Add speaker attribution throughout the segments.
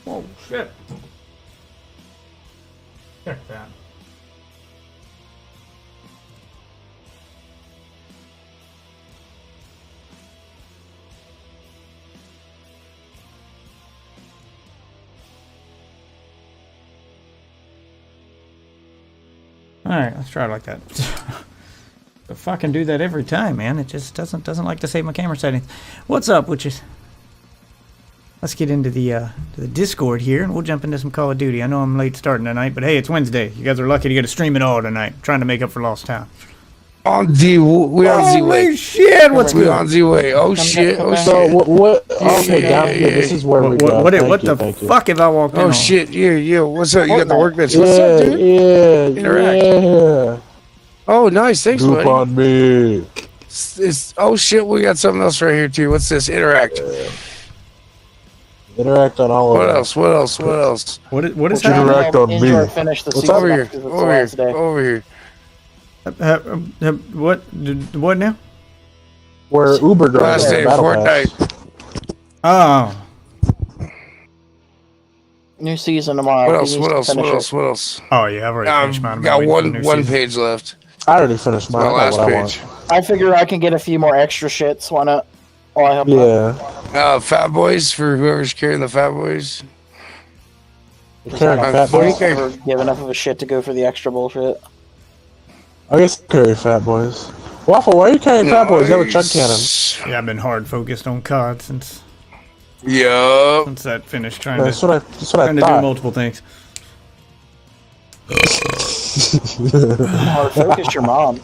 Speaker 1: Oh shit. Check that. Alright, let's try it like that. The fucking do that every time, man. It just doesn't like to save my camera settings. What's up, witches? Let's get into the Discord here, and we'll jump into some Call of Duty. I know I'm late starting tonight, but hey, it's Wednesday. You guys are lucky to get to stream it all tonight. I'm trying to make up for lost time.
Speaker 2: We on the way.
Speaker 1: Holy shit! What's
Speaker 2: We
Speaker 1: good?
Speaker 2: on the way. Oh shit! Oh shit!
Speaker 3: So what? Okay, down here. This is where we go.
Speaker 1: What the fuck have I walked in on?
Speaker 2: Oh shit! Yeah. What's up? You got the workbench. What's up, dude? Interact.
Speaker 3: Yeah.
Speaker 2: Oh, nice. Thanks,
Speaker 3: Group
Speaker 2: buddy.
Speaker 3: on me.
Speaker 2: Oh shit! We got something else right here too. What's this? Interact.
Speaker 3: Interact on all
Speaker 2: What
Speaker 3: of
Speaker 2: else? What else? What else?
Speaker 1: What is
Speaker 3: Interact
Speaker 1: happening?
Speaker 3: on me.
Speaker 4: Enjoy finish the
Speaker 3: What's
Speaker 4: season
Speaker 2: Over here.
Speaker 4: because it's the
Speaker 2: Over
Speaker 4: last
Speaker 2: here.
Speaker 4: day.
Speaker 2: Over here.
Speaker 1: What now?
Speaker 3: Where Uber drives.
Speaker 2: Last day.
Speaker 3: Battle Pass.
Speaker 2: Fortnite.
Speaker 1: Oh.
Speaker 4: New season tomorrow.
Speaker 2: What
Speaker 4: He
Speaker 2: else?
Speaker 4: needs
Speaker 2: What
Speaker 4: to
Speaker 2: else?
Speaker 4: finish
Speaker 2: What
Speaker 4: it.
Speaker 2: else? What else?
Speaker 1: Oh yeah, I've already finished mine. I'm
Speaker 2: Got
Speaker 1: waiting for the new
Speaker 2: one
Speaker 1: season.
Speaker 2: page left.
Speaker 3: I already finished mine.
Speaker 2: My
Speaker 3: I
Speaker 2: last
Speaker 3: know what I
Speaker 2: page.
Speaker 3: want.
Speaker 4: I figure I can get a few more extra shits. Why not? Oh, I help out.
Speaker 3: Yeah.
Speaker 2: Fat Boys for whoever's carrying the Fat Boys.
Speaker 3: You're carrying
Speaker 2: I'm
Speaker 3: Fat
Speaker 2: sorry.
Speaker 3: Boys?
Speaker 4: Never give enough of a shit to go for the extra bullshit.
Speaker 3: I guess I carry Fat Boys. Waffle, why are you carrying Fat Boys? You have a chug cannon.
Speaker 1: Yeah, I've been hard focused on COD since
Speaker 2: Yup.
Speaker 1: that finished. Trying
Speaker 3: That's
Speaker 1: to
Speaker 3: what I
Speaker 1: do
Speaker 3: thought.
Speaker 1: multiple things.
Speaker 4: Hard focus your mom.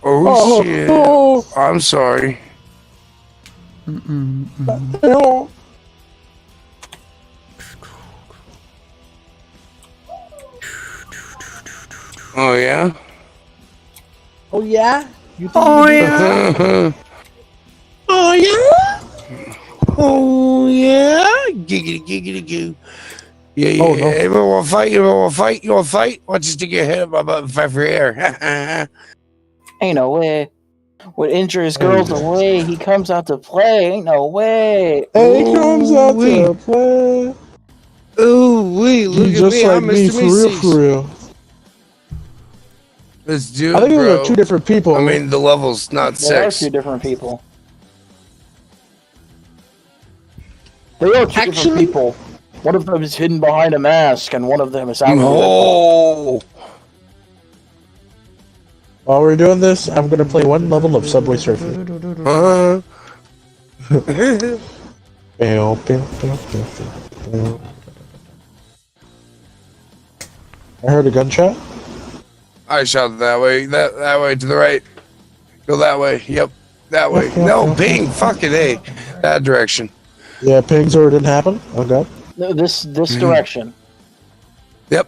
Speaker 2: Oh shit.
Speaker 3: Oh,
Speaker 2: I'm sorry.
Speaker 3: oh.
Speaker 2: Oh yeah.
Speaker 3: Oh yeah? You think
Speaker 1: Oh
Speaker 3: you
Speaker 1: yeah.
Speaker 3: Oh yeah?
Speaker 2: Oh yeah. Giggity goo. Yeah.
Speaker 3: Oh, no.
Speaker 2: Everyone want to fight? You want to fight? You want to fight? Why don't you stick your head up my butt and fight for air?
Speaker 4: Ain't no way. Would injure his girls away. He comes out to play. Ain't no way.
Speaker 3: Hey, he comes out
Speaker 2: Ooh-wee.
Speaker 3: to play.
Speaker 2: Ooh wee! Look
Speaker 3: You
Speaker 2: at
Speaker 3: just
Speaker 2: me.
Speaker 3: like
Speaker 2: I'm
Speaker 3: me,
Speaker 2: Mr.
Speaker 3: for real,
Speaker 2: Macy's.
Speaker 3: for real.
Speaker 2: Let's do it,
Speaker 3: I think those
Speaker 2: bro.
Speaker 3: are two different people.
Speaker 2: I mean, the levels, not
Speaker 4: They are
Speaker 2: sex.
Speaker 4: two different people. They are two different
Speaker 3: Actually-
Speaker 4: people. One of them is hidden behind a mask, and one of them is out.
Speaker 2: No.
Speaker 3: While we're doing this, I'm gonna play one level of Subway Surfer. Bam, bam, bam, bam, bam. I heard a gunshot.
Speaker 2: I shot that way. That way to the right. Go that way. Yep. That way. No, ping. Fucking A. That direction.
Speaker 3: Yeah, pings or it didn't happen. Okay.
Speaker 4: No, this direction.
Speaker 2: Yep.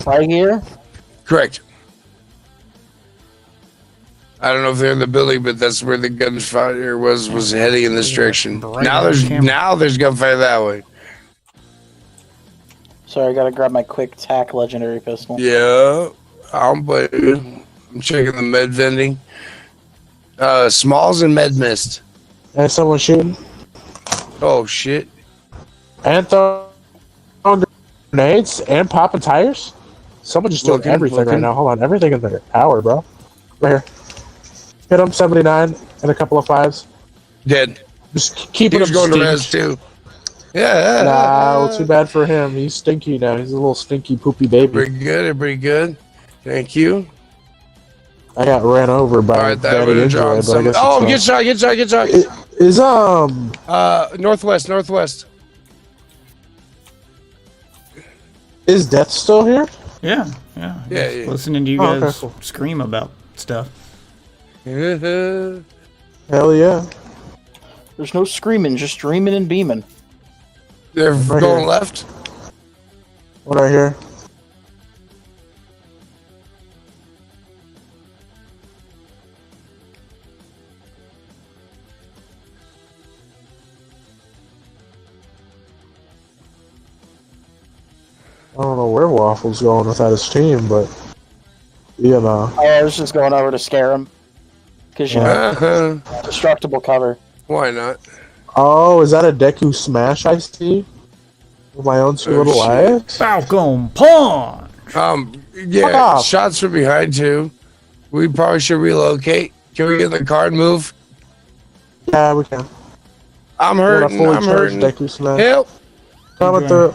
Speaker 4: Right here.
Speaker 2: Correct. I don't know if they're in the building, but that's where the gunfire was heading in this direction.
Speaker 1: Right
Speaker 2: Now
Speaker 1: on
Speaker 2: there's
Speaker 1: the camera.
Speaker 2: gunfire that way.
Speaker 4: Sorry, I gotta grab my quick tack legendary pistol.
Speaker 2: Yeah. I'm checking the med vending. Smalls and med mist.
Speaker 3: And someone shooting.
Speaker 2: Oh shit.
Speaker 3: And throwing grenades and popping tires. Someone just doing everything right now. Hold on, everything in the hour, bro. Right here. Hit him 79 and a couple of fives.
Speaker 2: Dead.
Speaker 3: Just keep
Speaker 2: He
Speaker 3: it
Speaker 2: was going to res
Speaker 3: stink.
Speaker 2: too. Yeah.
Speaker 3: Nah, well, too bad for him. He's stinky now. He's a little stinky poopy baby.
Speaker 2: Pretty good. Pretty good. Thank you.
Speaker 3: I got ran over by
Speaker 2: All right, that
Speaker 3: Daddy
Speaker 2: would have
Speaker 3: Enjoy,
Speaker 2: drawn
Speaker 3: but I
Speaker 2: some.
Speaker 3: guess
Speaker 2: Oh,
Speaker 3: it's
Speaker 2: get shot.
Speaker 3: Is
Speaker 2: Northwest.
Speaker 3: is Death still here?
Speaker 1: Yeah.
Speaker 2: Yeah.
Speaker 1: Listening to you
Speaker 3: Oh,
Speaker 1: guys
Speaker 3: okay, cool.
Speaker 1: scream about stuff.
Speaker 2: They're
Speaker 3: Hell yeah.
Speaker 4: There's no screaming, just dreaming and beaming.
Speaker 3: Right
Speaker 2: going
Speaker 3: here.
Speaker 2: left.
Speaker 3: What I hear? I don't know where Waffle's going without his team, but you know.
Speaker 4: I was just going over to scare him. Because, you know, destructible cover.
Speaker 2: Why not?
Speaker 3: Oh, is that a Deku Smash I see? With my own two little
Speaker 2: shit.
Speaker 3: eyes.
Speaker 1: Falcon Punch.
Speaker 2: Yeah,
Speaker 3: off.
Speaker 2: shots from behind too. We probably should relocate. Can we get in the car and move?
Speaker 3: Yeah, we can.
Speaker 2: I'm
Speaker 3: We're gonna
Speaker 2: hurting.
Speaker 3: fully
Speaker 2: I'm
Speaker 3: charge
Speaker 2: hurting.
Speaker 3: Deku Smash.
Speaker 2: Help!
Speaker 3: Coming through.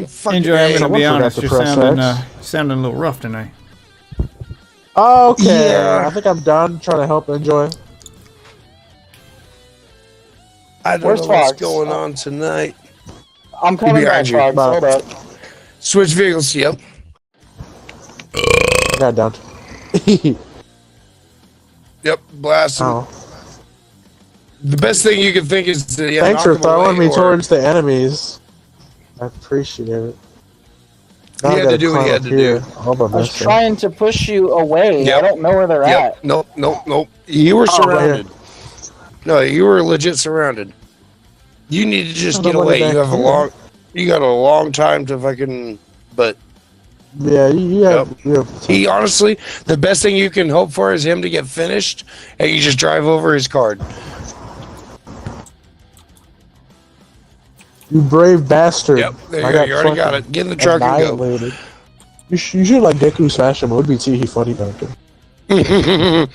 Speaker 2: Fucking
Speaker 1: Andrew, I'm
Speaker 2: A.
Speaker 1: gonna be
Speaker 3: Someone forgot
Speaker 1: honest.
Speaker 3: to
Speaker 1: You're
Speaker 3: press
Speaker 1: sounding
Speaker 3: X.
Speaker 1: sounding a little rough tonight.
Speaker 3: Okay.
Speaker 2: Yeah.
Speaker 3: I think I'm done trying to help Enjoy.
Speaker 2: I don't
Speaker 4: Where's
Speaker 2: know what's
Speaker 4: Fox?
Speaker 2: going on tonight.
Speaker 4: I'm coming back,
Speaker 2: Behind you.
Speaker 4: Fox. Hold up.
Speaker 2: Switch vehicles. Yep.
Speaker 3: I got down.
Speaker 2: Yep. Blast 'em.
Speaker 3: Oh.
Speaker 2: The best thing you can think is to
Speaker 3: Thanks for
Speaker 2: knock 'em
Speaker 3: throwing
Speaker 2: away
Speaker 3: me
Speaker 2: or-
Speaker 3: towards the enemies. I appreciate it. Now
Speaker 2: He
Speaker 3: I
Speaker 2: had
Speaker 3: gotta
Speaker 2: to do what he
Speaker 3: climb
Speaker 2: had
Speaker 3: up
Speaker 2: to
Speaker 3: here.
Speaker 2: do.
Speaker 3: All by
Speaker 4: I was
Speaker 3: myself.
Speaker 4: trying to push you away.
Speaker 2: Yep.
Speaker 4: I don't know where they're
Speaker 2: Yep.
Speaker 4: at.
Speaker 2: Nope. Nope. Nope. You were
Speaker 3: Oh, right
Speaker 2: surrounded. No, you were legit surrounded. You need to just get
Speaker 3: Nobody
Speaker 2: away.
Speaker 3: back
Speaker 2: You have a
Speaker 3: here.
Speaker 2: long. You got a long time to fucking. But
Speaker 3: Yeah, you have. You have
Speaker 2: he honestly, the best thing you can hope for is him to get finished, and you just drive over his card.
Speaker 3: you brave bastard.
Speaker 2: Yep. There you
Speaker 3: I
Speaker 2: go. You already got
Speaker 3: fucking
Speaker 2: it. Get in the truck and go.
Speaker 3: annihilated. You should like Deku Smash him. It would be tee funny back there.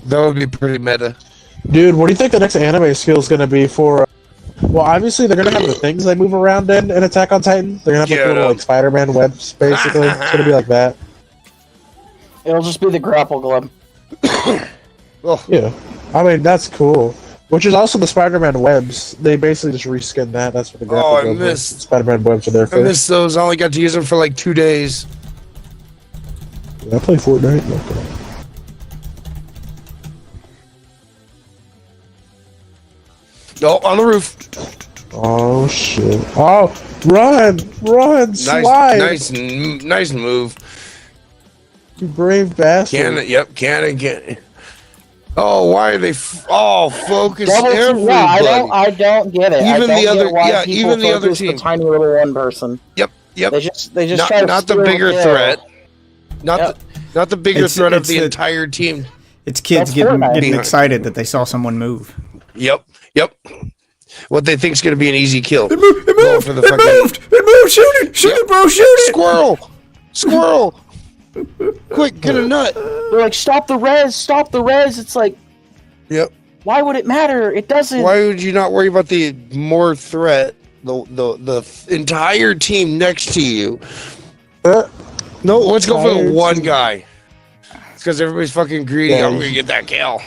Speaker 2: That would be pretty meta.
Speaker 3: Dude, what do you think the next anime skill is going to be for? Well, obviously they're going to have the things they move around in Attack on Titan. They're going to have like
Speaker 2: Get
Speaker 3: little
Speaker 2: 'em.
Speaker 3: like Spider-Man webs, basically. It's going to be like that.
Speaker 4: It'll just be the grapple glove.
Speaker 2: Oh,
Speaker 3: Yeah, I mean that's cool. Which is also the Spider-Man webs. They basically just reskin that. That's what the graphic
Speaker 2: Oh, I
Speaker 3: webs are.
Speaker 2: missed-
Speaker 3: Spider-Man webs are there
Speaker 2: I
Speaker 3: for.
Speaker 2: missed those. I only got to use them for like 2 days.
Speaker 3: I play Fortnite. Okay.
Speaker 2: Oh, on the roof.
Speaker 3: Oh shit! Oh, run, slide!
Speaker 2: Nice move.
Speaker 3: You brave bastard!
Speaker 2: Cannon. Oh, why are they? Focus
Speaker 4: Double team.
Speaker 2: everybody.
Speaker 4: Yeah, I don't get it. I
Speaker 2: Even
Speaker 4: don't
Speaker 2: the
Speaker 4: get
Speaker 2: other-
Speaker 4: why
Speaker 2: yeah,
Speaker 4: people
Speaker 2: even the other
Speaker 4: focus
Speaker 2: team.
Speaker 4: tiny little one person.
Speaker 2: Yep.
Speaker 4: They just try to
Speaker 2: Not the
Speaker 4: steal
Speaker 2: bigger
Speaker 4: kill.
Speaker 2: threat. Not the bigger
Speaker 1: It's-
Speaker 2: threat of
Speaker 1: it's
Speaker 2: the
Speaker 1: the-
Speaker 2: entire team.
Speaker 1: It's kids
Speaker 4: That's
Speaker 1: getting
Speaker 4: Fortnite.
Speaker 1: excited that they saw someone move.
Speaker 2: Yep. What they think is going to be an easy kill.
Speaker 1: It moved!
Speaker 2: Going for the fucking
Speaker 1: It moved! Shoot it! Shoot it, bro! Shoot it!
Speaker 2: Squirrel! Quick, get a nut.
Speaker 4: They're like, stop the res. It's like,
Speaker 2: Yep.
Speaker 4: why would it matter? It doesn't.
Speaker 2: Why would you not worry about the more threat? The entire team next to you. No, let's go for the
Speaker 3: Entire
Speaker 2: one
Speaker 3: team.
Speaker 2: guy. It's because everybody's fucking greedy.
Speaker 3: Yeah.
Speaker 2: I'm gonna get that kill.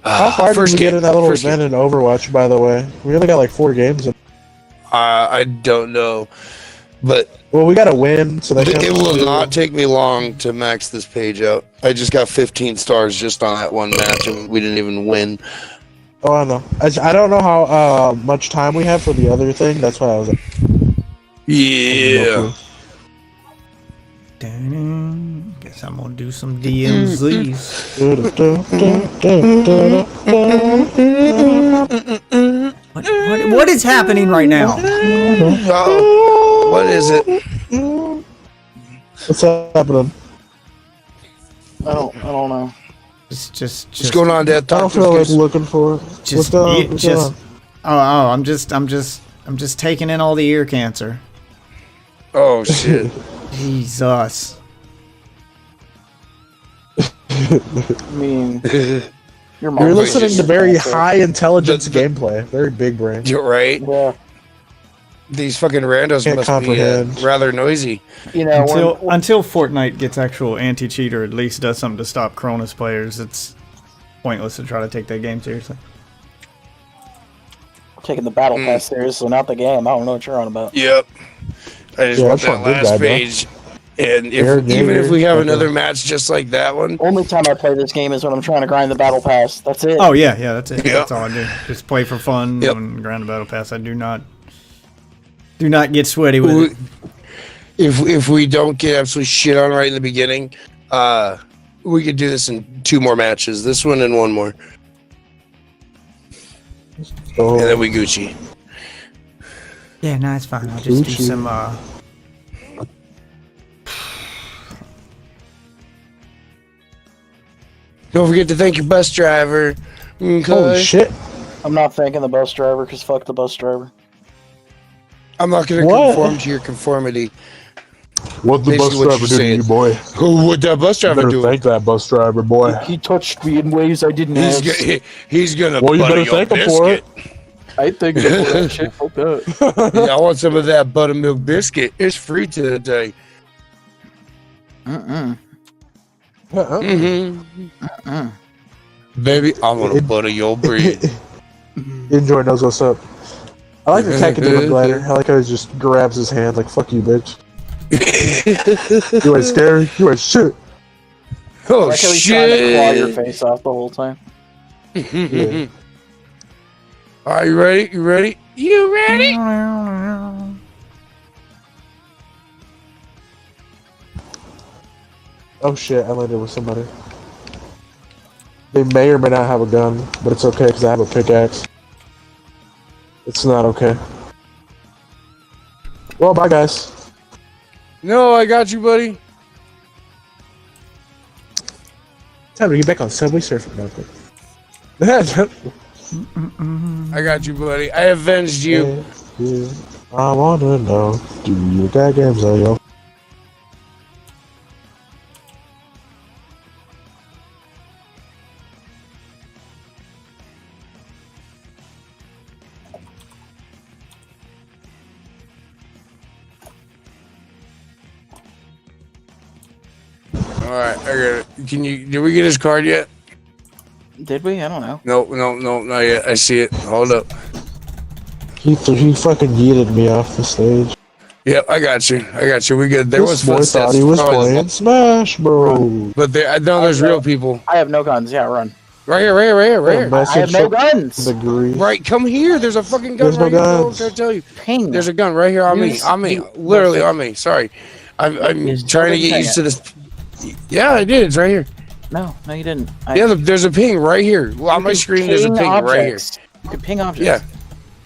Speaker 3: How far did we
Speaker 2: First
Speaker 3: get
Speaker 2: game,
Speaker 3: in that little
Speaker 2: first
Speaker 3: event in Overwatch? By the way, we only got like 4 games.
Speaker 2: I don't know, but
Speaker 3: Well, we got to win, so they
Speaker 2: it will not take me long to max this page out. I just got 15 stars just on that one match, and we didn't even win.
Speaker 3: Oh, I know. I don't know how much time we have for the other thing. That's why I was like,
Speaker 2: Yeah.
Speaker 1: Dun-dun. Guess I'm gonna do some DMZs. What is happening right now?
Speaker 2: Uh-oh. What is it?
Speaker 3: What's happening?
Speaker 4: I don't know.
Speaker 1: Just
Speaker 2: What's going on, Dad?
Speaker 3: I don't feel like looking for it. What's
Speaker 1: Just,
Speaker 3: going on?
Speaker 1: I'm just taking in all the ear cancer.
Speaker 2: Oh shit!
Speaker 1: Jesus.
Speaker 4: I mean, your mom.
Speaker 3: You're listening to very
Speaker 4: cancer.
Speaker 3: high intelligence
Speaker 2: The-
Speaker 3: gameplay. Very big brain.
Speaker 2: You're right.
Speaker 4: Yeah.
Speaker 2: These fucking randos
Speaker 3: Can't
Speaker 2: must
Speaker 3: comprehend.
Speaker 2: be rather noisy.
Speaker 4: You know,
Speaker 1: Until Fortnite gets actual anti-cheat, or at least does something to stop Cronus players, it's pointless to try to take that game seriously.
Speaker 4: taking the battle pass seriously, not the game. I don't know what you're on about.
Speaker 2: Yep. I just
Speaker 3: Yeah,
Speaker 2: want
Speaker 3: that's
Speaker 2: that
Speaker 3: not good,
Speaker 2: last
Speaker 3: guy, bro.
Speaker 2: page. And
Speaker 3: You're
Speaker 2: even if we have
Speaker 3: okay.
Speaker 2: another match just like that one,
Speaker 4: Only time I play this game is when I'm trying to grind the battle pass. That's it.
Speaker 1: Oh yeah, that's it.
Speaker 2: Yep.
Speaker 1: That's all I do. Just play for fun
Speaker 2: Yep.
Speaker 1: and grind the battle pass. I do not get sweaty with it.
Speaker 2: if we don't get absolutely shit on right in the beginning, we could do this in 2 more matches. This one and one more,
Speaker 3: Oh,
Speaker 2: and then we Gucci.
Speaker 1: Yeah, no, it's fine. I'll just do
Speaker 3: Gucci.
Speaker 1: some.
Speaker 2: Don't forget to thank your bus driver. Okay.
Speaker 3: Holy shit.
Speaker 4: I'm not thanking the bus driver because fuck the bus driver.
Speaker 2: I'm not going to
Speaker 3: What?
Speaker 2: conform to your conformity.
Speaker 3: What the
Speaker 2: Basically
Speaker 3: bus
Speaker 2: what
Speaker 3: driver
Speaker 2: you're
Speaker 3: did to
Speaker 2: saying.
Speaker 3: you, boy?
Speaker 2: What that bus
Speaker 3: You
Speaker 2: driver
Speaker 3: better
Speaker 2: doing?
Speaker 3: thank that bus driver, boy.
Speaker 4: He touched me in ways I didn't ask.
Speaker 2: He's gonna
Speaker 3: Well, you
Speaker 2: butter
Speaker 3: better
Speaker 2: your
Speaker 3: thank him for
Speaker 2: biscuit.
Speaker 3: it.
Speaker 4: I think they put that shit. Fuck that.
Speaker 2: Yeah, I want some of that buttermilk biscuit. It's free today.
Speaker 4: Mm-mm.
Speaker 2: Mm-hmm. Baby, I want to butter your bread.
Speaker 3: Enjoy knows what's up. I like the Kakadima glider. I like how he just grabs his hand like, fuck you, bitch. You ain't scary. You ain't shit.
Speaker 2: Oh,
Speaker 4: Like how he's trying to claw your
Speaker 2: shit.
Speaker 4: face off the whole time.
Speaker 3: Yeah.
Speaker 2: Are you ready? You ready? You ready?
Speaker 3: Oh shit, I landed with somebody. They may or may not have a gun, but it's okay because I have a pickaxe. It's not okay. Well, bye guys.
Speaker 2: No, I got you, buddy.
Speaker 3: Time to get back on Subway Surfing real quick.
Speaker 2: I got you, buddy. I avenged you.
Speaker 3: Yeah. I wanna know, do you got games on your...
Speaker 2: All right, I got it. Can you? Did we get his card yet?
Speaker 4: Did we? I don't know.
Speaker 2: No, not yet. I see it. Hold up.
Speaker 3: He fucking yeeted me off the stage.
Speaker 2: Yep, I got you. We good. There was
Speaker 3: This boy
Speaker 2: footsteps.
Speaker 3: thought he was
Speaker 2: Probably-
Speaker 3: playing Smash Bros.
Speaker 2: But I know there's real people.
Speaker 4: I have no guns. Yeah, run.
Speaker 2: Right here.
Speaker 3: Yeah,
Speaker 4: I have no guns.
Speaker 3: Degree.
Speaker 2: Right, come here. There's a fucking gun
Speaker 3: There's no
Speaker 2: right here. Bro. I'm
Speaker 3: guns.
Speaker 2: trying to tell you.
Speaker 4: Ping.
Speaker 2: There's a gun right here on me. On me. Literally on me. Sorry. I'm trying to get used to this. Yeah, I did. It's right here.
Speaker 4: No, you didn't.
Speaker 2: Yeah, there's a ping right here. Well, on my screen, there's a ping right here.
Speaker 4: You can ping objects.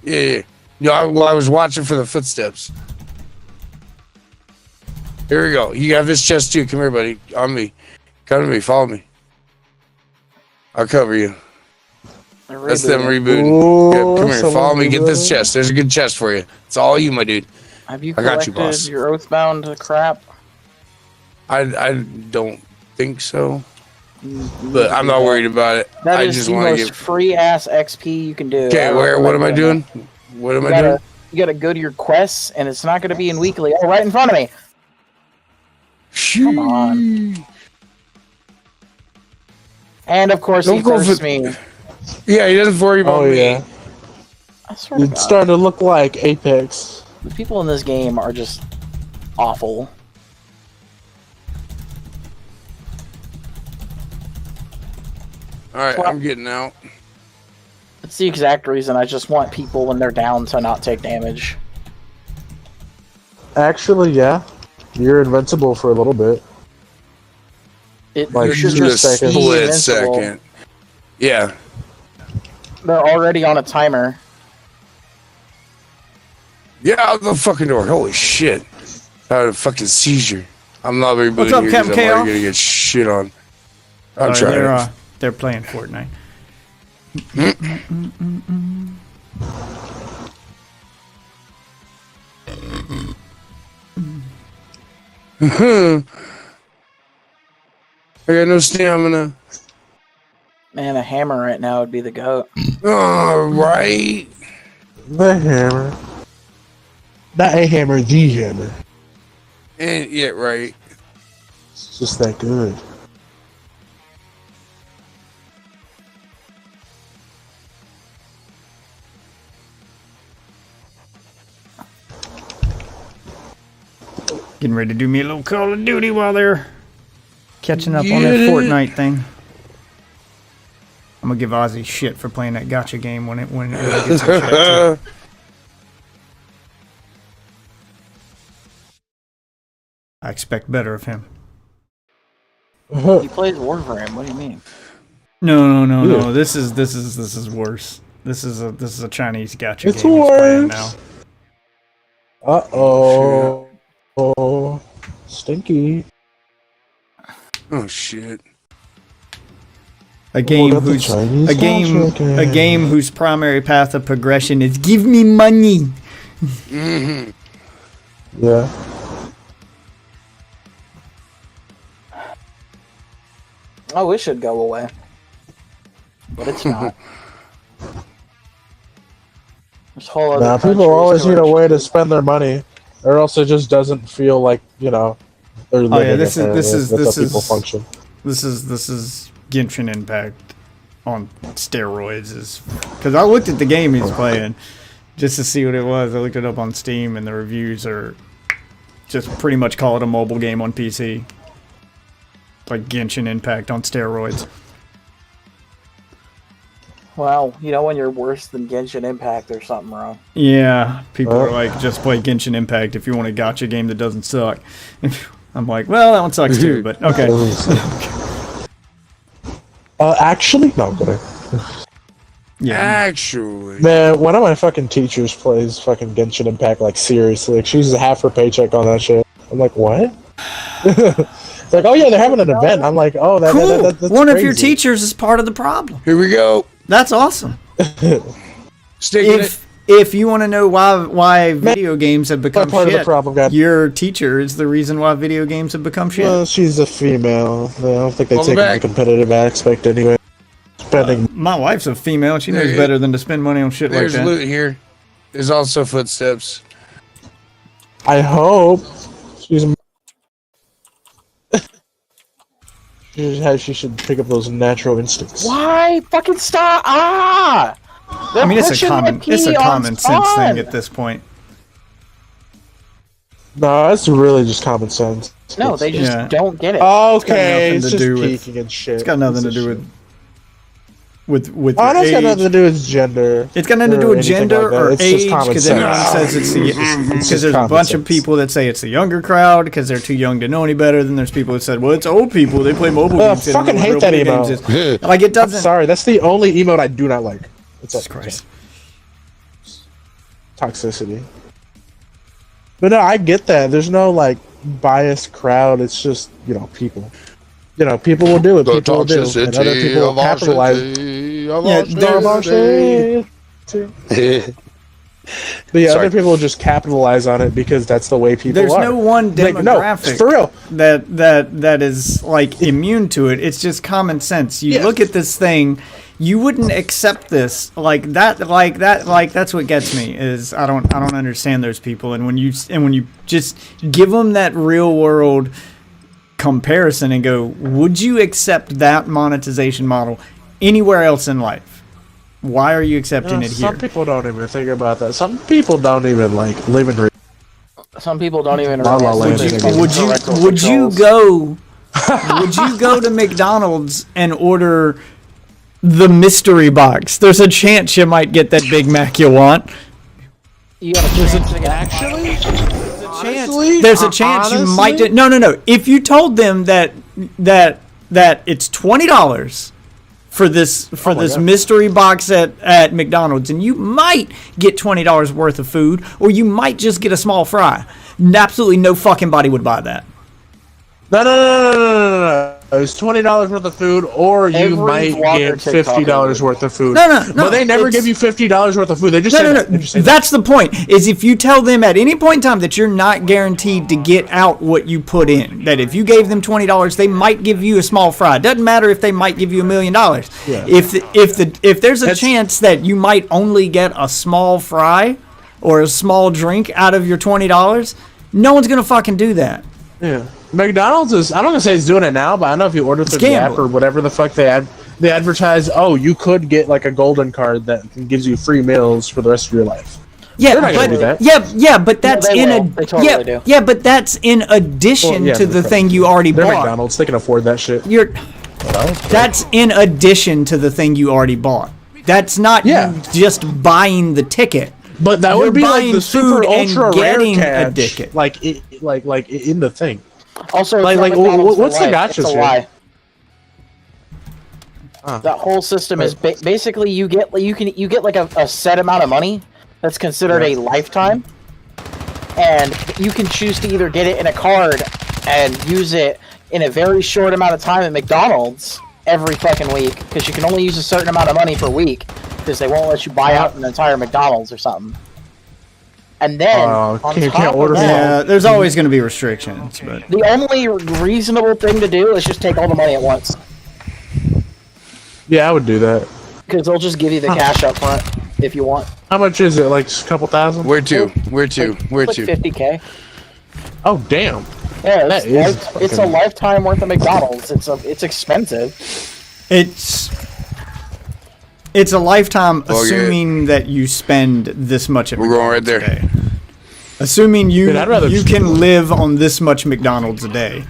Speaker 2: Yeah. No, I was watching for the footsteps. Here we go. You have this chest too. Come here, buddy. On me. Come to me. Follow me. I'll cover you. That's them rebooting.
Speaker 3: Ooh,
Speaker 2: Good. Come here. Follow me. Get this
Speaker 3: rebooting.
Speaker 2: chest. There's a good chest for you. It's all you, my dude.
Speaker 4: Have you
Speaker 2: I got you,
Speaker 4: collected
Speaker 2: boss.
Speaker 4: your Oathbound crap?
Speaker 2: I don't think so, but I'm not worried about it.
Speaker 4: That
Speaker 2: I
Speaker 4: is
Speaker 2: just
Speaker 4: the
Speaker 2: want to
Speaker 4: most
Speaker 2: get.
Speaker 4: free ass XP you can do.
Speaker 2: Okay, what am I doing? What am I doing?
Speaker 4: You gotta go to your quests, and it's not gonna be in weekly. Oh, right in front of me. Come on. And of course, he
Speaker 2: Don't go
Speaker 4: cursed
Speaker 2: for-
Speaker 4: me.
Speaker 2: Yeah, he doesn't worry about
Speaker 3: Oh
Speaker 2: me.
Speaker 3: yeah.
Speaker 4: I swear to
Speaker 3: It's
Speaker 4: God,
Speaker 3: starting to look like Apex.
Speaker 4: the people in this game are just awful.
Speaker 2: All right, I'm getting out.
Speaker 4: It's the exact reason I just want people when they're down to not take damage.
Speaker 3: Actually, yeah. You're invincible for a little bit. Like,
Speaker 4: You should
Speaker 3: just
Speaker 4: just
Speaker 3: a
Speaker 4: be
Speaker 2: split
Speaker 4: invincible.
Speaker 2: second. Yeah.
Speaker 4: They're already on a timer.
Speaker 2: Get out the fucking door. Holy shit. I had a fucking seizure. I'm not rebooting
Speaker 1: What's up,
Speaker 2: here 'cause
Speaker 1: Captain
Speaker 2: I'm already
Speaker 1: KO?
Speaker 2: gonna get shit on. I'm
Speaker 1: Sorry,
Speaker 2: trying.
Speaker 1: they're playing Fortnite.
Speaker 2: I got no stamina.
Speaker 4: Man, a hammer right now would be the goat.
Speaker 2: All right.
Speaker 3: The hammer. Not a hammer, the hammer.
Speaker 2: And yeah, right.
Speaker 3: It's just that good.
Speaker 1: Getting ready to do me a little Call of Duty while they're catching up on that
Speaker 2: Get it.
Speaker 1: Fortnite thing. I'm gonna give Ozzy shit for playing that gotcha game when it gets in check too. I expect better of him.
Speaker 4: He plays Warframe. What do you mean?
Speaker 1: No.
Speaker 3: Yeah.
Speaker 1: This is worse. This is a Chinese gotcha
Speaker 3: It's
Speaker 1: game he's playing
Speaker 3: worse.
Speaker 1: now.
Speaker 3: Uh-oh. Oh, stinky.
Speaker 2: Oh shit.
Speaker 1: A game
Speaker 3: What about the
Speaker 1: whose
Speaker 3: Chinese
Speaker 1: a game whose primary path of progression is give me money.
Speaker 2: Mm-hmm.
Speaker 3: Yeah.
Speaker 4: Oh, it should go away. But it's not. There's whole other
Speaker 3: Nah, people
Speaker 4: countries
Speaker 3: always
Speaker 4: who
Speaker 3: need
Speaker 4: are
Speaker 3: a way to
Speaker 4: just-
Speaker 3: spend their money, or else it just doesn't feel like, you know, they're living.
Speaker 1: Oh yeah, this
Speaker 3: apparently.
Speaker 1: is
Speaker 3: That's how people function.
Speaker 1: This is Genshin Impact on steroids. Is because I looked at the game he's playing just to see what it was. I looked it up on Steam, and the reviews are just pretty much call it a mobile game on PC. Like Genshin Impact on steroids.
Speaker 4: Well, you know when you're worse than Genshin Impact, there's something wrong.
Speaker 1: Yeah, people are like, just play Genshin Impact if you want a gacha game that doesn't suck. I'm like, well, that one sucks too, but okay.
Speaker 3: Actually, no, I'm kidding.
Speaker 1: Yeah.
Speaker 2: Actually.
Speaker 3: Man, one of my fucking teachers plays fucking Genshin Impact, like, seriously. Like, she uses half her paycheck on that shit. I'm like, what? It's like, oh yeah, they're having an event. I'm like, oh,
Speaker 1: Cool.
Speaker 3: that's
Speaker 1: One of your
Speaker 3: crazy.
Speaker 1: teachers is part of the problem.
Speaker 2: Here we go.
Speaker 1: That's awesome.
Speaker 2: Sticking it.
Speaker 1: If you want to know why video games have become
Speaker 3: part of the
Speaker 1: shit,
Speaker 3: problem, God.
Speaker 1: your teacher is the reason why video games have become shit.
Speaker 3: Well, she's a female. I don't think they
Speaker 2: Welcome
Speaker 3: take
Speaker 2: back.
Speaker 3: the competitive aspect anyway. Spending.
Speaker 1: My wife's a female. She knows
Speaker 2: There-
Speaker 1: better than to spend money on shit like
Speaker 2: There's
Speaker 1: that.
Speaker 2: loot here. There's also footsteps.
Speaker 3: I hope she's. She should pick up those natural instincts.
Speaker 4: Why? Fucking stop! Ah!
Speaker 1: I mean, it's a
Speaker 4: They're pushing my
Speaker 1: common
Speaker 4: pee
Speaker 1: sense
Speaker 4: on
Speaker 1: thing
Speaker 4: spawn.
Speaker 1: at this point.
Speaker 3: No, that's really just common sense.
Speaker 4: No, they just
Speaker 1: Yeah.
Speaker 4: don't get it.
Speaker 3: Okay,
Speaker 1: nothing
Speaker 3: it's
Speaker 1: to
Speaker 3: just
Speaker 1: do with-
Speaker 3: peeking and shit.
Speaker 1: It's got nothing to
Speaker 3: Piece
Speaker 1: do
Speaker 3: of
Speaker 1: with
Speaker 3: shit. Oh,
Speaker 1: your
Speaker 3: that's got
Speaker 1: age.
Speaker 3: nothing to do with gender.
Speaker 1: It's got nothing to do
Speaker 3: or
Speaker 1: with
Speaker 3: anything
Speaker 1: gender
Speaker 3: like that.
Speaker 1: or
Speaker 3: It's just
Speaker 1: age,
Speaker 3: common
Speaker 1: because
Speaker 3: sense.
Speaker 1: everyone says it's the
Speaker 3: It's
Speaker 1: because
Speaker 3: just
Speaker 1: there's a
Speaker 3: common
Speaker 1: bunch of
Speaker 3: sense.
Speaker 1: people that say it's the younger crowd because they're too young to know any better. Then there's people that said, well, it's old people. They play mobile games. They don't
Speaker 3: fucking
Speaker 1: know what
Speaker 3: hate
Speaker 1: real
Speaker 3: that
Speaker 1: video
Speaker 3: emote.
Speaker 1: games is. Like it
Speaker 3: I'm
Speaker 1: doesn't.
Speaker 3: sorry, that's the only emote I do not like. It's
Speaker 1: Jesus Christ.
Speaker 3: toxicity. But no, I get that. There's no like biased crowd. It's just, you know, people. You know, people will do it.
Speaker 2: The
Speaker 3: People will do it. And other people will
Speaker 2: toxicity of our
Speaker 3: capitalize.
Speaker 2: city, of
Speaker 1: Yeah,
Speaker 2: our
Speaker 1: there's-
Speaker 2: city.
Speaker 3: But yeah,
Speaker 2: Sorry.
Speaker 3: other people will just capitalize on it because that's the way people
Speaker 1: There's
Speaker 3: are.
Speaker 1: no one
Speaker 3: Like, no,
Speaker 1: demographic
Speaker 3: for real.
Speaker 1: that is like immune to it. It's just common sense. You
Speaker 3: Yes.
Speaker 1: look at this thing, you wouldn't accept this like that. That's what gets me is I don't understand those people. And when you just give them that real world comparison and go, would you accept that monetization model anywhere else in life? Why are you accepting it here?
Speaker 3: Some people don't even think about that. Some people don't even like live in.
Speaker 4: Some people don't even
Speaker 3: La La
Speaker 4: realize
Speaker 3: Land
Speaker 4: that
Speaker 3: again.
Speaker 4: there's
Speaker 1: Would you
Speaker 4: parental controls.
Speaker 1: would you go to McDonald's and order the mystery box? There's a chance you might get that Big Mac you want.
Speaker 4: You got a chance to get
Speaker 3: Honestly,
Speaker 1: There's a chance you might do, no. If you told them that it's $20 for this
Speaker 3: God.
Speaker 1: mystery box at McDonald's, and you might get $20 worth of food, or you might just get a small fry, absolutely no fucking body would buy that.
Speaker 3: No. It's $20 worth of food, or you
Speaker 4: Every
Speaker 3: might
Speaker 4: vlogger,
Speaker 3: get $50
Speaker 4: TikToker.
Speaker 3: worth of food.
Speaker 1: No,
Speaker 3: But they never
Speaker 1: it's-
Speaker 3: give you $50 worth of food. They just
Speaker 1: No,
Speaker 3: say
Speaker 1: no,
Speaker 3: that.
Speaker 1: no.
Speaker 3: They just say that.
Speaker 1: That's the point. Is if you tell them at any point in time that you're not guaranteed to get out what you put in, that if you gave them $20, they might give you a small fry. It doesn't matter if they might give you $1 million.
Speaker 3: Yeah.
Speaker 1: If there's a
Speaker 3: That's-
Speaker 1: chance that you might only get a small fry or a small drink out of your $20, no one's gonna fucking do that.
Speaker 3: Yeah. McDonald's is, I'm not gonna say it's doing it now, but I know if you order through the app
Speaker 1: gambling.
Speaker 3: or whatever the fuck they advertise, oh, you could get like a golden card that gives you free meals for the rest of your life.
Speaker 1: Yeah,
Speaker 3: They're not gonna do that.
Speaker 1: but that's
Speaker 4: they
Speaker 1: in
Speaker 4: will. They totally do.
Speaker 1: yeah, but that's in addition
Speaker 3: Well, yeah,
Speaker 1: to the
Speaker 3: they're
Speaker 1: thing you already
Speaker 3: They're
Speaker 1: bought.
Speaker 3: McDonald's, they can afford that shit.
Speaker 1: That's in addition to the thing you already bought. That's not
Speaker 3: Yeah.
Speaker 1: you just buying the ticket.
Speaker 3: But that
Speaker 1: You're
Speaker 3: would be like
Speaker 1: buying
Speaker 3: the super
Speaker 1: food and
Speaker 3: ultra rare
Speaker 1: getting a
Speaker 3: catch,
Speaker 1: ticket.
Speaker 3: like in the thing.
Speaker 4: Also,
Speaker 3: Like-
Speaker 4: it's
Speaker 3: like,
Speaker 4: not McDonald's for
Speaker 3: what's the
Speaker 4: life.
Speaker 3: gotchas
Speaker 4: It's a
Speaker 3: here?
Speaker 4: lie.
Speaker 3: Huh.
Speaker 4: That whole system is basically you get like a set amount of money that's considered a lifetime, and you can choose to either get it in a card and use it in a very short amount of time at McDonald's every fucking week because you can only use a certain amount of money per week because they won't let you buy out an entire McDonald's or something. And then on
Speaker 3: you
Speaker 4: top
Speaker 3: can't order
Speaker 4: of that,
Speaker 1: Yeah, there's always going to be restrictions, but
Speaker 4: the only reasonable thing to do is just take all the money at once
Speaker 3: Yeah, I would do that.
Speaker 4: because they'll just give you the cash up front if you want.
Speaker 3: How much is it? Like a couple thousand?
Speaker 2: Where to? Where to? Where
Speaker 4: It's
Speaker 2: to?
Speaker 4: like 50K.
Speaker 3: Oh, damn.
Speaker 4: Yeah,
Speaker 3: That
Speaker 4: it's a lifetime worth of McDonald's. It's expensive.
Speaker 1: it's a lifetime
Speaker 2: Okay.
Speaker 1: assuming that you spend this much at
Speaker 2: We're going right
Speaker 1: McDonald's
Speaker 2: there.
Speaker 1: a day. Assuming you
Speaker 3: Dude, I'd rather
Speaker 1: you can live on this much McDonald's a day.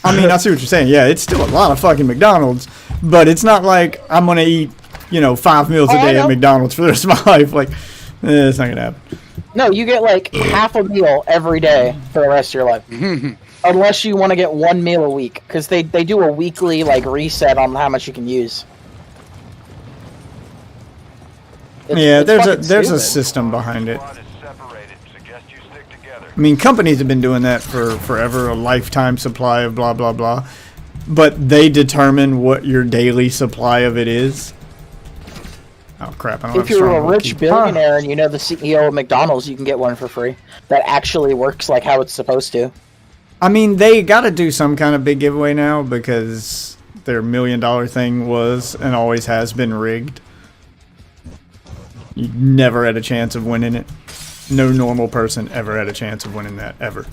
Speaker 1: I mean, I see what you're saying. Yeah, it's still a lot of fucking McDonald's, but it's not like I'm gonna eat, 5 meals a
Speaker 4: Oh, I
Speaker 1: day at
Speaker 4: know.
Speaker 1: McDonald's for the rest of my life. Like, it's not gonna happen.
Speaker 4: No, you get like half a meal every day for the rest of your life. Unless you want to get one meal a week, because they do a weekly like reset on how much you can use. It's
Speaker 1: There's
Speaker 4: fucking
Speaker 1: a
Speaker 4: stupid.
Speaker 1: system behind it. I mean, companies have been doing that for forever, a lifetime supply of blah blah blah. But they determine what your daily supply of it is. Oh crap! I don't
Speaker 4: If
Speaker 1: have
Speaker 4: you're a
Speaker 1: strong
Speaker 4: rich
Speaker 1: key.
Speaker 4: billionaire and you know the CEO of McDonald's, you can get one for free. That actually works like how it's supposed to.
Speaker 1: I mean, they got to do some kind of big giveaway now because their $1 million thing was and always has been rigged. You never had a chance of winning it. No normal person ever had a chance of winning that ever.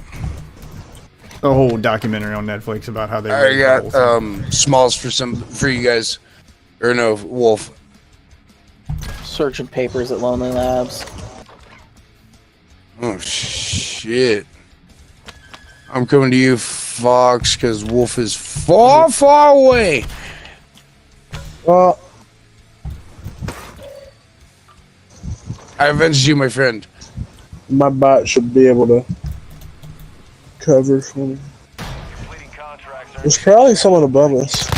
Speaker 1: A whole documentary on Netflix about how they.
Speaker 2: I
Speaker 1: rigged the
Speaker 2: got
Speaker 1: whole thing.
Speaker 2: smalls for you guys, or no, Wolf.
Speaker 4: Searching papers at Lonely Labs.
Speaker 2: Oh shit! I'm coming to you, Fox, because Wolf is far, far away.
Speaker 3: Well,
Speaker 2: I avenged you, my friend.
Speaker 3: my bot should be able to cover for me. There's probably someone above us.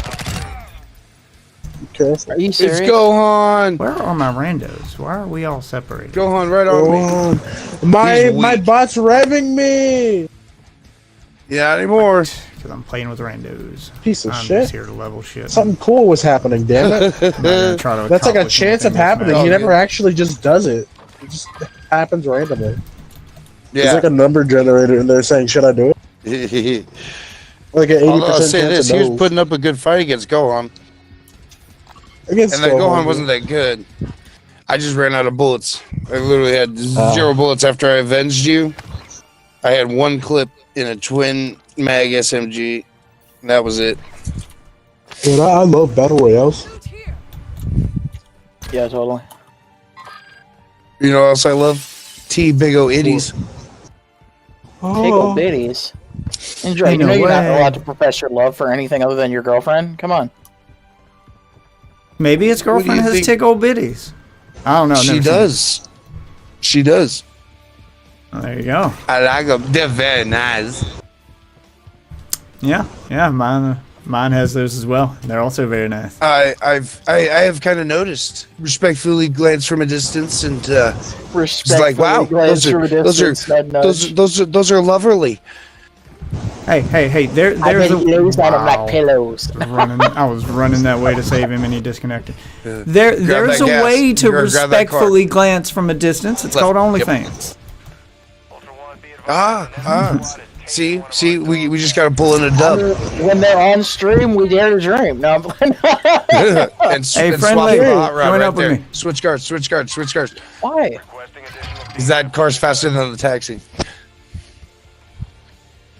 Speaker 3: Be careful.
Speaker 4: Are you serious?
Speaker 2: It's Gohan.
Speaker 1: Where are my randos? Why are we all separated?
Speaker 2: Gohan, right on
Speaker 3: Go
Speaker 2: me.
Speaker 3: on. My
Speaker 2: He's
Speaker 3: my
Speaker 2: weak.
Speaker 3: bot's revving me.
Speaker 2: Yeah, anymore.
Speaker 1: Because I'm playing with randos.
Speaker 3: Piece of
Speaker 1: I'm
Speaker 3: shit.
Speaker 1: just here to level shit.
Speaker 3: Something cool was happening, damn it.
Speaker 1: I'm not gonna try to
Speaker 3: That's like a
Speaker 1: accomplish
Speaker 3: chance of
Speaker 1: anything with
Speaker 3: happening.
Speaker 1: my-
Speaker 3: He
Speaker 2: Oh,
Speaker 3: never
Speaker 2: good.
Speaker 3: actually just does it. It just happens randomly. There's
Speaker 2: Yeah.
Speaker 3: like a number generator in there saying, should I do it? Like an 80%
Speaker 2: Although I'll say
Speaker 3: chance
Speaker 2: this,
Speaker 3: of
Speaker 2: he was
Speaker 3: no.
Speaker 2: putting up a good fight against Gohan,
Speaker 3: Against
Speaker 2: and that Gohan wasn't
Speaker 3: dude.
Speaker 2: that good. I just ran out of bullets. I literally had 0 bullets after I avenged you. I had 1 clip in a twin mag SMG. And that was it.
Speaker 3: Dude, I love battle royales.
Speaker 4: Yeah, totally.
Speaker 2: You know what else I love? T Big O Itties.
Speaker 4: Take old biddies. Enjoy.
Speaker 1: Ain't
Speaker 4: You know
Speaker 1: no
Speaker 4: you're not
Speaker 1: way.
Speaker 4: allowed to profess your love for anything other than your girlfriend. Come on.
Speaker 1: Maybe his
Speaker 2: What do
Speaker 1: girlfriend
Speaker 2: you
Speaker 1: has
Speaker 2: think?
Speaker 1: tick old bitties. I don't know. I've
Speaker 2: She
Speaker 1: never seen
Speaker 2: does. She does.
Speaker 1: it. Oh, there you go.
Speaker 2: I like them. They're very nice.
Speaker 1: Yeah, mine has those as well. They're also very nice.
Speaker 2: I have kind of noticed. Respectfully glance from a distance, and it's
Speaker 4: Respectfully
Speaker 2: like, wow,
Speaker 4: glance from a distance, nudge, nudge.
Speaker 2: those are loverly.
Speaker 1: Hey, there's
Speaker 4: I bet
Speaker 1: a
Speaker 4: he lays on him
Speaker 1: Wow.
Speaker 4: like pillows.
Speaker 1: I was running that way to save him, and he disconnected.
Speaker 2: Grab
Speaker 1: There's
Speaker 2: that
Speaker 1: a
Speaker 2: gas.
Speaker 1: way to
Speaker 2: Grab that
Speaker 1: respectfully glance from a distance. It's
Speaker 2: Left.
Speaker 1: called
Speaker 2: Yep.
Speaker 1: OnlyFans.
Speaker 2: See, we just got to pull in a dub
Speaker 4: When they're on stream, we dare to dream. No, I'm playing.
Speaker 2: and
Speaker 1: Hey,
Speaker 2: swap
Speaker 1: friendly,
Speaker 2: the hot rod
Speaker 1: join
Speaker 2: right
Speaker 1: up with
Speaker 2: there.
Speaker 1: me.
Speaker 2: Switch cars.
Speaker 4: Why?
Speaker 2: Because that car's faster than the taxi.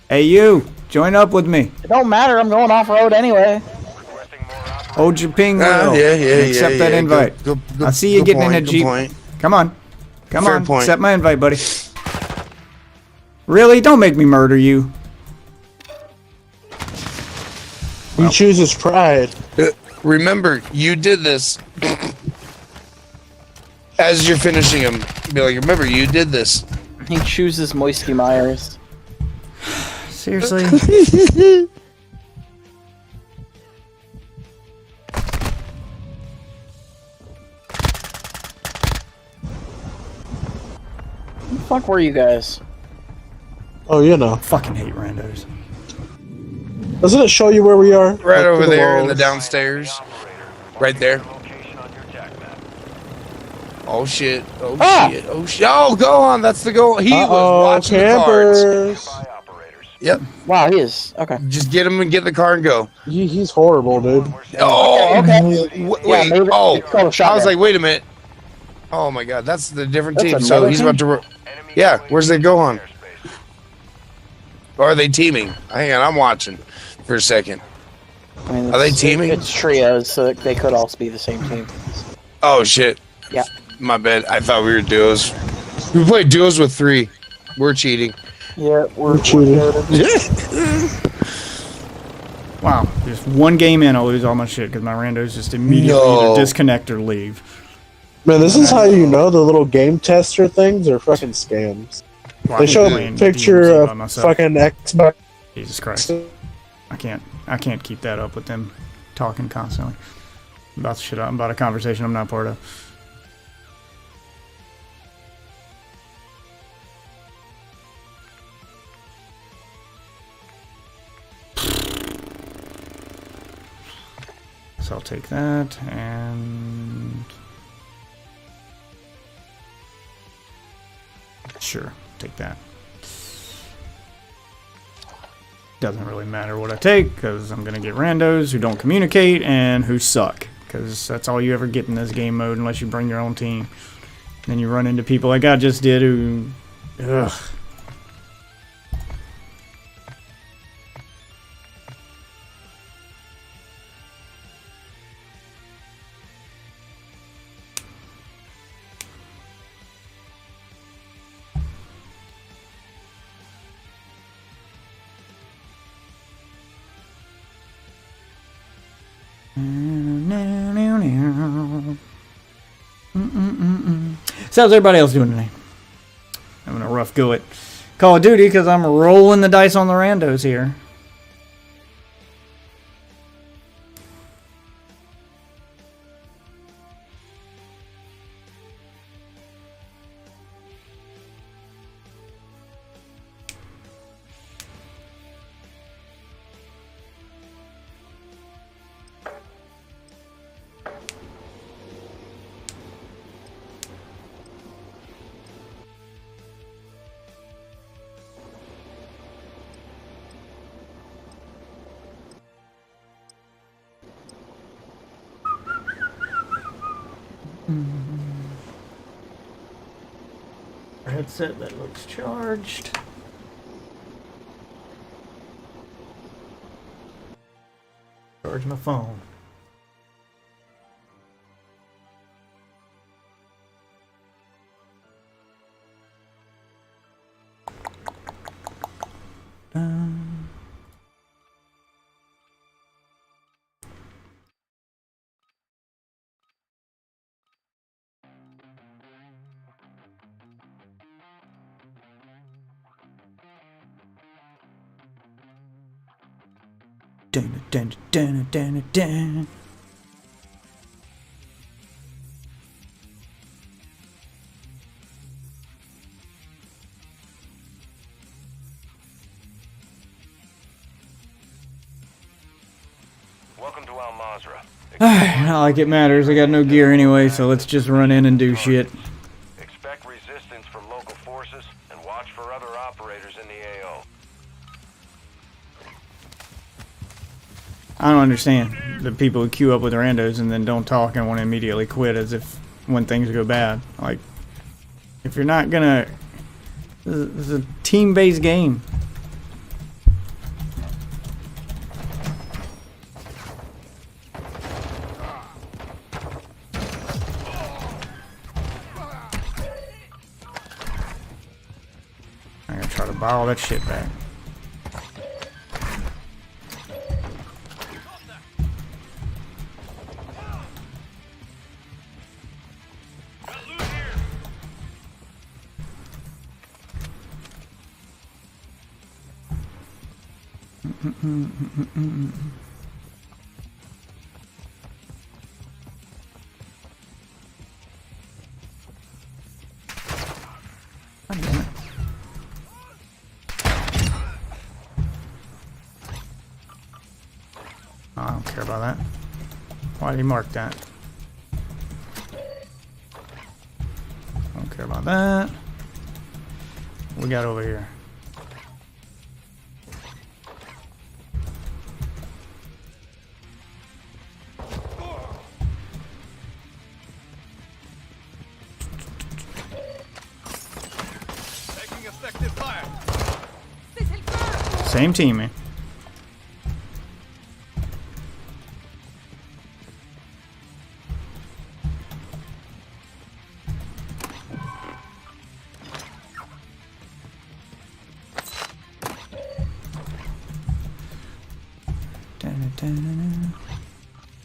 Speaker 1: Hey, you, join up with me.
Speaker 4: It don't matter. I'm going off road anyway.
Speaker 1: Hold your ping wheel.
Speaker 2: Yeah.
Speaker 1: and accept that invite.
Speaker 2: Go,
Speaker 1: I see you
Speaker 2: good
Speaker 1: getting in a
Speaker 2: point, good
Speaker 1: Jeep.
Speaker 2: point.
Speaker 1: Come on.
Speaker 2: Fair point.
Speaker 1: Accept my invite, buddy. Really? Don't make me murder you.
Speaker 3: He chooses pride.
Speaker 2: Remember, you did this. As you're finishing him, be like, remember, you did this.
Speaker 4: He chooses Moisty Myers.
Speaker 1: Seriously?
Speaker 4: Who the fuck were you guys?
Speaker 3: Oh, you know.
Speaker 1: Fucking hate randos.
Speaker 3: Doesn't it show you where we are?
Speaker 2: Right
Speaker 3: Like,
Speaker 2: over
Speaker 3: to
Speaker 2: there in the
Speaker 3: walls?
Speaker 2: downstairs. Right there. Oh shit. Oh
Speaker 3: Ah!
Speaker 2: shit. Oh shit. Oh, go on. That's the goal. He was watching
Speaker 3: campers.
Speaker 2: the cards. Yep.
Speaker 4: Wow, he is. Okay.
Speaker 2: Just get him and get the car and go.
Speaker 3: He's horrible, dude.
Speaker 2: Oh,
Speaker 4: Okay.
Speaker 2: wait.
Speaker 4: maybe
Speaker 2: Oh,
Speaker 4: it's called a
Speaker 2: I was
Speaker 4: shotgun.
Speaker 2: like, wait a minute. Oh my god, that's the different
Speaker 4: That's
Speaker 2: team. So
Speaker 4: another
Speaker 2: he's
Speaker 4: team?
Speaker 2: about to. Yeah, where's they go on? Or are they teaming? Hang on, I'm watching for a second.
Speaker 4: I mean,
Speaker 2: Are they
Speaker 4: it's-
Speaker 2: teaming?
Speaker 4: It's trios, so they could also be the same team.
Speaker 2: Oh shit.
Speaker 4: Yeah.
Speaker 2: My bad. I thought we were duos. We played duos with 3. We're cheating.
Speaker 4: Yeah, we're
Speaker 3: cheating.
Speaker 1: Wow, just one game in, I'll lose all my shit because my randos just immediately
Speaker 2: No.
Speaker 1: either disconnect or leave.
Speaker 3: Man, this is how you know the little game tester things are fucking scams.
Speaker 1: Wow,
Speaker 3: They
Speaker 1: I'm
Speaker 3: show
Speaker 1: playing
Speaker 3: a picture
Speaker 1: DMZ
Speaker 3: of
Speaker 1: by myself.
Speaker 3: fucking Xbox.
Speaker 1: Jesus Christ, I can't keep that up with them talking constantly about shit. About a conversation I'm not part of. So I'll take that and sure, take that. Doesn't really matter what I take because I'm gonna get randos who don't communicate and who suck because that's all you ever get in this game mode unless you bring your own team. Then you run into people like I just did who, ugh. So how's everybody else doing today? Having a rough go at Call of Duty because I'm rolling the dice on the randos here. Headset that looks charged. Charge my phone. Dun, dun, dun, dun, dun.
Speaker 5: Welcome to Al Mazrah.
Speaker 1: Not like it matters. I got no gear anyway, so let's just run in and do shit.
Speaker 5: Expect resistance from local forces and watch for other operators in the AO.
Speaker 1: I don't understand the people who queue up with randos and then don't talk and want to immediately quit as if when things go bad. Like, if you're not gonna, this is a team-based game. I gotta try to buy all that shit back. God damn it. care about that. Why did he mark that? Don't care about that. What we got over here?
Speaker 5: Taking effective fire.
Speaker 1: Same team, man.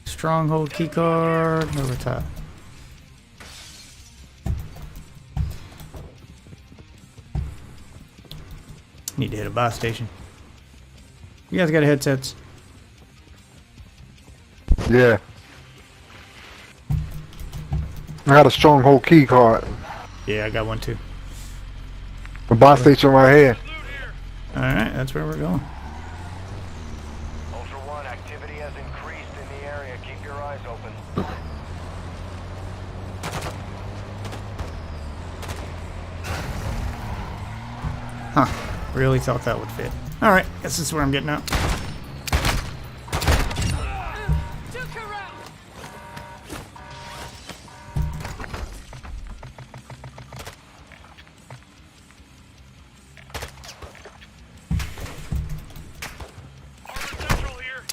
Speaker 1: Stronghold keycard over top. Need to hit a buy station. You guys got headsets?
Speaker 6: Yeah. I got a stronghold key card.
Speaker 1: Yeah, I got one too.
Speaker 6: The buy station right here.
Speaker 1: Alright, that's where we're going.
Speaker 5: Ultra One, activity has increased in the area. Keep your eyes open.
Speaker 1: Huh. Really thought that would fit. Alright, guess this is where I'm getting out.
Speaker 5: Central here.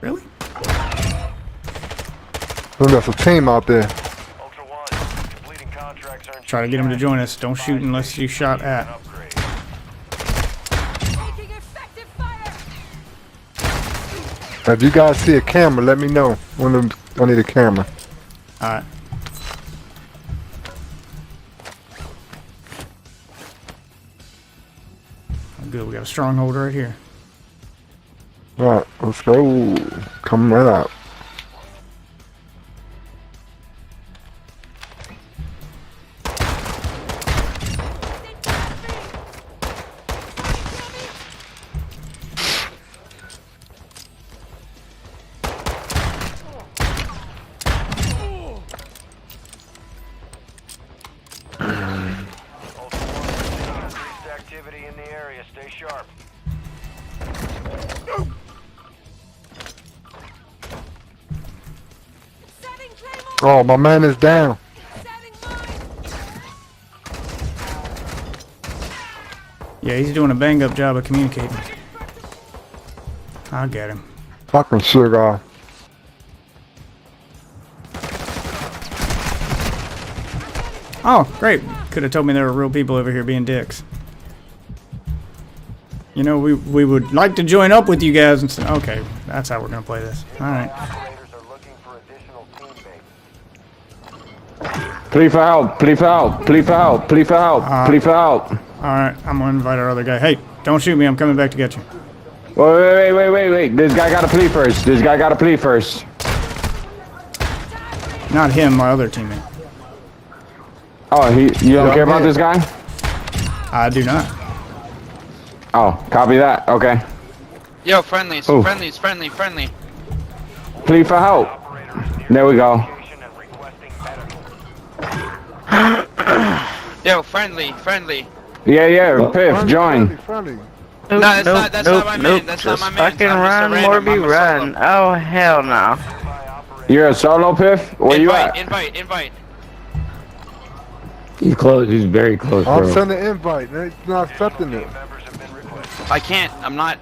Speaker 1: Really?
Speaker 6: Look, there's a team out there.
Speaker 5: Ultra One, completing contracts earns
Speaker 1: Try to get him to join us. Don't shoot unless you shot
Speaker 5: an
Speaker 1: at.
Speaker 5: upgrade.
Speaker 7: Taking effective fire!
Speaker 6: If you guys see a camera, let me know. I need a camera.
Speaker 1: Alright. Good, we got a stronghold right here.
Speaker 6: Alright, let's go. Come right out.
Speaker 5: Ultra One, increased activity in the area. Stay sharp.
Speaker 7: Setting claymore!
Speaker 6: Oh, my man is down.
Speaker 7: Setting mine!
Speaker 1: Yeah, he's doing a bang up job of communicating. I'll get him.
Speaker 6: Fucking sugar.
Speaker 1: Oh, great. Could have told me there were real people over here being dicks. You know, we would like to join up with you guys and say, okay, that's how we're going to play this. Alright.
Speaker 5: Operators are looking for additional teammates.
Speaker 3: Please for help. Please for help. Please for help. Please for help. Please for help.
Speaker 1: Alright, I'm going to invite our other guy. Hey, don't shoot me. I'm coming back to get you.
Speaker 3: Wait. This guy got to plea first. This guy got to plea first.
Speaker 1: Not him, my other teammate.
Speaker 3: Oh, you don't care about this guy?
Speaker 1: I do not.
Speaker 3: Oh, copy that. Okay.
Speaker 8: Yo, friendlies,
Speaker 3: Ooh.
Speaker 8: friendly.
Speaker 3: Plea for help. There we go.
Speaker 5: Location and requesting medical.
Speaker 8: Yo, friendly.
Speaker 3: Yeah, Piff, join.
Speaker 6: Friendly.
Speaker 8: No, that's not my man. That's not my man.
Speaker 9: Fucking run, Morby, run. Oh, hell no.
Speaker 3: You're a solo, Piff? Where you at?
Speaker 8: Invite.
Speaker 10: He's close. He's very close,
Speaker 6: I'm
Speaker 10: bro.
Speaker 6: sending an invite. They're not accepting it.
Speaker 5: Members have been requested.
Speaker 8: I can't. I'm not.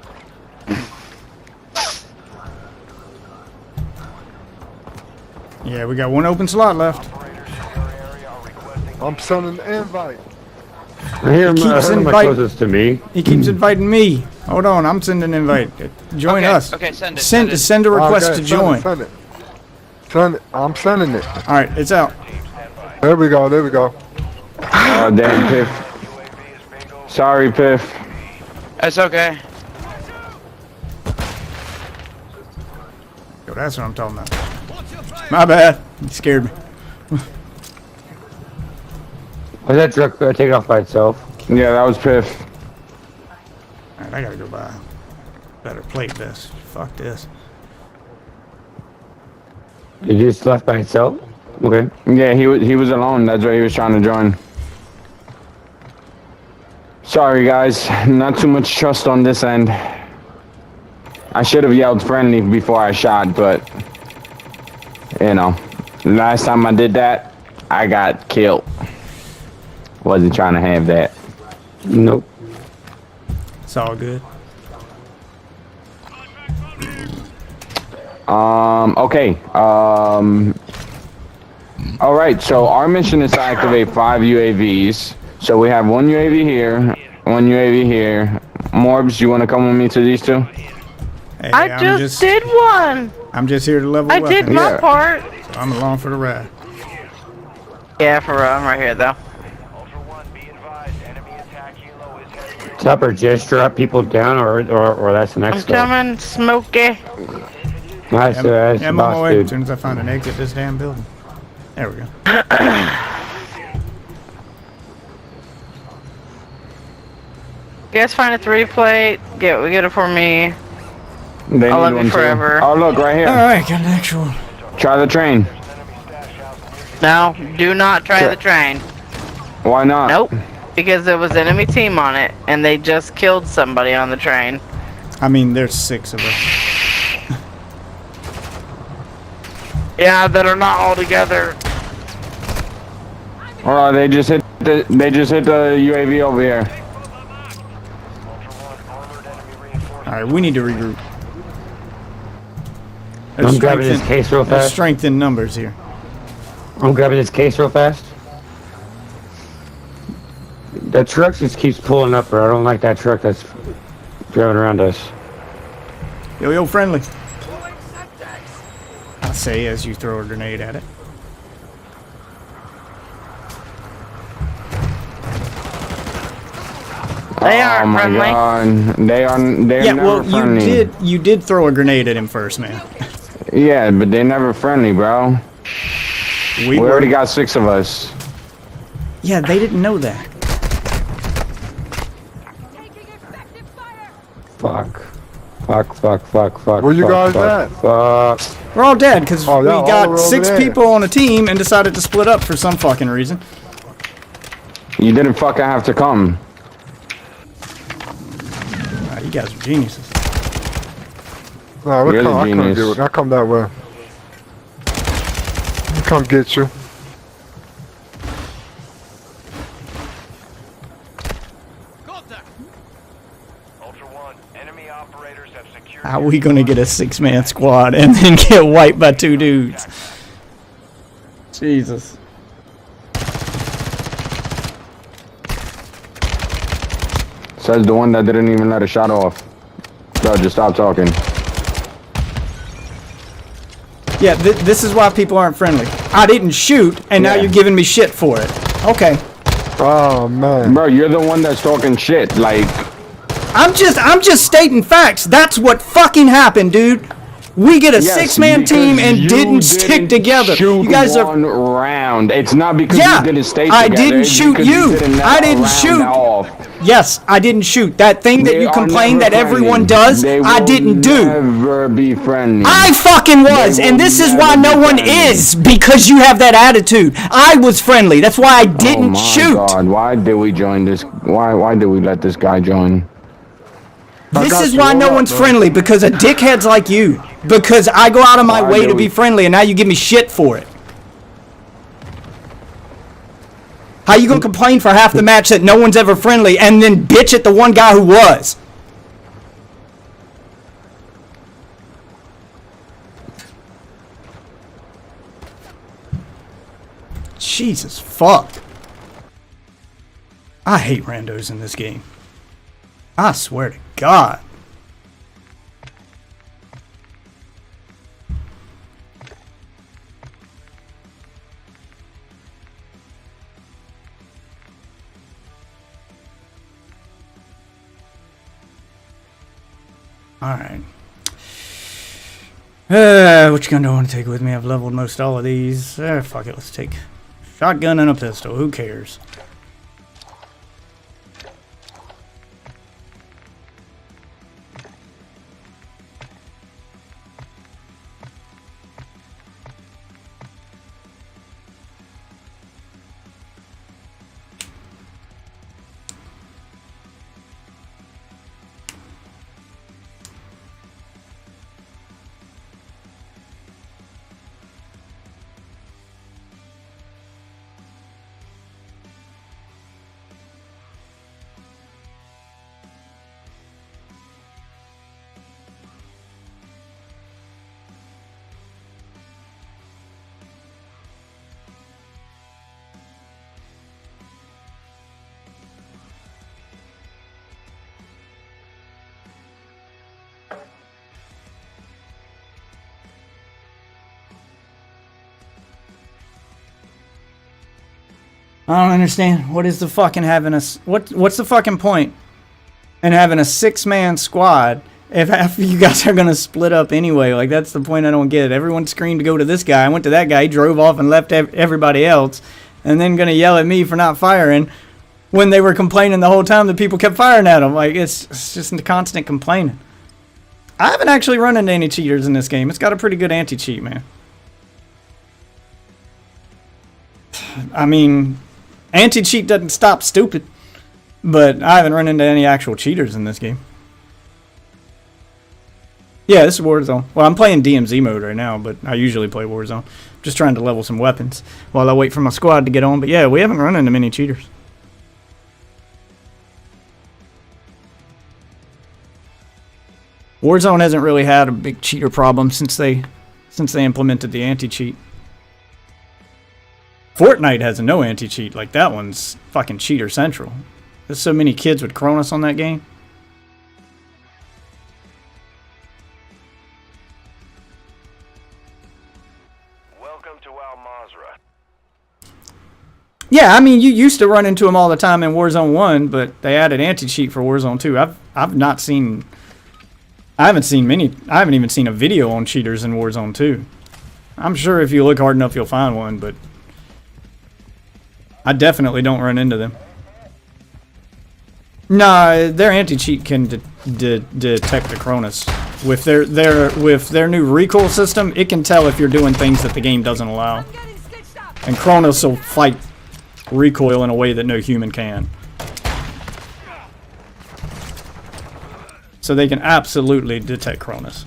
Speaker 1: Yeah, we got one open slot left.
Speaker 5: Operators in your area are requesting
Speaker 6: I'm sending an invite.
Speaker 10: I hear him,
Speaker 1: Keeps
Speaker 10: I heard him
Speaker 1: inviting-
Speaker 10: closest to me.
Speaker 1: He keeps inviting me. Hold on, I'm sending an invite. Join
Speaker 8: Okay,
Speaker 1: us.
Speaker 8: okay, send it,
Speaker 1: Send
Speaker 8: send it.
Speaker 1: a request
Speaker 6: Okay,
Speaker 1: to join.
Speaker 6: Send it. Send it. I'm sending it.
Speaker 1: All right, it's out.
Speaker 6: There we go.
Speaker 3: Oh, damn, Piff.
Speaker 5: UAV is bingo.
Speaker 3: Sorry, Piff.
Speaker 8: That's okay.
Speaker 1: Yo, that's what I'm talking about. My bad. You scared me.
Speaker 10: Was that truck take off by itself?
Speaker 6: Yeah, that was Piff.
Speaker 1: Alright, I gotta go buy a better plate vest. Fuck this.
Speaker 10: It just left by itself? Okay.
Speaker 6: Yeah, he was alone. That's why he was trying to join. Sorry, guys. Not too much trust on this end. I should have yelled friendly before I shot, but you know, last time I did that, I got killed. Wasn't trying to have that.
Speaker 10: Nope.
Speaker 1: It's all good.
Speaker 6: Okay. All right. So our mission is to activate 5 UAVs. So we have 1 UAV here, 1 UAV here. Morbs, you want to come with me to these 2?
Speaker 1: Hey,
Speaker 9: I just did one.
Speaker 1: I'm just here to level
Speaker 9: I
Speaker 1: weapons.
Speaker 9: did my
Speaker 6: Yeah.
Speaker 9: part.
Speaker 1: So I'm along for the ride.
Speaker 9: Yeah, for real. I'm right here though.
Speaker 5: Ultra One, be advised, enemy attack helo is headed.
Speaker 10: Tupper just drop people down, or that's the next
Speaker 9: I'm
Speaker 10: step.
Speaker 9: coming, Smokey.
Speaker 10: Nice, that's
Speaker 1: Yeah,
Speaker 10: the
Speaker 1: I'm on my
Speaker 10: boss,
Speaker 1: way as
Speaker 10: dude.
Speaker 1: soon as I find an exit this damn building. There we go.
Speaker 9: You guys find a 3 plate. We get it for me.
Speaker 6: They
Speaker 9: I'll
Speaker 6: need
Speaker 9: love you
Speaker 6: one too.
Speaker 9: forever.
Speaker 6: Oh, look right here.
Speaker 1: Alright, got an actual.
Speaker 6: Try the train.
Speaker 9: No, do not try
Speaker 6: Sure.
Speaker 9: the train.
Speaker 6: Why not?
Speaker 9: Nope. Because there was enemy team on it, and they just killed somebody on the train.
Speaker 1: I mean, there's 6 of us.
Speaker 9: Yeah, that are not all together.
Speaker 6: Oh, they just hit the UAV over here.
Speaker 1: Alright, we need to regroup.
Speaker 10: I'm grabbing this case real
Speaker 1: There's
Speaker 10: fast.
Speaker 1: strength in numbers here.
Speaker 10: I'm grabbing this case real fast. That truck just keeps pulling up, bro. I don't like that truck that's driving around us.
Speaker 1: Yo, friendly. I say as you throw a grenade at it.
Speaker 9: They aren't
Speaker 6: Oh my
Speaker 9: friendly.
Speaker 6: god. They're
Speaker 1: Yeah,
Speaker 6: never
Speaker 1: well,
Speaker 6: friendly.
Speaker 1: you did throw a grenade at him first, man.
Speaker 6: Yeah, but they're never friendly, bro. We already got 6 of us.
Speaker 1: Yeah, they didn't know that.
Speaker 7: Taking effective fire.
Speaker 10: Fuck.
Speaker 6: Where you guys
Speaker 10: at? Fuck.
Speaker 1: We're all dead because
Speaker 6: Oh,
Speaker 1: we
Speaker 6: yeah, all
Speaker 1: got
Speaker 6: over
Speaker 1: 6
Speaker 6: there.
Speaker 1: people on a team and decided to split up for some fucking reason.
Speaker 6: You didn't fucking have to come.
Speaker 1: You guys are geniuses.
Speaker 6: No,
Speaker 11: I come that way. I come get you.
Speaker 5: Ultra One, enemy operators have secured.
Speaker 1: How are we gonna get a 6-man squad and then get wiped by 2 dudes? Jesus.
Speaker 6: Says the one that didn't even let a shot off. Bro, just stop talking.
Speaker 1: Yeah, this is why people aren't friendly. I didn't shoot, and now
Speaker 6: Yeah.
Speaker 1: you're giving me shit for it. Okay.
Speaker 11: Oh man.
Speaker 6: Bro, you're the one that's talking shit. Like,
Speaker 1: I'm just stating facts. That's what fucking happened, dude. We get a
Speaker 6: yes,
Speaker 1: 6-man team
Speaker 6: because
Speaker 1: and
Speaker 6: you
Speaker 1: didn't stick together.
Speaker 6: Shoot
Speaker 1: You guys are.
Speaker 6: one round. It's not because
Speaker 1: Yeah,
Speaker 6: you didn't stay
Speaker 1: I
Speaker 6: together.
Speaker 1: didn't
Speaker 6: it's
Speaker 1: shoot
Speaker 6: because
Speaker 1: you.
Speaker 6: didn't let
Speaker 1: I
Speaker 6: a
Speaker 1: didn't
Speaker 6: round
Speaker 1: shoot.
Speaker 6: Off.
Speaker 1: Yes, I didn't shoot. That thing that
Speaker 6: They
Speaker 1: you
Speaker 6: are
Speaker 1: complain
Speaker 6: never
Speaker 1: that everyone
Speaker 6: friendly.
Speaker 1: does,
Speaker 6: They
Speaker 1: I
Speaker 6: will
Speaker 1: didn't do.
Speaker 6: Never be friendly.
Speaker 1: I fucking was,
Speaker 6: They
Speaker 1: and
Speaker 6: will
Speaker 1: this is
Speaker 6: never
Speaker 1: why no
Speaker 6: be
Speaker 1: one
Speaker 6: friendly.
Speaker 1: is, because you have that attitude. I was friendly. That's why I didn't
Speaker 6: oh my
Speaker 1: shoot.
Speaker 6: God, why did we join this? Why did we let this guy join?
Speaker 1: This
Speaker 11: got
Speaker 1: is
Speaker 11: you.
Speaker 1: why
Speaker 11: Hold
Speaker 1: no
Speaker 11: up,
Speaker 1: one's
Speaker 11: bro.
Speaker 1: friendly, because of dickheads like you. Because I go out of my
Speaker 6: Why
Speaker 1: way
Speaker 6: do
Speaker 1: to be
Speaker 6: we-
Speaker 1: friendly, and now you give me shit for it. How you gonna complain for half the match that no one's ever friendly, and then bitch at the one guy who was? Jesus fuck. I hate randos in this game. I swear to God. Alright. Which gun do I want to take with me? I've leveled most all of these. Fuck it, let's take shotgun and a pistol. Who cares? I don't understand. What is the fucking having a what's the fucking point in having a 6-man squad if half of you guys are gonna split up anyway? Like, that's the point I don't get. Everyone screamed to go to this guy. I went to that guy. He drove off and left everybody else, and then gonna yell at me for not firing when they were complaining the whole time that people kept firing at them. Like, it's just a constant complaining. I haven't actually run into any cheaters in this game. It's got a pretty good anti-cheat, man. I mean, anti-cheat doesn't stop stupid, but I haven't run into any actual cheaters in this game. Yeah, this is Warzone. Well, I'm playing DMZ mode right now, but I usually play Warzone. Just trying to level some weapons while I wait for my squad to get on. But yeah, we haven't run into many cheaters. Warzone hasn't really had a big cheater problem since they implemented the anti-cheat. Fortnite has no anti-cheat. Like, that one's fucking cheater central. There's so many kids with Cronus on that game.
Speaker 5: Welcome to Al Mazrah.
Speaker 1: Yeah, I mean, you used to run into them all the time in Warzone 1, but they added anti-cheat for Warzone 2. I haven't even seen a video on cheaters in Warzone 2. I'm sure if you look hard enough you'll find one, but I definitely don't run into them. Nah, their anti-cheat can detect the Cronus. With their new recoil system, it can tell if you're doing things that the game doesn't allow. And Cronus will fight recoil in a way that no human can. So they can absolutely detect Cronus.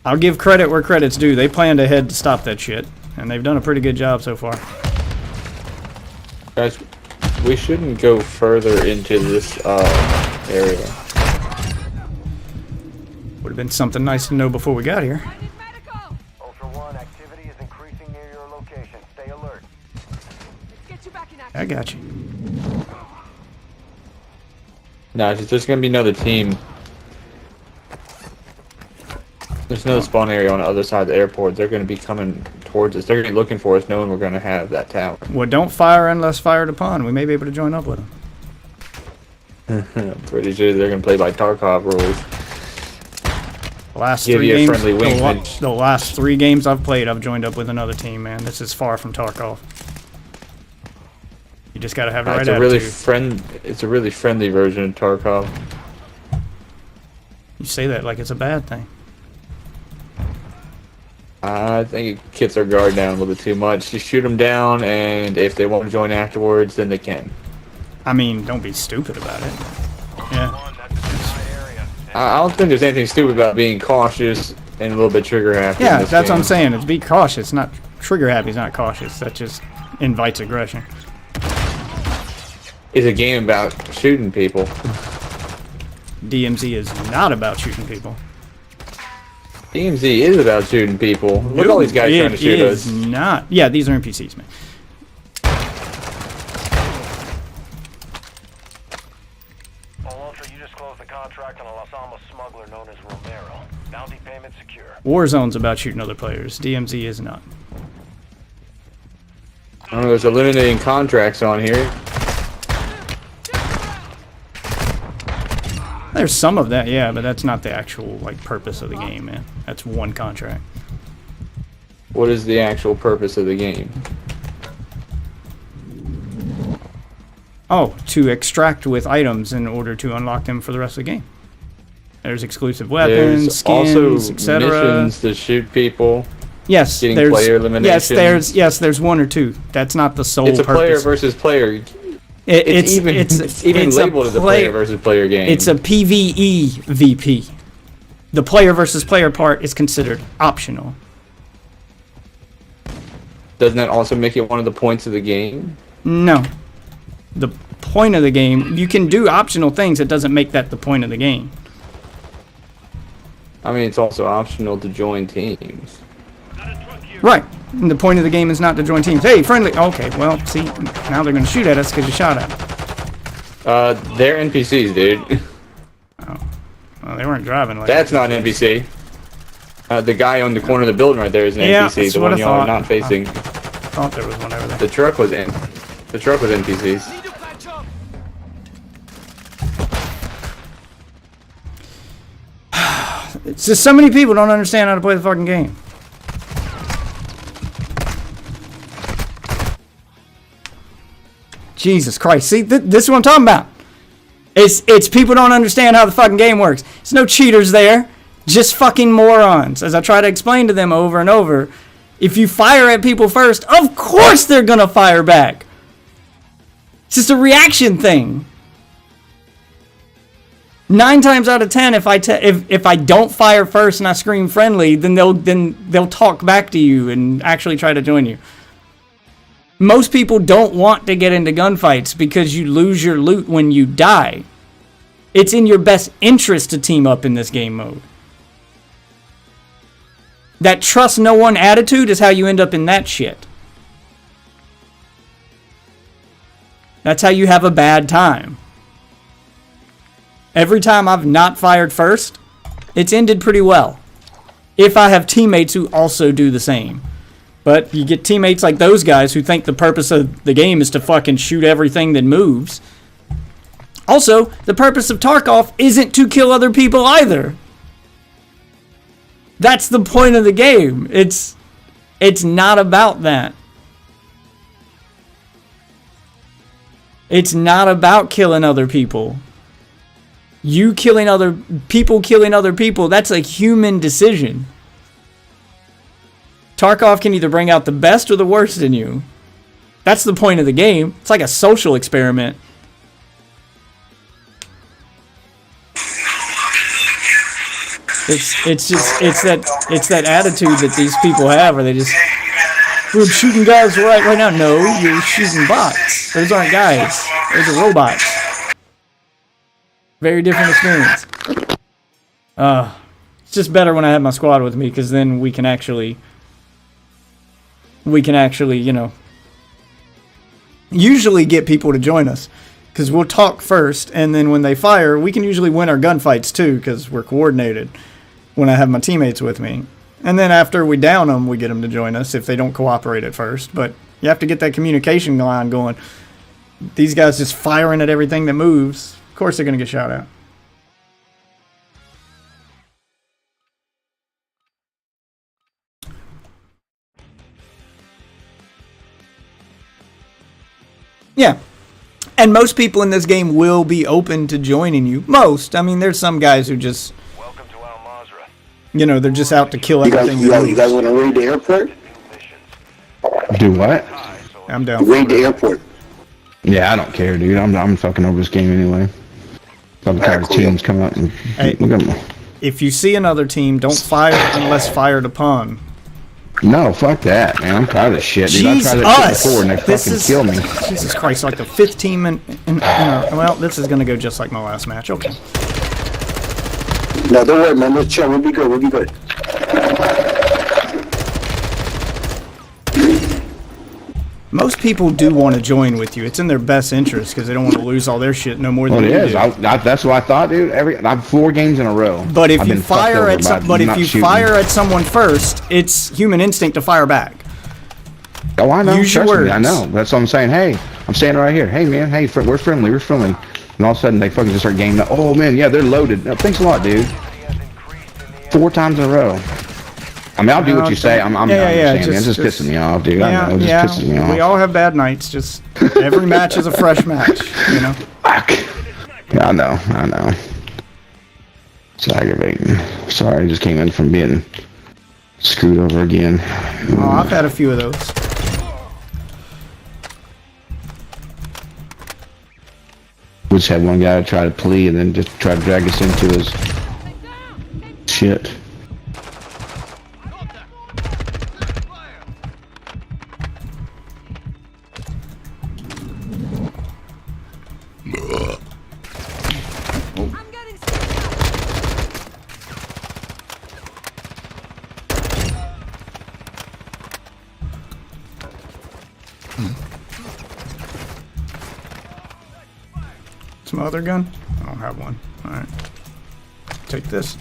Speaker 1: I'll give credit where credit's due. They planned ahead to stop that shit, and they've done a pretty good job so far.
Speaker 12: Guys, we shouldn't go further into this area.
Speaker 1: Would have been something nice to know before we got here.
Speaker 5: Ultra One, activity is increasing near your location. Stay alert.
Speaker 7: Let's get you back in action.
Speaker 1: I got you.
Speaker 12: Nah, there's gonna be another team. There's another spawn area on the other side of the airport. They're gonna be coming towards us. They're gonna be looking for us, knowing we're gonna have that tower.
Speaker 1: Well, don't fire unless fired upon. We may be able to join up with them.
Speaker 12: I'm pretty sure they're gonna play by Tarkov rules.
Speaker 1: The last
Speaker 12: Give
Speaker 1: three
Speaker 12: you a
Speaker 1: games,
Speaker 12: friendly wing.
Speaker 1: the last 3 games I've played, I've joined up with another team, man. This is far from Tarkov. You just gotta have the right attitude.
Speaker 12: It's a really friendly version of Tarkov.
Speaker 1: You say that like it's a bad thing.
Speaker 12: I think it keeps their guard down a little bit too much. You shoot them down, and if they want to join afterwards, then they can.
Speaker 1: I mean, don't be stupid about it. Yeah.
Speaker 12: I don't think there's anything stupid about being cautious and a little bit trigger happy.
Speaker 1: Yeah, that's what I'm saying. It's be cautious, not trigger happy. Is not cautious. That just invites aggression.
Speaker 12: It's a game about shooting people.
Speaker 1: DMZ is not about shooting people.
Speaker 12: DMZ is about shooting people. Look at all these guys trying to shoot us.
Speaker 1: It is not. Yeah, these are NPCs, man.
Speaker 5: Ultra, you just closed the contract on a Los Alamos smuggler known as Romero. Bounty payment secure.
Speaker 1: Warzone's about shooting other players. DMZ is not.
Speaker 12: I don't know, there's eliminating contracts on here.
Speaker 1: There's some of that, yeah, but that's not the actual purpose of the game, man. That's one contract.
Speaker 12: What is the actual purpose of the game?
Speaker 1: Oh, to extract with items in order to unlock them for the rest of the game. There's exclusive weapons,
Speaker 12: There's
Speaker 1: skins,
Speaker 12: also
Speaker 1: etc.
Speaker 12: missions to shoot people.
Speaker 1: Yes,
Speaker 12: getting
Speaker 1: there's
Speaker 12: player elimination.
Speaker 1: Yes, there's 1 or 2. That's not the sole
Speaker 12: It's a
Speaker 1: purpose.
Speaker 12: player versus player.
Speaker 1: It's
Speaker 12: even labeled as a player versus player game.
Speaker 1: It's a PvE VP. The player versus player part is considered optional.
Speaker 12: Doesn't that also make it one of the points of the game?
Speaker 1: No. The point of the game, you can do optional things, it doesn't make that the point of the game.
Speaker 12: I mean, it's also optional to join teams.
Speaker 1: Right. And the point of the game is not to join teams. Hey, friendly. Okay, well, see, now they're going to shoot at us because you shot at them.
Speaker 12: They're NPCs, dude.
Speaker 1: Oh. Well, they weren't driving like
Speaker 12: That's not an NPC. The guy on the corner of the building right there is an NPC, the one y'all are not facing.
Speaker 1: thought there was one over there.
Speaker 12: The truck was in. The truck was NPCs.
Speaker 1: It's just so many people don't understand how to play the fucking game. Jesus Christ. See, this is what I'm talking about. It's people don't understand how the fucking game works. There's no cheaters there. Just fucking morons. As I try to explain to them over and over, if you fire at people first, of course they're gonna fire back. It's just a reaction thing. 9 times out of 10, if I don't fire first and I scream friendly, then they'll talk back to you and actually try to join you. Most people don't want to get into gunfights because you lose your loot when you die. It's in your best interest to team up in this game mode. That trust no one attitude is how you end up in that shit. That's how you have a bad time. Every time I've not fired first, it's ended pretty well. If I have teammates who also do the same. But you get teammates like those guys who think the purpose of the game is to fucking shoot everything that moves. Also, the purpose of Tarkov isn't to kill other people either. That's the point of the game. It's not about that. It's not about killing other people. You killing other people, that's a human decision. Tarkov can either bring out the best or the worst in you. That's the point of the game. It's like a social experiment. It's that attitude that these people have where they just, we're shooting guys right now. No, you're shooting bots. Those aren't guys. Those are robots. Very different experience. It's just better when I have my squad with me because then we can actually, you know, usually get people to join us. Because we'll talk first, and then when they fire, we can usually win our gunfights too, because we're coordinated when I have my teammates with me. And then after we down them, we get them to join us if they don't cooperate at first. But you have to get that communication line going. These guys just firing at everything that moves. Of course they're going to get shot at. Yeah. And most people in this game will be open to joining you. Most. I mean, there's some guys who just, you know, they're just out to kill everything.
Speaker 13: You guys want to raid the airport?
Speaker 6: Do what?
Speaker 1: I'm down.
Speaker 13: Raid the airport.
Speaker 6: Yeah, I don't care, dude. I'm fucking over this game anyway. I'm tired of teams coming out and look at them.
Speaker 1: If you see another team, don't fire unless fired upon.
Speaker 6: No, fuck that, man. I'm tired of shit, dude. I tried that shit before and they fucking kill me.
Speaker 1: Jesus Christ, like the 5th team in well, this is gonna go just like my last match. Okay.
Speaker 13: No, don't worry, man. Let's chill. We'll be good. We'll be good.
Speaker 1: Most people do want to join with you. It's in their best interest because they don't want to lose all their shit no more than you do.
Speaker 6: That's what I thought, dude. I've 4 games in a row.
Speaker 1: But if you fire at fire at someone first, it's human instinct to fire back.
Speaker 6: Oh, I know.
Speaker 1: Use your
Speaker 6: Trust me,
Speaker 1: words.
Speaker 6: I know. That's what I'm saying. Hey, I'm standing right here. Hey, man. Hey, we're friendly. We're friendly. And all of a sudden, they fucking just start gaming. Oh, man. Yeah, they're loaded. No, thanks a lot, dude. 4 times in a row. I mean, I'll do what you say. I'm not understanding. It's just pissing me off, dude. I know. It's just pissing me off.
Speaker 1: We all have bad nights. Just every match is a fresh match, you know?
Speaker 6: Fuck. Yeah, I know. It's aggravating. Sorry, I just came in from being screwed over again.
Speaker 1: Oh, I've had a few of those.
Speaker 6: We just had one guy try to plea and then just try to drag us into his shit.
Speaker 1: My other gun? I don't have one. Alright. Take this.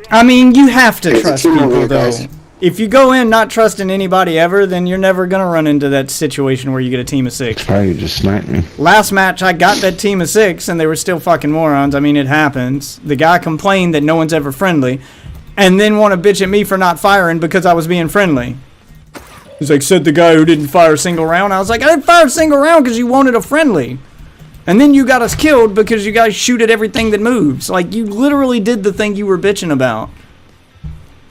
Speaker 1: I mean, you have to
Speaker 13: It's a
Speaker 1: trust
Speaker 13: team
Speaker 1: people,
Speaker 13: over,
Speaker 1: though.
Speaker 13: guys.
Speaker 1: If you go in not trusting anybody ever, then you're never going to run into that situation where you get a team of 6.
Speaker 6: Oh, you just sniped me.
Speaker 1: Last match, I got that team of 6, and they were still fucking morons. I mean, it happens. The guy complained that no one's ever friendly, and then want to bitch at me for not firing because I was being friendly. He's like, said the guy who didn't fire a single round. I was like, I didn't fire a single round because you wanted a friendly. And then you got us killed because you guys shoot at everything that moves. Like, you literally did the thing you were bitching about.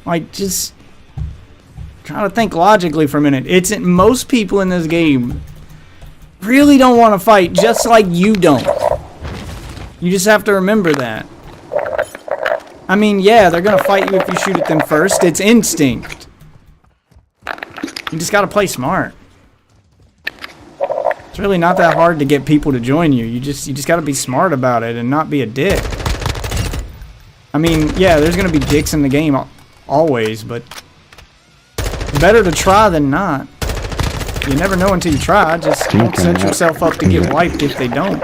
Speaker 1: Like, just try to think logically for a minute. It's most people in this game really don't want to fight, just like you don't. You just have to remember that. I mean, yeah, they're going to fight you if you shoot at them first. It's instinct. You just got to play smart. It's really not that hard to get people to join you. You just got to be smart about it and not be a dick. I mean, yeah, there's going to be dicks in the game always, but better to try than not. You never know until you try. Just don't set yourself up to get wiped if they don't.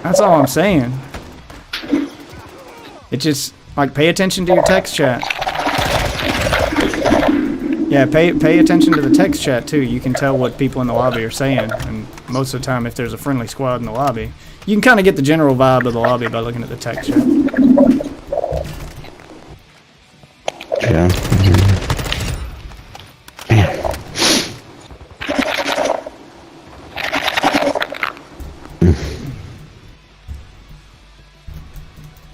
Speaker 1: That's all I'm saying. It just, like, pay attention to your text chat. Yeah, pay attention to the text chat, too. You can tell what people in the lobby are saying. And most of the time, if there's a friendly squad in the lobby, you can kind of get the general vibe of the lobby by looking at the text chat.
Speaker 6: Yeah.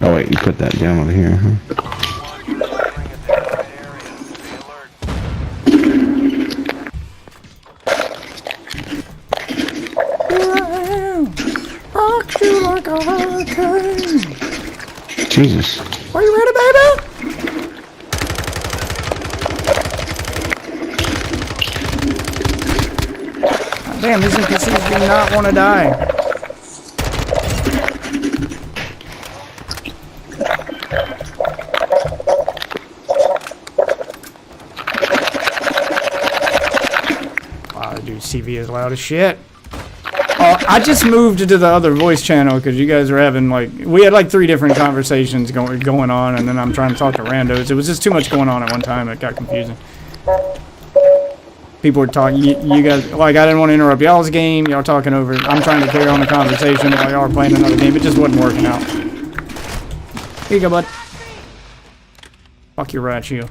Speaker 6: Oh wait, you put that down over here, huh?
Speaker 1: Rock you like a hurricane.
Speaker 6: Jesus.
Speaker 1: Are you ready, baby? Damn, these NPCs do not want to die. Wow, dude, CV is loud as shit. I just moved to the other voice channel because you guys were having, like, we had like 3 different conversations going on, and then I'm trying to talk to randos. It was just too much going on at one time. It got confusing. People were talking, you guys, like, I didn't want to interrupt y'all's game. Y'all talking over, I'm trying to carry on the conversation while y'all are playing another game. It just wasn't working out. Here you go, bud. Fuck your rat shield.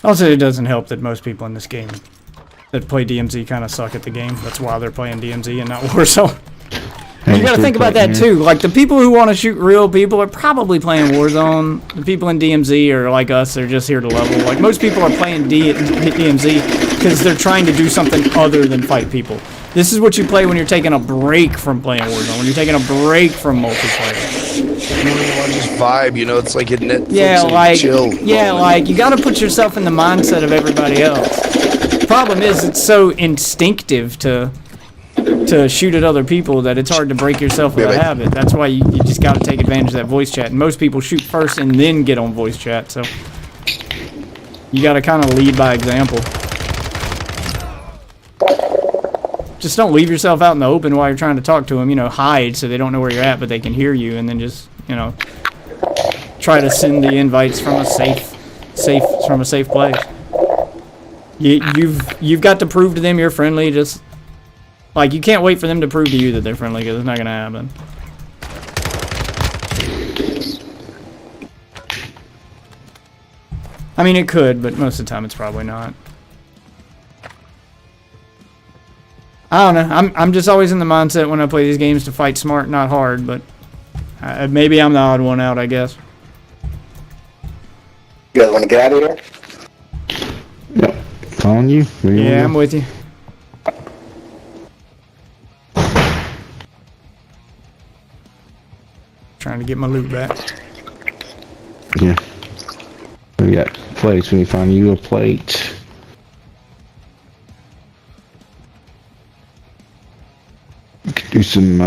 Speaker 1: Also, it doesn't help that most people in this game that play DMZ kind of suck at the game. That's why they're playing DMZ and not Warzone. You gotta think about that too. Like, the people who want to shoot real people are probably playing Warzone. The people in DMZ are like us, they're just here to level. Like, most people are playing DMZ because they're trying to do something other than fight people. This is what you play when you're taking a break from playing Warzone, when you're taking a break from multiplayer.
Speaker 2: Just vibe, you know, it's like a Netflix
Speaker 1: and
Speaker 2: chill.
Speaker 1: Yeah, like, you gotta put yourself in the mindset of everybody else. The problem is, it's so instinctive to shoot at other people that it's hard to break yourself of a habit. That's why you just gotta take advantage of that voice chat. And most people shoot first and then get on voice chat, so you gotta kind of lead by example. Just don't leave yourself out in the open while you're trying to talk to them. You know, hide so they don't know where you're at, but they can hear you, and then just, you know, try to send the invites from a safe place. You've got to prove to them you're friendly. Just like, you can't wait for them to prove to you that they're friendly, because it's not gonna happen. I mean, it could, but most of the time it's probably not. I don't know. I'm just always in the mindset when I play these games to fight smart, not hard, but maybe I'm the odd one out, I guess.
Speaker 13: You guys want to get out of here?
Speaker 6: Yep. Following you?
Speaker 1: Yeah, I'm with you. Trying to get my loot back.
Speaker 6: Yeah. We got plates. We need to find you a plate. Do some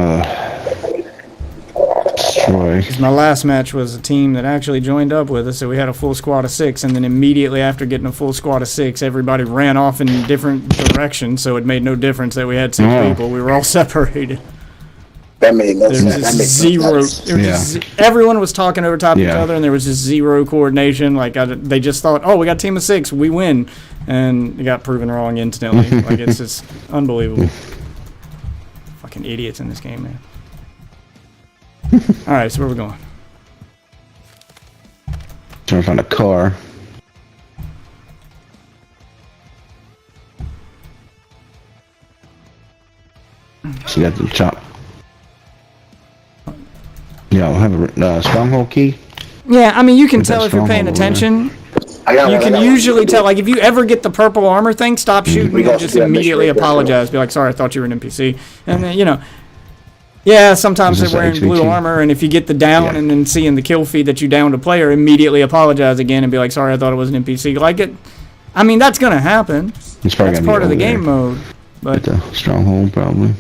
Speaker 6: destroy.
Speaker 1: Because my last match was a team that actually joined up with us, so we had a full squad of 6, and then immediately after getting a full squad of 6, everybody ran off in different directions, so it made no difference that we had 6 people. We were all separated.
Speaker 13: That made no sense.
Speaker 1: Everyone was talking over top of each other, and there was just zero coordination. Like they just thought, "Oh, we got a team of 6, we win," and it got proven wrong instantly. Like it's just unbelievable. Fucking idiots in this game, man. All right, so where we going?
Speaker 6: Trying to find a car. So you got the chop. Yeah, I'll have a stronghold key.
Speaker 1: Yeah, I mean, you can tell if you're paying attention. You can usually tell, like, if you ever get the purple armor thing, stop shooting and just immediately apologize. Be like, sorry, I thought you were an NPC. And then, you know, yeah, sometimes they're wearing blue armor, and if you get the down and then seeing the kill feed that you downed a player, immediately apologize again and be like, sorry, I thought it was an NPC. Like, I mean, that's going to happen. That's part of the game mode. But
Speaker 6: the stronghold, probably.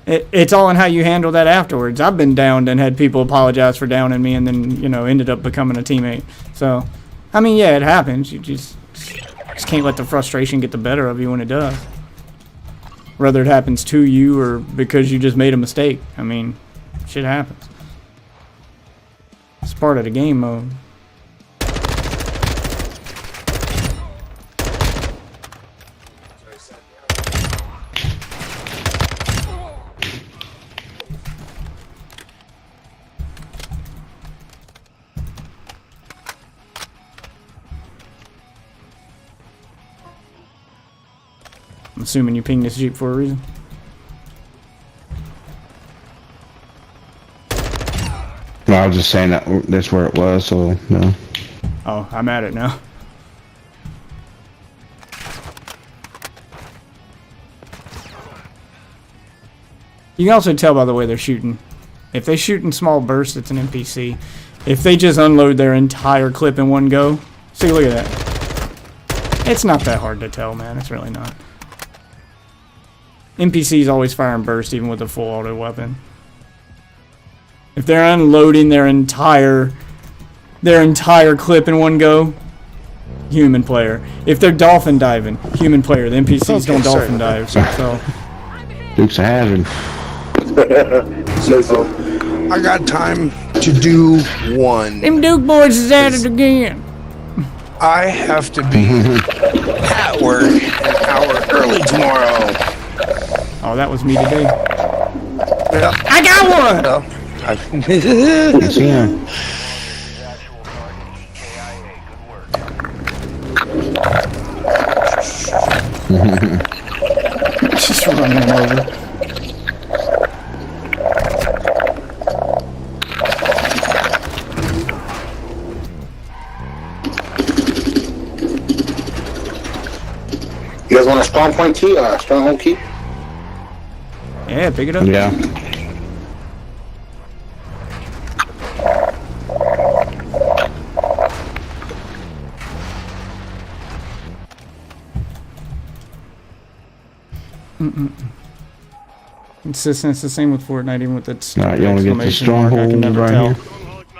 Speaker 1: It's all in how you handle that afterwards. I've been downed and had people apologize for downing me and then, you know, ended up becoming a teammate. So, I mean, yeah, it happens. You just can't let the frustration get the better of you when it does. Whether it happens to you or because you just made a mistake. I mean, shit happens. It's part of the game mode. I'm assuming you pinged this Jeep for a reason.
Speaker 6: Well, I was just saying that that's where it was, so no.
Speaker 1: Oh, I'm at it now. You can also tell by the way they're shooting. If they shoot in small bursts, it's an NPC. If they just unload their entire clip in one go, see, look at that. It's not that hard to tell, man. It's really not. NPCs always fire in burst, even with a full auto weapon. If they're unloading their entire clip in one go, human player. If they're dolphin diving, human player. The NPCs don't dolphin dive, so.
Speaker 6: Duke's a hazard.
Speaker 2: I got time to do one.
Speaker 1: Them Duke boys is at it again.
Speaker 2: I have to be at work an hour early tomorrow.
Speaker 1: Oh, that was me today.
Speaker 2: Yeah.
Speaker 1: I got one!
Speaker 6: It's him.
Speaker 1: Just running him over.
Speaker 13: You guys want a strong point key or a stronghold key?
Speaker 1: Yeah, pick it up.
Speaker 6: Yeah.
Speaker 1: Consistent. It's the same with Fortnite, even with its
Speaker 6: Alright, you want to get the stronghold
Speaker 1: I can never
Speaker 6: right
Speaker 1: tell.
Speaker 6: here?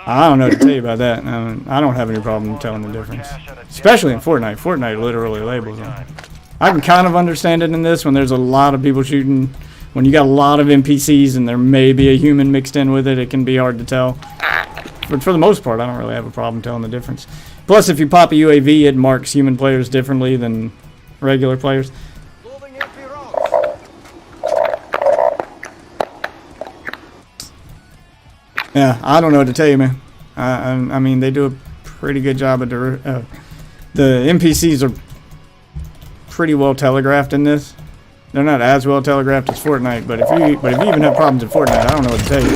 Speaker 1: I don't know what to tell you about that. I don't have any problem telling the difference. Especially in Fortnite. Fortnite literally labels them. I can kind of understand it in this when there's a lot of people shooting. When you got a lot of NPCs and there may be a human mixed in with it, it can be hard to tell. But for the most part, I don't really have a problem telling the difference. Plus, if you pop a UAV, it marks human players differently than regular players. Yeah, I don't know what to tell you, man. I mean, they do a pretty good job of the NPCs are pretty well telegraphed in this. They're not as well telegraphed as Fortnite, but if you even have problems in Fortnite, I don't know what to tell you.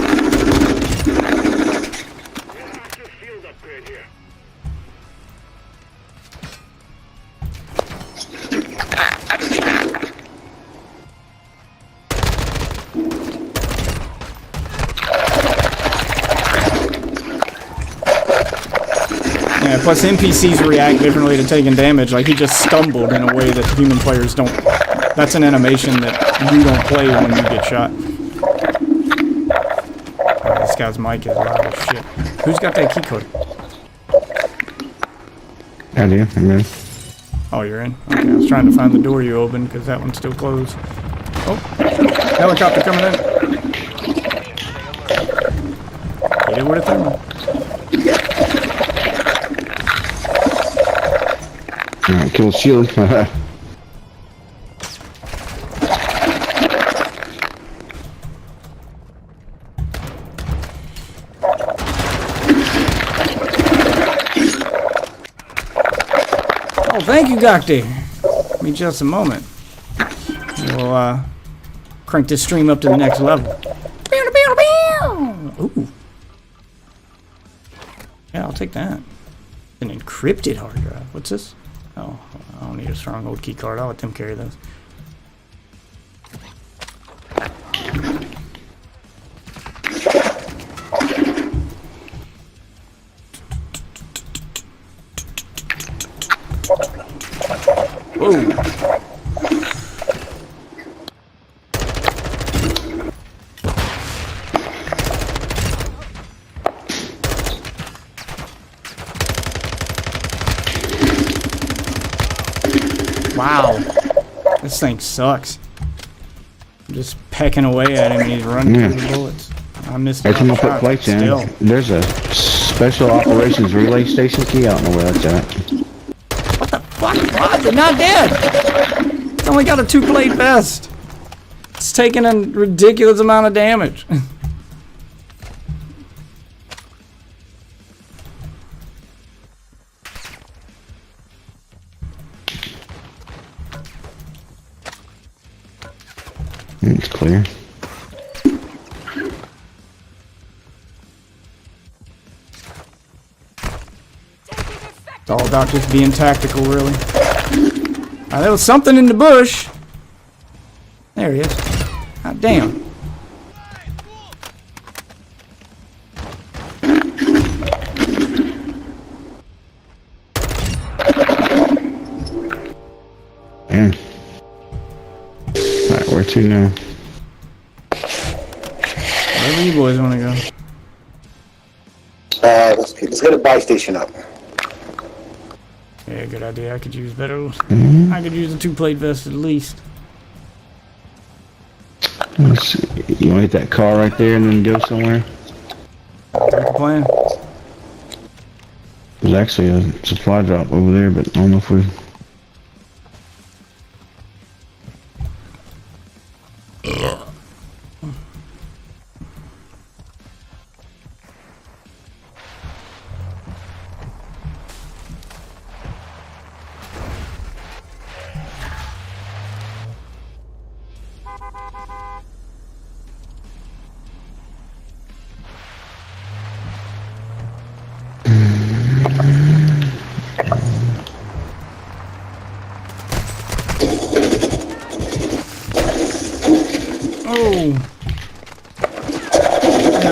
Speaker 1: Yeah, plus NPCs react differently to taking damage. Like, he just stumbled in a way that human players don't. That's an animation that you don't play when you get shot. This guy's mic is loud as shit. Who's got that key code?
Speaker 6: I do. I'm in.
Speaker 1: Oh, you're in? Okay, I was trying to find the door you opened because that one's still closed. Oh, helicopter coming in. Hit it with a thermal.
Speaker 6: Alright, kill shield.
Speaker 1: Oh, thank you, Gokti. Give me just a moment. We'll crank this stream up to the next level. Ooh. Yeah, I'll take that. An encrypted hard drive. What's this? Oh, I don't need a stronghold key card. I'll let them carry those. Whoa. Wow. This thing sucks. I'm just pecking away at him and he's running through the bullets. I missed
Speaker 6: Every time I
Speaker 1: a
Speaker 6: put
Speaker 1: shot.
Speaker 6: plates in,
Speaker 1: Still.
Speaker 6: there's a special operations relay station key. I don't know where that's at.
Speaker 1: What the fuck? What? They're not dead. It's only got a 2-plate vest. It's taking a ridiculous amount of damage.
Speaker 6: It's clear.
Speaker 1: It's all about just being tactical, really. There was something in the bush. There he is. God damn.
Speaker 6: Yeah. Alright, where to now?
Speaker 1: Wherever you boys want to go.
Speaker 13: Let's get a buy station up.
Speaker 1: Yeah, good idea. I could use better. I could use a 2-plate vest at least.
Speaker 6: Let's see. You want to hit that car right there and then go somewhere?
Speaker 1: That's the plan.
Speaker 6: There's actually a supply drop over there, but I don't know if we...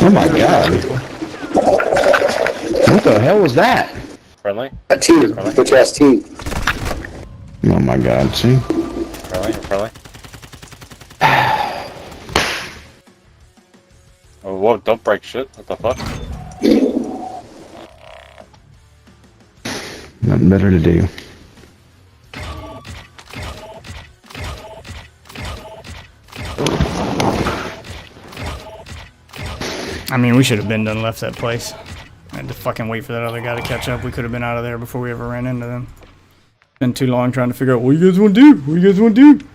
Speaker 6: Oh my god. What the hell was that?
Speaker 12: Friendly?
Speaker 13: A team. Bitch ass team.
Speaker 6: Oh my god, see?
Speaker 12: Friendly? Friendly? Oh, whoa, don't break shit. What the fuck?
Speaker 6: Nothing better to do.
Speaker 1: I mean, we should have been done left that place. I had to fucking wait for that other guy to catch up. We could have been out of there before we ever ran into them. Been too long trying to figure out what you guys want to do. What you guys want to do?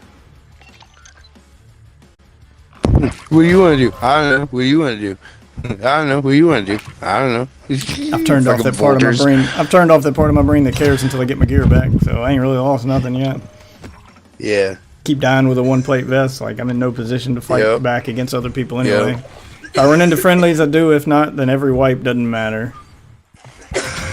Speaker 2: What do you want to do? I don't know. What do you want to do? I don't know. What do you want to do? I don't know.
Speaker 1: I've turned off that part of my brain. I've turned off that part of my brain that cares until I get my gear back. So I ain't really lost nothing yet.
Speaker 2: Yeah.
Speaker 1: Keep dying with a 1-plate vest. Like, I'm in no position to fight back against other people anyway. If I run into friendlies, I do. If not, then every wipe doesn't matter.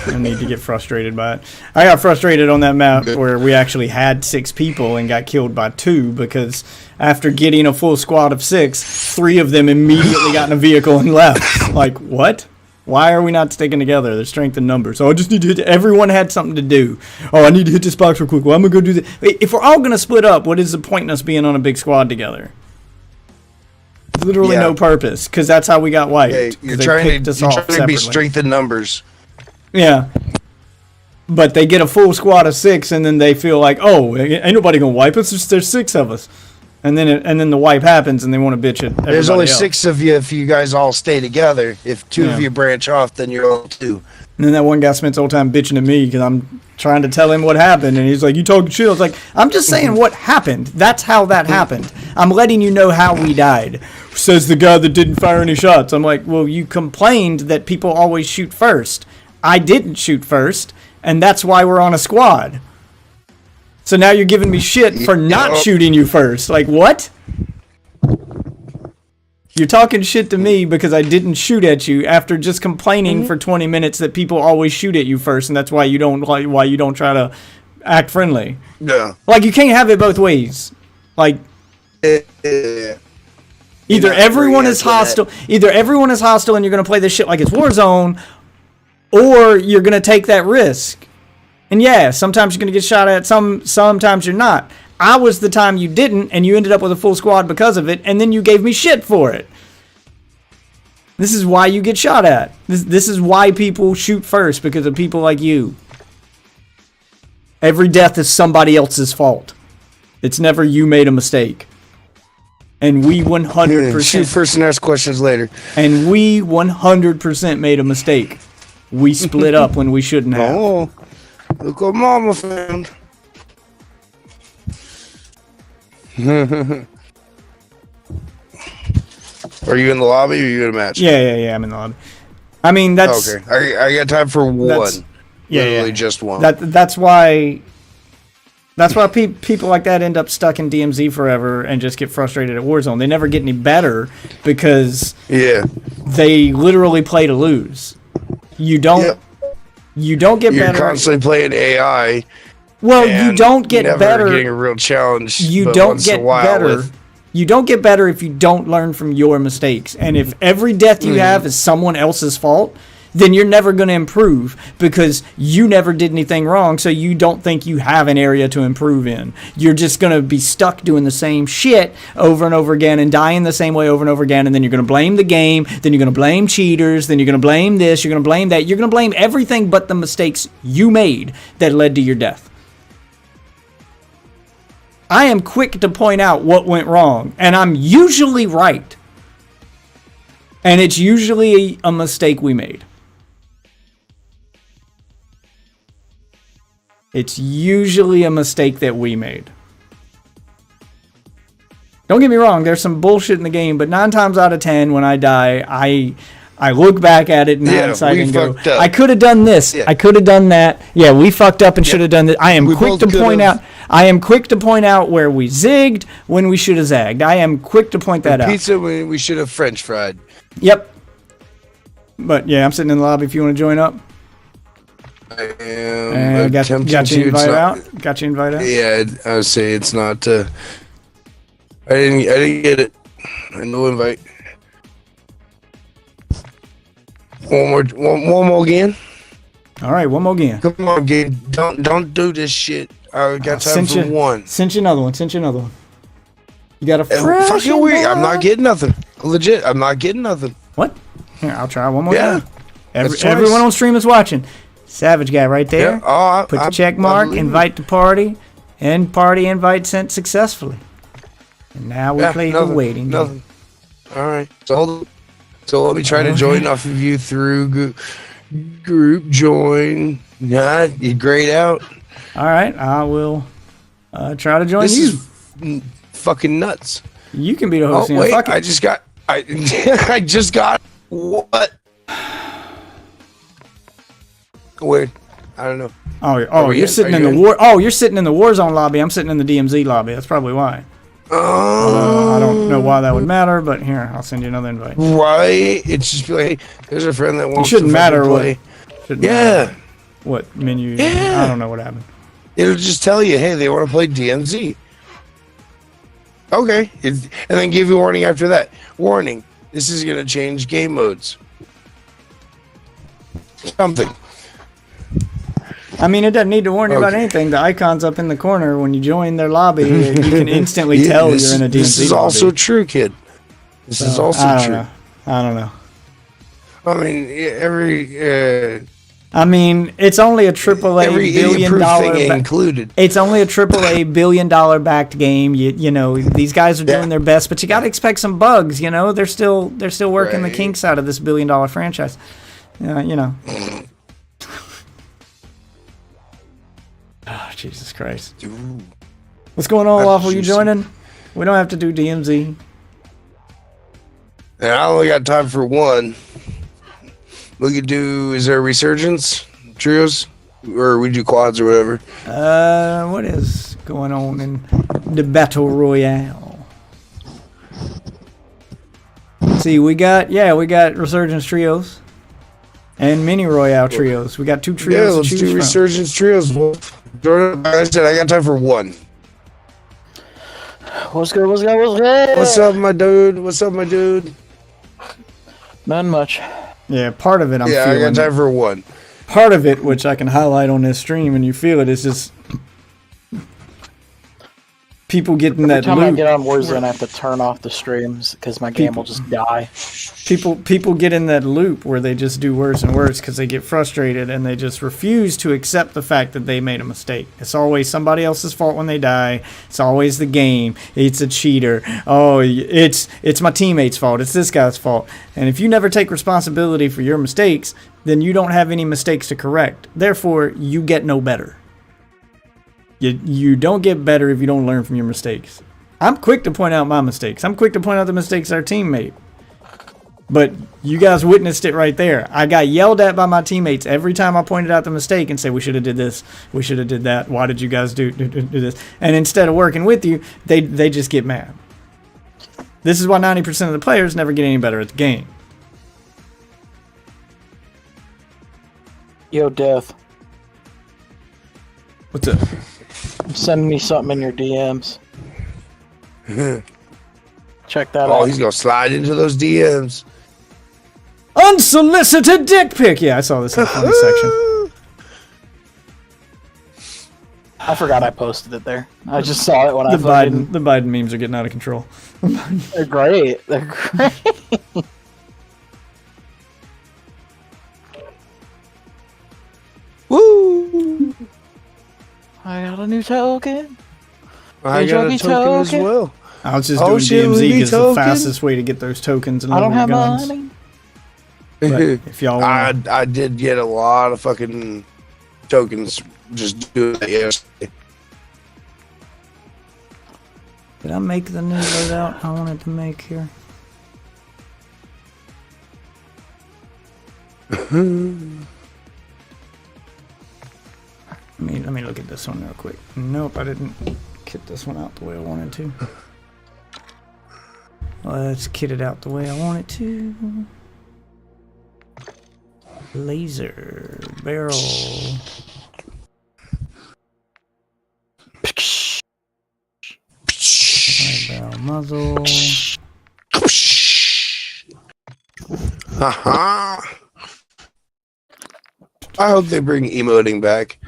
Speaker 1: I need to get frustrated by it. I got frustrated on that map where we actually had 6 people and got killed by 2 because after getting a full squad of 6, 3 of them immediately got in a vehicle and left. Like, what? Why are we not sticking together? There's strength in numbers. So I just need to hit. Everyone had something to do. Oh, I need to hit this box real quick. Well, I'm going to go do that. If we're all going to split up, what is the point in us being on a big squad together? literally no purpose because that's how we got wiped.
Speaker 2: Yeah, you're
Speaker 1: They
Speaker 2: trying
Speaker 1: picked
Speaker 2: to
Speaker 1: us off
Speaker 2: be
Speaker 1: separately.
Speaker 2: strength in numbers.
Speaker 1: Yeah. But they get a full squad of 6, and then they feel like, oh, ain't nobody gonna wipe us. There's 6 of us, and then the wipe happens, and they want to bitch at everybody
Speaker 2: There's only
Speaker 1: else.
Speaker 2: 6 of you if you guys all stay together. If 2 of you branch off, then you're all 2.
Speaker 1: And then that one guy spent his whole time bitching at me because I'm trying to tell him what happened, and he's like, "You talking shit?" I was like, "I'm just saying what happened. That's how that happened. I'm letting you know how we died." Says the guy that didn't fire any shots. I'm like, "Well, you complained that people always shoot first. I didn't shoot first, and that's why we're on a squad. So now you're giving me shit for not shooting you first. Like what?" You're talking shit to me because I didn't shoot at you after just complaining for 20 minutes that people always shoot at you first, and that's why you don't try to act friendly.
Speaker 2: Yeah.
Speaker 1: Like you can't have it both ways. Like either everyone is hostile, and you're gonna play this shit like it's Warzone, or you're gonna take that risk. And yeah, sometimes you're gonna get shot at. Sometimes you're not. I was the time you didn't, and you ended up with a full squad because of it, and then you gave me shit for it. This is why you get shot at. This is why people shoot first, because of people like you. Every death is somebody else's fault. It's never you made a mistake. And we 100%...
Speaker 2: Shoot first and ask questions later.
Speaker 1: And we 100% made a mistake. We split up when we shouldn't have.
Speaker 2: Oh, look what Mama found. Are you in the lobby or are you in a match?
Speaker 1: Yeah, I'm in the lobby. I mean, that's...
Speaker 2: Okay, I got time for one. Literally just one.
Speaker 1: That's why people like that end up stuck in DMZ forever and just get frustrated at Warzone. They never get any better because they literally play to lose. You don't get better.
Speaker 2: You're constantly playing AI.
Speaker 1: Well, you don't get
Speaker 2: never
Speaker 1: better.
Speaker 2: Getting a real challenge.
Speaker 1: You don't get better. You don't get better if you don't learn from your mistakes. And if every death you have is someone else's fault, then you're never going to improve because you never did anything wrong, so you don't think you have an area to improve in. You're just going to be stuck doing the same shit over and over again and dying the same way over and over again, and then you're going to blame the game, then you're going to blame cheaters, then you're going to blame this, you're going to blame that. You're going to blame everything but the mistakes you made that led to your death. I am quick to point out what went wrong, and I'm usually right. And it's usually a mistake we made. It's usually a mistake that we made. Don't get me wrong, there's some bullshit in the game, but 9 times out of 10 when I die, I look back at it in hindsight and go, I could have done this. I could have done that. Yeah, we fucked up and should have done that. I am quick to point out where we zigged when we should have zagged. I am quick to point that out.
Speaker 2: Pizza when we should have French fried.
Speaker 1: Yep. But yeah, I'm sitting in the lobby if you want to join up.
Speaker 2: I am
Speaker 1: got you invited out. Got you invited out.
Speaker 2: Yeah, I would say it's not. I didn't get it. No invite. One more again.
Speaker 1: All right, one more again.
Speaker 2: Come on, again. Don't do this shit. I got time for one.
Speaker 1: Send you another one. You got a fresh
Speaker 2: fucking weird. I'm not getting nothing. Legit, I'm not getting nothing.
Speaker 1: What? Here, I'll try one more time. Everyone on stream is watching. Savage guy right there.
Speaker 2: Yeah,
Speaker 1: put the check mark, invite to party, and party invite sent successfully. And now we play the waiting game.
Speaker 2: All right. So let me try to join off of you through group join. Nah, you grayed out.
Speaker 1: All right, I will try to join
Speaker 2: this
Speaker 1: you.
Speaker 2: This is fucking nuts.
Speaker 1: You can be the host.
Speaker 2: Oh wait,
Speaker 1: fuck it.
Speaker 2: I just got what? Weird. I don't know.
Speaker 1: You're sitting in the war. Oh, you're sitting in the Warzone lobby. I'm sitting in the DMZ lobby. That's probably why. I don't know why that would matter, but here, I'll send you another invite.
Speaker 2: Right? It's just like, hey, there's a friend that wants
Speaker 1: to
Speaker 2: play.
Speaker 1: Matter. What menu? Yeah. I don't know what happened.
Speaker 2: It'll just tell you, hey, they want to play DMZ. Okay. And then give you a warning after that. Warning, this is going to change game modes. Something.
Speaker 1: I mean, it doesn't need to warn you about anything. The icon's up in the corner when you join their lobby. You can instantly tell you're in a DMZ
Speaker 2: This is
Speaker 1: lobby.
Speaker 2: also true, kid. This is also true.
Speaker 1: I don't know.
Speaker 2: I mean,
Speaker 1: I mean, it's only a AAA
Speaker 2: every
Speaker 1: billion dollar
Speaker 2: thing included.
Speaker 1: It's only a AAA billion dollar backed game. You know, these guys are doing their best, but you got to expect some bugs. You know, they're still working the kinks out of this $1 billion franchise. You know. Oh, Jesus Christ.
Speaker 2: Ooh.
Speaker 1: What's going on,
Speaker 2: That's
Speaker 1: Waffle? You
Speaker 2: juicy.
Speaker 1: joining? We don't have to do DMZ.
Speaker 2: And I only got time for one. We could do, is there a resurgence? Trios? Or we do quads or whatever.
Speaker 1: What is going on in the Battle Royale? See, we got Resurgence Trios and Mini Royale Trios. We got 2 trios
Speaker 2: Yeah,
Speaker 1: to
Speaker 2: let's
Speaker 1: choose
Speaker 2: do
Speaker 1: from.
Speaker 2: resurgence trios, Wolf. Like I said, I got time for one.
Speaker 4: What's good? What's good? What's good?
Speaker 2: What's up, my dude? What's up, my dude?
Speaker 4: Not much.
Speaker 1: Yeah, part of it I'm
Speaker 2: Yeah,
Speaker 1: feeling.
Speaker 2: I got time for one.
Speaker 1: Part of it, which I can highlight on this stream, and you feel it, is just people getting
Speaker 4: Every
Speaker 1: that
Speaker 4: time I
Speaker 1: loot.
Speaker 4: get on Warzone, I have to turn off the streams because my game will just die.
Speaker 1: People get in that loop where they just do worse and worse because they get frustrated and they just refuse to accept the fact that they made a mistake. It's always somebody else's fault when they die. It's always the game. It's a cheater. Oh, it's my teammate's fault. It's this guy's fault. And if you never take responsibility for your mistakes, then you don't have any mistakes to correct. Therefore, you get no better. You don't get better if you don't learn from your mistakes. I'm quick to point out my mistakes. I'm quick to point out the mistakes our team made. But you guys witnessed it right there. I got yelled at by my teammates every time I pointed out the mistake and said, we should have did this. We should have did that. Why did you guys do this? And instead of working with you, they just get mad. This is why 90% of the players never get any better at the game.
Speaker 4: Yo, Death.
Speaker 1: What's up?
Speaker 4: Send me something in your DMs. Check that out.
Speaker 2: Oh, he's going to slide into those DMs.
Speaker 1: Unsolicited dick pic. Yeah, I saw this in the funny section.
Speaker 4: I forgot I posted it there. I just saw it when
Speaker 1: The Biden memes are getting out of control.
Speaker 4: They're great. They're great.
Speaker 2: Woo!
Speaker 4: I got a new token.
Speaker 2: I got a token as well.
Speaker 1: I was just doing DMZ because the fastest way to get those tokens and
Speaker 4: I don't
Speaker 1: level
Speaker 4: have
Speaker 1: your guns.
Speaker 4: money.
Speaker 1: But if y'all want,
Speaker 2: I did get a lot of fucking tokens just doing that yesterday.
Speaker 1: did I make the new loadout I wanted to make here? Let me look at this one real quick. Nope, I didn't kit this one out the way I wanted to. Let's kit it out the way I want it to. Laser barrel. Barrel muzzle.
Speaker 2: Haha. I hope they bring emoting back.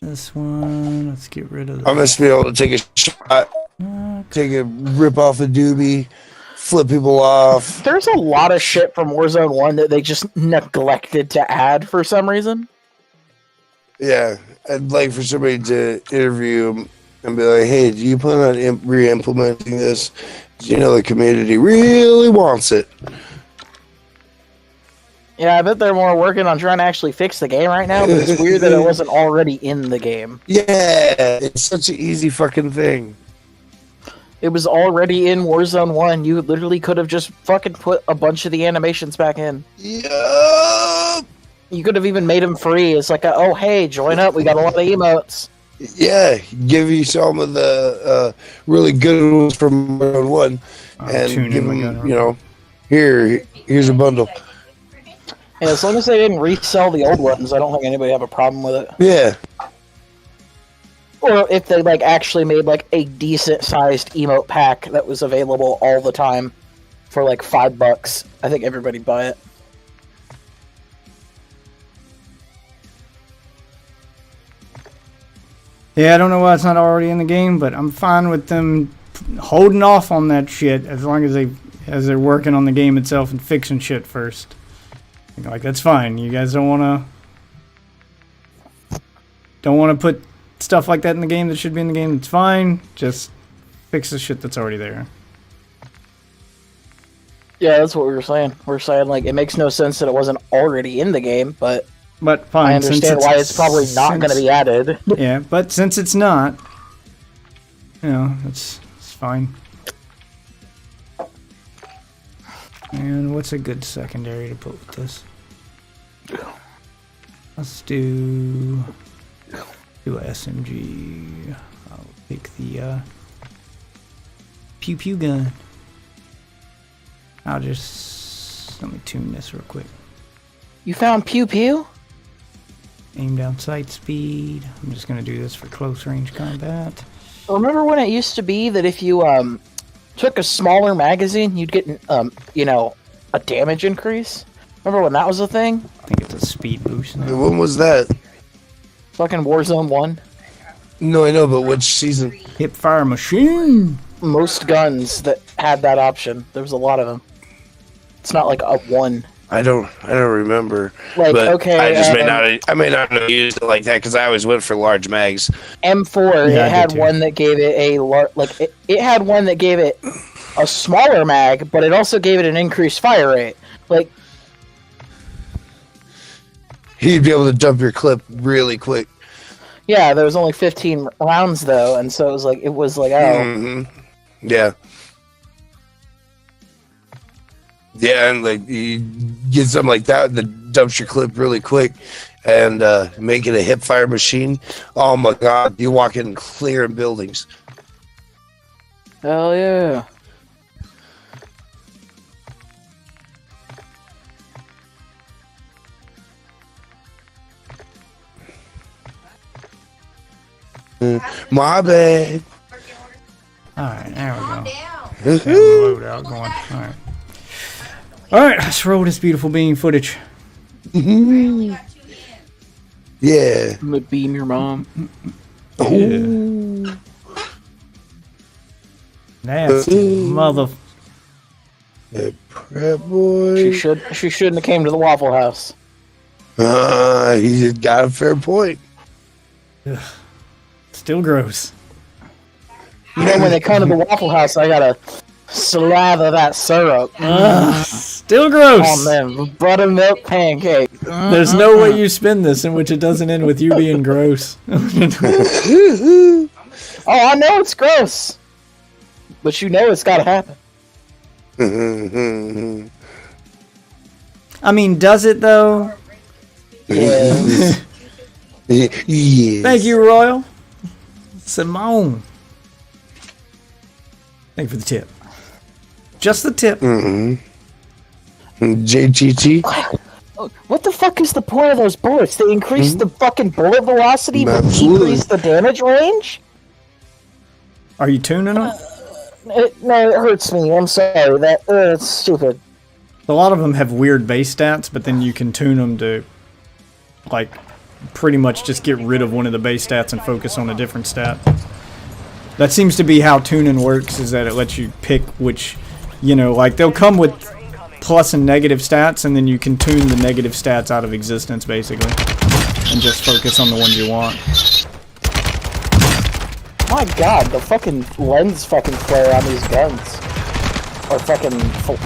Speaker 1: This one, let's get rid of.
Speaker 2: I'm just be able to take a shot, take a rip off a doobie, flip people off.
Speaker 4: There's a lot of shit from Warzone 1 that they just neglected to add for some reason.
Speaker 2: Yeah, I'd like for somebody to interview them and be like, "Hey, do you plan on re-implementing this? You know, the community really wants it."
Speaker 4: Yeah, I bet they're more working on trying to actually fix the game right now, but it's weird that it wasn't already in the game.
Speaker 2: Yeah, it's such an easy fucking thing.
Speaker 4: It was already in Warzone 1. You literally could have just fucking put a bunch of the animations back in.
Speaker 2: Yeah.
Speaker 4: You could have even made them free. It's like, oh, hey, join up. We got a lot of emotes.
Speaker 2: Yeah, give you some of the really good ones from Warzone 1 and give them, you know, here's a bundle.
Speaker 4: Yeah, as long as they didn't resell the old ones, I don't think anybody have a problem with it.
Speaker 2: Yeah.
Speaker 4: Or if they like actually made like a decent sized emote pack that was available all the time for like $5, I think everybody'd buy it.
Speaker 1: Yeah, I don't know why it's not already in the game, but I'm fine with them holding off on that shit as long as they as they're working on the game itself and fixing shit first. Like, that's fine. You guys don't want to put stuff like that in the game that should be in the game. It's fine. Just fix the shit that's already there.
Speaker 4: Yeah, that's what we were saying. We're saying, like, it makes no sense that it wasn't already in the game, but
Speaker 1: fine.
Speaker 4: I understand why it's probably not going to be added.
Speaker 1: Yeah, but since it's not, you know, it's fine. And what's a good secondary to put with this? Let's do a SMG. I'll pick the pew pew gun. I'll just let me tune this real quick.
Speaker 4: You found pew pew?
Speaker 1: Aim down sight speed. I'm just gonna do this for close range combat.
Speaker 4: Remember when it used to be that if you took a smaller magazine, you'd get you know, a damage increase? Remember when that was a thing?
Speaker 1: I think it's a speed boost now.
Speaker 2: When was that?
Speaker 4: Fucking Warzone 1.
Speaker 2: No, I know, but which season?
Speaker 1: Hip fire machine.
Speaker 4: Most guns that had that option. There was a lot of them. It's not like a one.
Speaker 2: I don't remember.
Speaker 4: Like,
Speaker 2: but
Speaker 4: okay,
Speaker 2: I may not have used it like that because I always went for large mags.
Speaker 4: M4,
Speaker 1: Yeah,
Speaker 4: it had one that gave it it had one that gave it a smaller mag, but it also gave it an increased fire rate. Like,
Speaker 2: You'd be able to dump your clip really quick.
Speaker 4: yeah, there was only 15 rounds though, and so it was like
Speaker 2: Yeah. Yeah, and like you get something like that that dumps your clip really quick and make it a hip fire machine. Oh my god, you walk in clearing buildings.
Speaker 4: hell yeah.
Speaker 2: My bad.
Speaker 1: Alright, there we go. Got the loadout going. Alright. Alright, let's roll this beautiful bean footage.
Speaker 2: Yeah.
Speaker 4: I'm gonna beam your mom.
Speaker 1: Yeah. Nasty mother.
Speaker 2: Prep boy.
Speaker 4: She shouldn't have came to the Waffle House.
Speaker 2: He got a fair point.
Speaker 1: Ugh. Still gross.
Speaker 4: You know, when they come to the Waffle House, I gotta slather that syrup.
Speaker 1: Still gross.
Speaker 4: On them buttermilk pancakes.
Speaker 1: There's no way you spin this in which it doesn't end with you being gross.
Speaker 4: Oh, I know it's gross, but you know it's gotta happen.
Speaker 1: I mean, does it though?
Speaker 4: Yeah.
Speaker 2: Yes.
Speaker 1: Thank you, Royal. Simone. Thank you for the tip. Just the tip.
Speaker 2: JTT.
Speaker 4: What the fuck is the point of those bullets? They increase the fucking bullet velocity, but
Speaker 2: Absolutely.
Speaker 4: decrease the damage range?
Speaker 1: Are you tuning them?
Speaker 4: No, it hurts me. I'm sorry. That's stupid.
Speaker 1: A lot of them have weird base stats, but then you can tune them to, like, pretty much just get rid of one of the base stats and focus on a different stat. That seems to be how tuning works, is that it lets you pick which, you know, like, they'll come with plus and negative stats, and then you can tune the negative stats out of existence, basically, and just focus on the ones you want.
Speaker 4: My god, the fucking lens fucking flare on these guns. Or fucking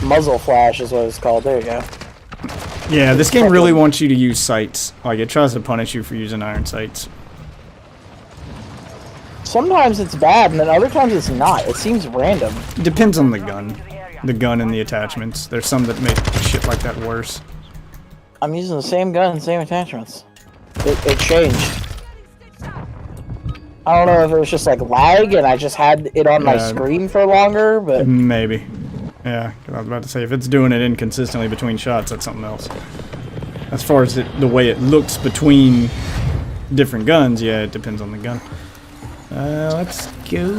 Speaker 4: muzzle flash is what it's called. There you go.
Speaker 1: Yeah, this game really wants you to use sights. Like, it tries to punish you for using iron sights.
Speaker 4: Sometimes it's bad, and then other times it's not. It seems random.
Speaker 1: It depends on the gun. The gun and the attachments. There's some that make shit like that worse.
Speaker 4: I'm using the same gun, same attachments. It changed. I don't know if it was just like lag and I just had it on my screen for longer, but...
Speaker 1: Maybe. Yeah, I was about to say, if it's doing it inconsistently between shots, that's something else. As far as the way it looks between different guns, yeah, it depends on the gun. Let's go.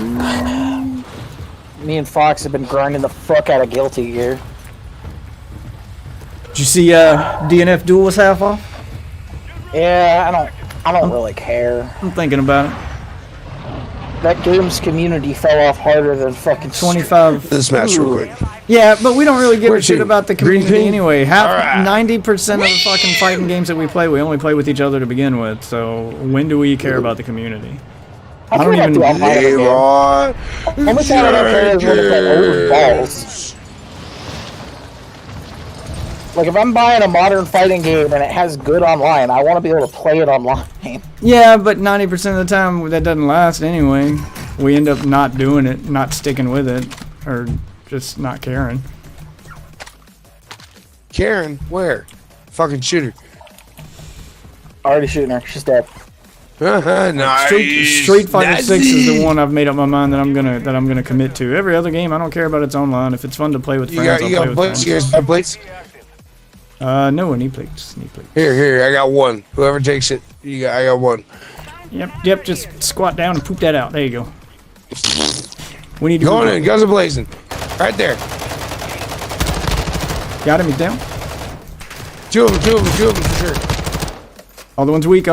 Speaker 4: Me and Fox have been grinding the fuck out of Guilty Gear.
Speaker 1: Did you see DNF Duel was half off?
Speaker 4: Yeah, I don't really care.
Speaker 1: I'm thinking about it.
Speaker 4: that game's community fell off harder than fucking
Speaker 1: 25.
Speaker 2: This match real quick.
Speaker 1: Yeah, but we don't really give a
Speaker 2: Where
Speaker 1: shit
Speaker 2: to?
Speaker 1: about the
Speaker 2: Green
Speaker 1: community
Speaker 2: ping?
Speaker 1: anyway.
Speaker 2: Alright.
Speaker 1: 90% of the fucking fighting games that we only play with each other to begin with. So when do we care about the community?
Speaker 4: How
Speaker 1: I
Speaker 4: can
Speaker 1: don't
Speaker 4: we not
Speaker 1: even.
Speaker 4: do online again?
Speaker 2: Leroy
Speaker 4: Only time I don't care is when it's like old balls. Like, if I'm buying a modern fighting game and it has good online, I want to be able to play it online.
Speaker 1: Yeah, but 90% of the time that doesn't last anyway. We end up not doing it, not sticking with it, or just not caring.
Speaker 2: Karen, where? Fucking shooter.
Speaker 4: Already shooting her. She's dead.
Speaker 2: Nice.
Speaker 1: Street Fighter 6 is the
Speaker 2: Nice.
Speaker 1: one I've made up my mind that I'm gonna commit to. Every other game, I don't care about its online. If it's fun to play with
Speaker 2: You
Speaker 1: friends,
Speaker 2: got,
Speaker 1: I'll
Speaker 2: you
Speaker 1: play
Speaker 2: got
Speaker 1: with
Speaker 2: plates?
Speaker 1: friends.
Speaker 2: You guys have plates?
Speaker 1: No, knee plates. Knee plates.
Speaker 2: Here, I got one. Whoever takes it, I got one.
Speaker 1: Yep. Just squat down and poop that out. There you go. We need to
Speaker 2: Going in, guns are blazing. Right there.
Speaker 1: Got him. He's down.
Speaker 2: Two of them for sure.
Speaker 1: Other one's weak.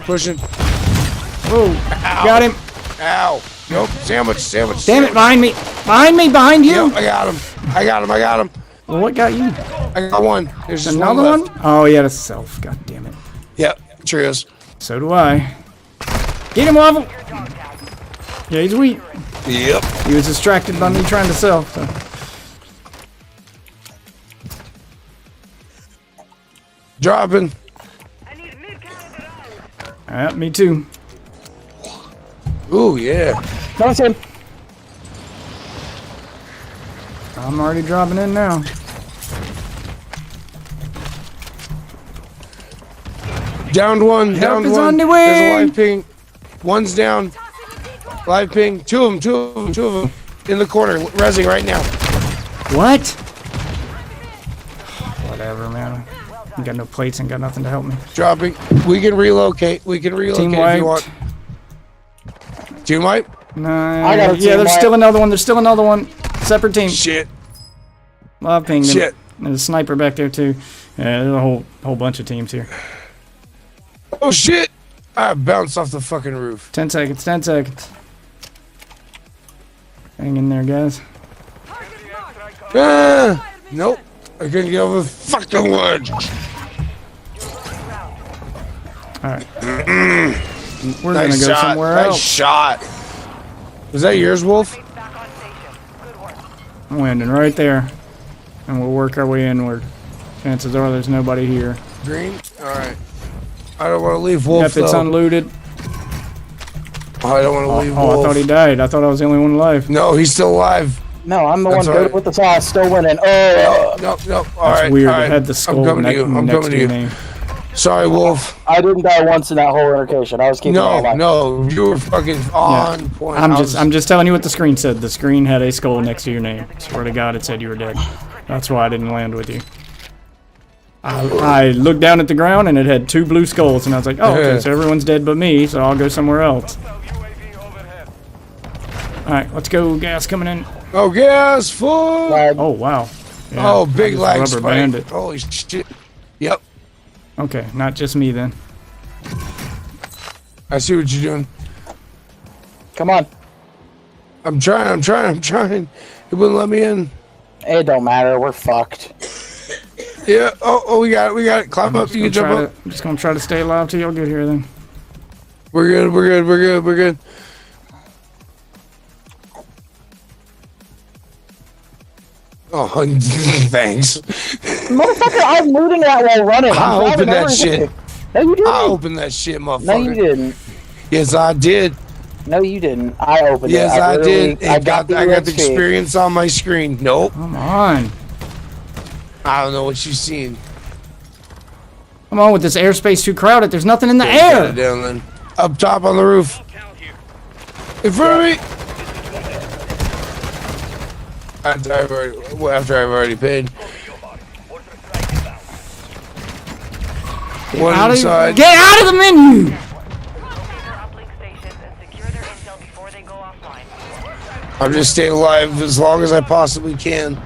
Speaker 2: Pushing.
Speaker 1: Whoa.
Speaker 2: Ow.
Speaker 1: Got him.
Speaker 2: Ow. Nope. Sandwich.
Speaker 1: Damn it! Behind me. Behind you.
Speaker 2: Yep, I got him.
Speaker 1: Well, what got you?
Speaker 2: I got one. There's just
Speaker 1: Another
Speaker 2: one
Speaker 1: one?
Speaker 2: left.
Speaker 1: Oh, yeah, that's self. God damn it.
Speaker 2: Yep. Trios.
Speaker 1: So do I. Get him, Waffle. Yeah, he's weak.
Speaker 2: Yep.
Speaker 1: He was distracted by me trying to sell. So.
Speaker 2: Dropping.
Speaker 1: Me too.
Speaker 2: Ooh, yeah.
Speaker 4: No, it's him.
Speaker 1: I'm already dropping in now.
Speaker 2: Downed one.
Speaker 1: Help
Speaker 2: Downed
Speaker 1: is
Speaker 2: one.
Speaker 1: on the way.
Speaker 2: There's a live ping. One's down. Live ping. Two of them. In the corner. Rezzing right now.
Speaker 1: What? Whatever, man. I got no plates and got nothing to help me.
Speaker 2: Dropping. We can relocate.
Speaker 1: Team
Speaker 2: if you
Speaker 1: wiped.
Speaker 2: want. Team wipe?
Speaker 1: Nah.
Speaker 4: I got a
Speaker 1: Yeah,
Speaker 4: team
Speaker 1: there's
Speaker 4: wipe.
Speaker 1: still another one. Separate team.
Speaker 2: Shit.
Speaker 1: Love pinged him.
Speaker 2: Shit.
Speaker 1: There's a sniper back there too. Yeah, there's a whole bunch of teams here.
Speaker 2: Oh shit! I bounced off the fucking roof.
Speaker 1: 10 seconds. Hang in there, guys.
Speaker 2: Nope. I couldn't get over the fucking wood.
Speaker 1: Alright. We're gonna go somewhere
Speaker 2: nice
Speaker 1: else.
Speaker 2: shot. Was that yours, Wolf?
Speaker 1: I'm landing right there. And we'll work our way inward. Chances are there's nobody here.
Speaker 2: Green? Alright. I don't want to leave Wolf,
Speaker 1: Yep, it's
Speaker 2: though.
Speaker 1: unlooted.
Speaker 2: Oh, I don't want to leave
Speaker 1: Oh,
Speaker 2: Wolf.
Speaker 1: I thought he died. I thought I was the only one alive.
Speaker 2: No, he's still alive.
Speaker 4: No, I'm the
Speaker 2: That's
Speaker 4: one
Speaker 2: all
Speaker 4: good
Speaker 2: right.
Speaker 4: with the sauce, still winning. Oh,
Speaker 2: No.
Speaker 1: That's
Speaker 2: Alright.
Speaker 1: weird.
Speaker 2: Alright.
Speaker 1: It had the skull
Speaker 2: I'm coming to you. I'm
Speaker 1: next
Speaker 2: coming
Speaker 1: to
Speaker 2: to
Speaker 1: your
Speaker 2: you.
Speaker 1: name.
Speaker 2: Sorry, Wolf.
Speaker 4: I didn't die once in that whole altercation. I was keeping it alive.
Speaker 2: No. You were fucking on point.
Speaker 1: I'm just telling you what the screen said. The screen had a skull next to your name. Swear to God, it said you were dead. That's why I didn't land with you. I looked down at the ground and it had 2 blue skulls, and I was like, oh, okay, so everyone's dead but me, so I'll go somewhere else. Alright, let's go. Gas coming in.
Speaker 2: Oh, gas full.
Speaker 1: Oh, wow. Yeah,
Speaker 2: Oh, big
Speaker 1: I just
Speaker 2: lag
Speaker 1: rubber
Speaker 2: spike.
Speaker 1: banded.
Speaker 2: Holy shit. Yep.
Speaker 1: Okay, not just me then.
Speaker 2: I see what you're doing.
Speaker 4: Come on.
Speaker 2: I'm trying. It wouldn't let me in.
Speaker 4: It don't matter. We're fucked.
Speaker 2: Yeah. Oh, we got it. Climb up. You can jump up.
Speaker 1: I'm just gonna try to stay alive till y'all get here then.
Speaker 2: We're good. Oh, thanks.
Speaker 4: Motherfucker, I'm looting that while running.
Speaker 2: I
Speaker 4: I'm
Speaker 2: opened
Speaker 4: grabbing
Speaker 2: that
Speaker 4: everything.
Speaker 2: shit.
Speaker 4: No, you didn't.
Speaker 2: I opened that shit, motherfucker.
Speaker 4: No, you didn't.
Speaker 2: Yes, I did.
Speaker 4: No, you didn't. I opened
Speaker 2: Yes,
Speaker 4: it.
Speaker 2: I
Speaker 4: literally-
Speaker 2: did.
Speaker 4: I got the
Speaker 2: the experience on my screen. Nope.
Speaker 1: Come on.
Speaker 2: I don't know what you've seen.
Speaker 1: Come on, with this airspace too crowded, there's nothing in the
Speaker 2: Got
Speaker 1: air.
Speaker 2: it down then. Up top on the roof. In front of me. After I've already paid. One inside.
Speaker 1: Get out of the menu!
Speaker 2: I'm just staying alive as long as I possibly can.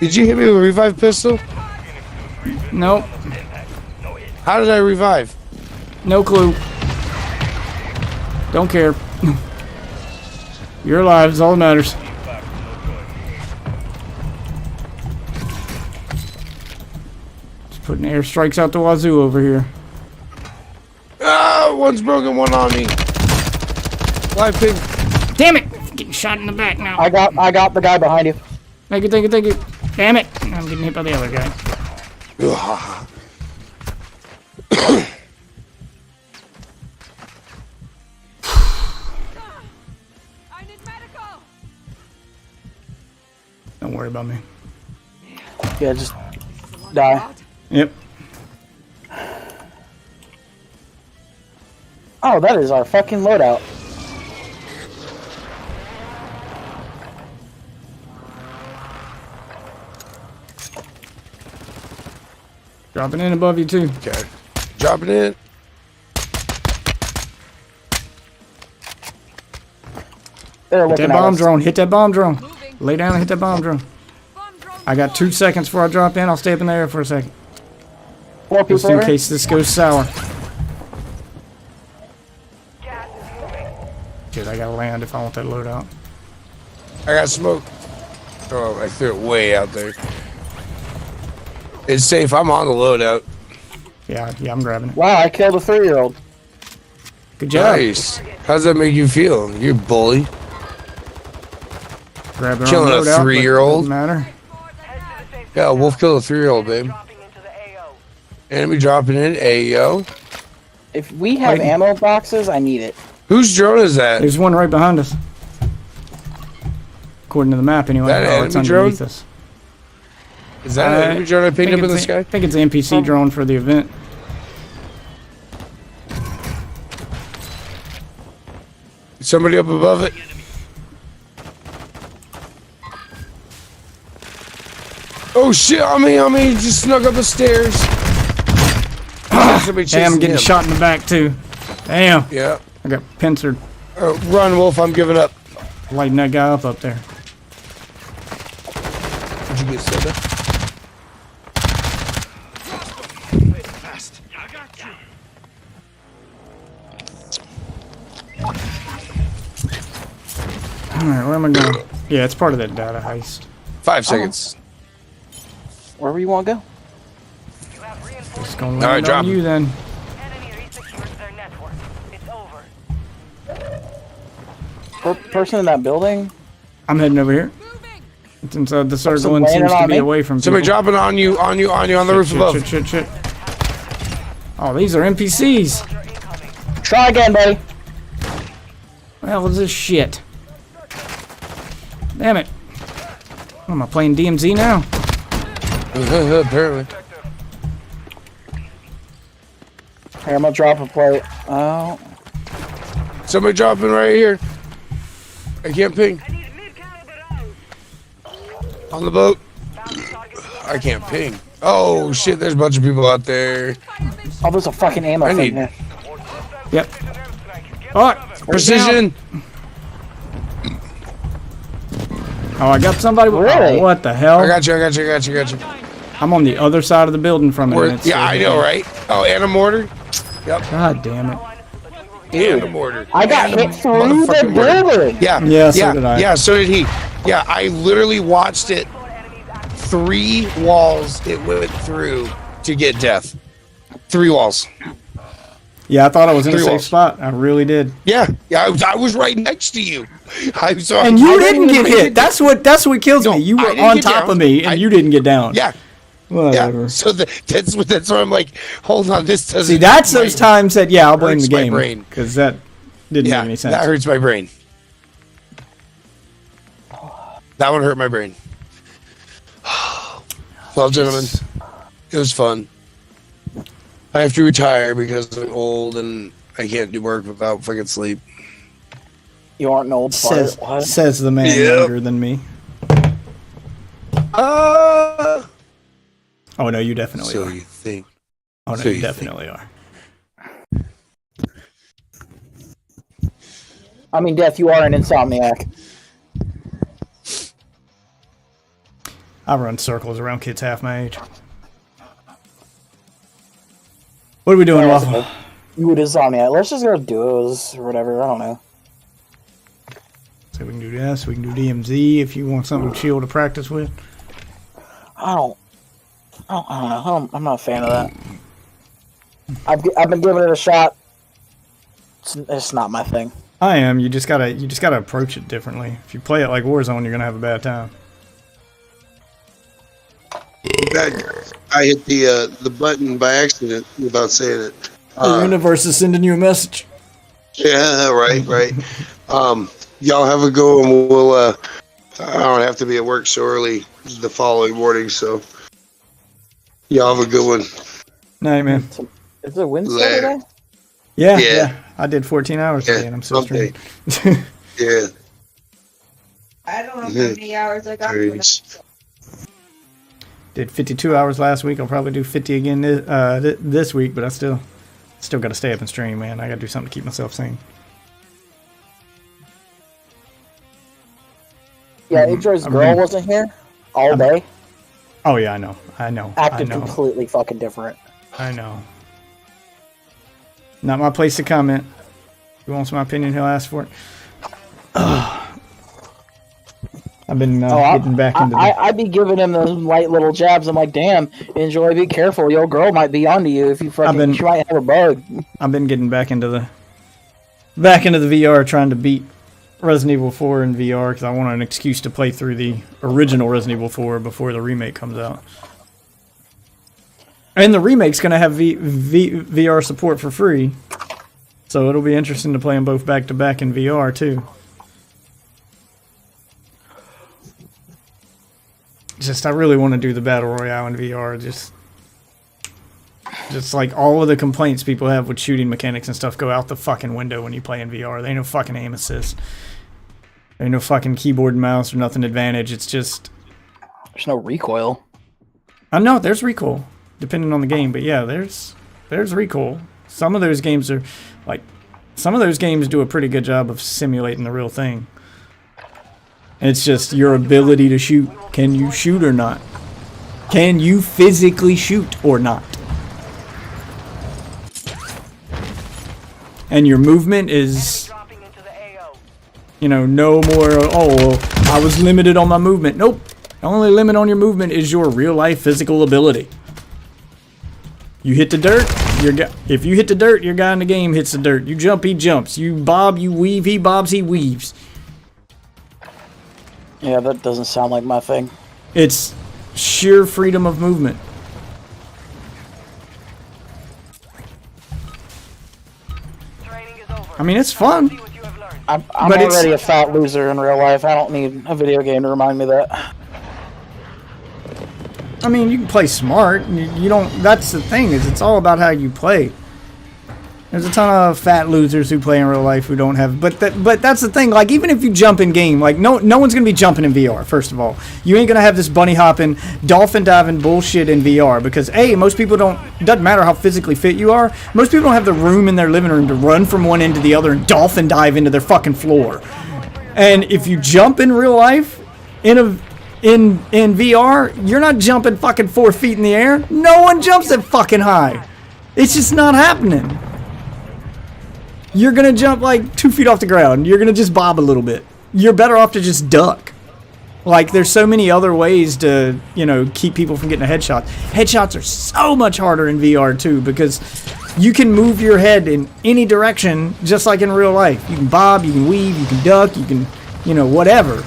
Speaker 2: Did you hit me with a revive pistol?
Speaker 1: Nope.
Speaker 2: How did I revive?
Speaker 1: No clue. Don't care. You're alive is all that matters. Just putting airstrikes out the wazoo over here.
Speaker 2: Ah, one's broken, one on me. Live ping.
Speaker 1: Damn it! Getting shot in the back now.
Speaker 4: I got the guy behind you.
Speaker 1: Thank you, thank you, thank you. Damn it! I'm getting hit by the other guy.
Speaker 7: I need medical.
Speaker 1: Don't worry about me.
Speaker 4: Yeah, just die.
Speaker 1: Yep.
Speaker 4: Oh, that is our fucking loadout.
Speaker 1: Dropping in above you too.
Speaker 2: Okay. Dropping in.
Speaker 4: They're
Speaker 1: Hit
Speaker 4: looking
Speaker 1: that
Speaker 4: at
Speaker 1: bomb
Speaker 4: us.
Speaker 1: drone. Hit that bomb drone. Lay down and hit that bomb drone. I got 2 seconds before I drop in. I'll stay up in the air for a second.
Speaker 4: 4 people
Speaker 1: Just in
Speaker 4: over.
Speaker 1: case this goes sour. Dude, I gotta land if I want that loadout.
Speaker 2: I got smoke. Oh, I threw it way out there. It's safe. I'm on the loadout.
Speaker 1: Yeah, I'm grabbing it.
Speaker 4: Wow, I killed a 3-year-old.
Speaker 1: Good job.
Speaker 2: Nice. How's that make you feel? You bully.
Speaker 1: Grab their
Speaker 2: Killing
Speaker 1: own
Speaker 2: a
Speaker 1: loadout, but
Speaker 2: 3-year-old?
Speaker 1: doesn't matter.
Speaker 2: Yeah, Wolf killed a 3-year-old, babe. Enemy dropping in. Ayo.
Speaker 4: If we have
Speaker 1: Wait.
Speaker 4: ammo boxes, I need it.
Speaker 2: Whose drone is that?
Speaker 1: There's one right behind us. According to the map, anyway.
Speaker 2: That
Speaker 1: Oh, it's
Speaker 2: enemy drone?
Speaker 1: underneath us.
Speaker 2: Is that an enemy drone I picked up in the sky?
Speaker 1: I think it's an NPC drone for the event.
Speaker 2: Somebody up above it. Oh shit, on me, just snuck up the stairs. Somebody
Speaker 1: Damn, I'm
Speaker 2: chasing
Speaker 1: getting
Speaker 2: him.
Speaker 1: shot in the back too. Damn.
Speaker 2: Yeah.
Speaker 1: I got pincered.
Speaker 2: Run, Wolf, I'm giving up.
Speaker 1: Lighting that guy up there.
Speaker 2: Did you get set up?
Speaker 1: Alright, where am I going? Yeah, it's part of that data heist.
Speaker 2: 5 seconds.
Speaker 4: Wherever you want to go.
Speaker 1: Just gonna
Speaker 2: All right,
Speaker 1: land
Speaker 2: drop
Speaker 1: on
Speaker 2: him.
Speaker 1: you then.
Speaker 4: Person in that building?
Speaker 1: I'm heading over here. It's inside the circle
Speaker 4: Person
Speaker 1: and
Speaker 4: landing
Speaker 1: seems to
Speaker 4: on
Speaker 1: be
Speaker 4: me?
Speaker 1: away from
Speaker 2: Somebody
Speaker 1: people.
Speaker 2: dropping on you on the roof above.
Speaker 1: Shit. Oh, these are NPCs.
Speaker 4: Try again, buddy.
Speaker 1: What the hell is this shit? Damn it. What, am I playing DMZ now?
Speaker 2: Apparently.
Speaker 4: Here, I'm gonna drop a plate. Oh.
Speaker 2: Somebody dropping right here. I can't ping. On the boat. I can't ping. Oh shit, there's a bunch of people out there.
Speaker 4: Oh, there's a fucking ammo
Speaker 2: I
Speaker 4: thing
Speaker 2: need-
Speaker 4: there.
Speaker 1: Yep. Oh,
Speaker 2: Precision.
Speaker 1: Oh, I got somebody.
Speaker 4: Really?
Speaker 1: Oh, what the hell?
Speaker 2: I got you.
Speaker 1: I'm on the other side of the building from it.
Speaker 2: Where-
Speaker 1: and it's
Speaker 2: yeah, I know, right? Oh, and a mortar. Yep.
Speaker 1: God damn it.
Speaker 2: And a mortar.
Speaker 4: I got
Speaker 2: And a
Speaker 4: hit through the
Speaker 2: motherfucking mortar.
Speaker 4: building.
Speaker 2: Yeah.
Speaker 1: Yeah, so did I.
Speaker 2: Yeah, so did he. Yeah, I literally watched it. 3 walls it went through to get death. 3 walls.
Speaker 1: Yeah, I thought I was in a
Speaker 2: 3
Speaker 1: safe
Speaker 2: walls.
Speaker 1: spot. I really did.
Speaker 2: Yeah, I was right next to you.
Speaker 1: And you didn't get hit. That's what kills me. You
Speaker 2: I
Speaker 1: were
Speaker 2: didn't
Speaker 1: on
Speaker 2: get
Speaker 1: top
Speaker 2: down.
Speaker 1: of me, and you didn't get down.
Speaker 2: Yeah.
Speaker 1: Whatever.
Speaker 2: Yeah. So that's why I'm like, hold on, this doesn't.
Speaker 1: See, that's those times that I'll blame the
Speaker 2: hurts my
Speaker 1: game
Speaker 2: brain.
Speaker 1: because that didn't make any sense.
Speaker 2: That hurts my brain. That one hurt my brain. Well, gentlemen, it was fun. I have to retire because I'm old and I can't do work without freaking sleep.
Speaker 4: You aren't an old
Speaker 1: Says,
Speaker 4: fart. What?
Speaker 1: says the man
Speaker 2: Yep.
Speaker 1: younger than me.
Speaker 2: Uh,
Speaker 1: Oh no, you definitely
Speaker 2: so
Speaker 1: are.
Speaker 2: you think?
Speaker 1: Oh no,
Speaker 2: so
Speaker 1: you
Speaker 2: you
Speaker 1: definitely are.
Speaker 4: I mean, Death, you are an insomniac.
Speaker 1: I run circles around kids half my age. What are we doing, Waffle?
Speaker 4: You is on it. Let's just go duos or whatever. I don't know.
Speaker 1: So we can do this. We can do DMZ if you want something chill to practice with.
Speaker 4: I don't know. I'm not a fan of that. I've been giving it a shot. It's not my thing.
Speaker 1: I am. You just gotta approach it differently. If you play it like Warzone, you're gonna have a bad time.
Speaker 2: I hit the button by accident without saying it.
Speaker 1: The universe is sending you a message.
Speaker 2: Yeah, right. Y'all have a go, and we'll. I don't have to be at work so early the following morning, so y'all have a good one.
Speaker 1: Night, man.
Speaker 4: Is it Wednesday today?
Speaker 1: Yeah. I did 14 hours today, and I'm still streaming.
Speaker 2: Yeah.
Speaker 7: I don't know how many hours I got.
Speaker 1: Did 52 hours last week. I'll probably do 50 again this week, but I still got to stay up and stream, man. I got to do something to keep myself sane.
Speaker 4: Yeah, Idro's girl wasn't here all day.
Speaker 1: Oh yeah, I know.
Speaker 4: Acted completely fucking different.
Speaker 1: I know. Not my place to comment. If he wants my opinion, he'll ask for it. I've been getting back into.
Speaker 4: I'd be giving him those light little jabs. I'm like, damn, Enjoy, be careful. Your girl might be onto you if you fucking. She might have a bug.
Speaker 1: I've been getting back into the VR, trying to beat Resident Evil 4 in VR because I want an excuse to play through the original Resident Evil 4 before the remake comes out. And the remake's going to have VR support for free, so it'll be interesting to play them both back to back in VR too. Just I really want to do the Battle Royale in VR. Just like all of the complaints people have with shooting mechanics and stuff go out the fucking window when you play in VR. There ain't no fucking aim assist. There ain't no fucking keyboard and mouse or nothing advantage. It's just...
Speaker 4: There's no recoil.
Speaker 1: I know, there's recoil, depending on the game. But yeah, there's recoil. Some of those games are... some of those games do a pretty good job of simulating the real thing. It's just your ability to shoot. Can you shoot or not? Can you physically shoot or not? And your movement is, no more, I was limited on my movement. Nope. The only limit on your movement is your real life physical ability. You hit the dirt, if you hit the dirt, your guy in the game hits the dirt. You jump, he jumps. You bob, you weave, he bobs, he weaves.
Speaker 4: Yeah, that doesn't sound like my thing.
Speaker 1: It's sheer freedom of movement. I mean, it's fun.
Speaker 4: I'm already a fat loser in real life. I don't need a video game to remind me of that.
Speaker 1: I mean, you can play smart. You don't. That's the thing, is it's all about how you play. There's a ton of fat losers who play in real life who don't have. But that's the thing. Like, even if you jump in game, like no one's gonna be jumping in VR. First of all, you ain't gonna have this bunny hopping, dolphin diving bullshit in VR because most people don't. Doesn't matter how physically fit you are. Most people don't have the room in their living room to run from one end to the other and dolphin dive into their fucking floor. And if you jump in real life, in VR, you're not jumping fucking 4 feet in the air. No one jumps that fucking high. It's just not happening. You're going to jump like 2 feet off the ground. You're going to just bob a little bit. You're better off to just duck. Like, there's so many other ways to, keep people from getting a headshot. Headshots are so much harder in VR, too, because you can move your head in any direction, just like in real life. You can bob, you can weave, you can duck, you can, whatever.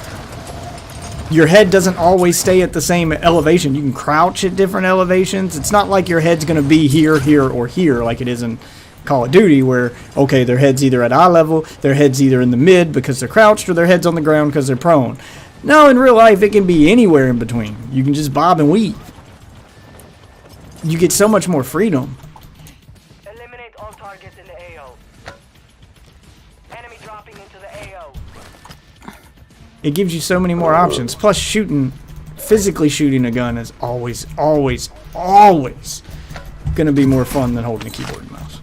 Speaker 1: Your head doesn't always stay at the same elevation. You can crouch at different elevations. It's not like your head's going to be here, here, or here like it is in Call of Duty, where, okay, their head's either at eye level, their head's either in the mid because they're crouched, or their head's on the ground because they're prone. No, in real life, it can be anywhere in between. You can just bob and weave. You get so much more freedom.
Speaker 5: Eliminate all targets in the AO. Enemy dropping into the AO.
Speaker 1: It gives you so many more options. Plus, physically shooting a gun is always, always, always going to be more fun than holding a keyboard and mouse.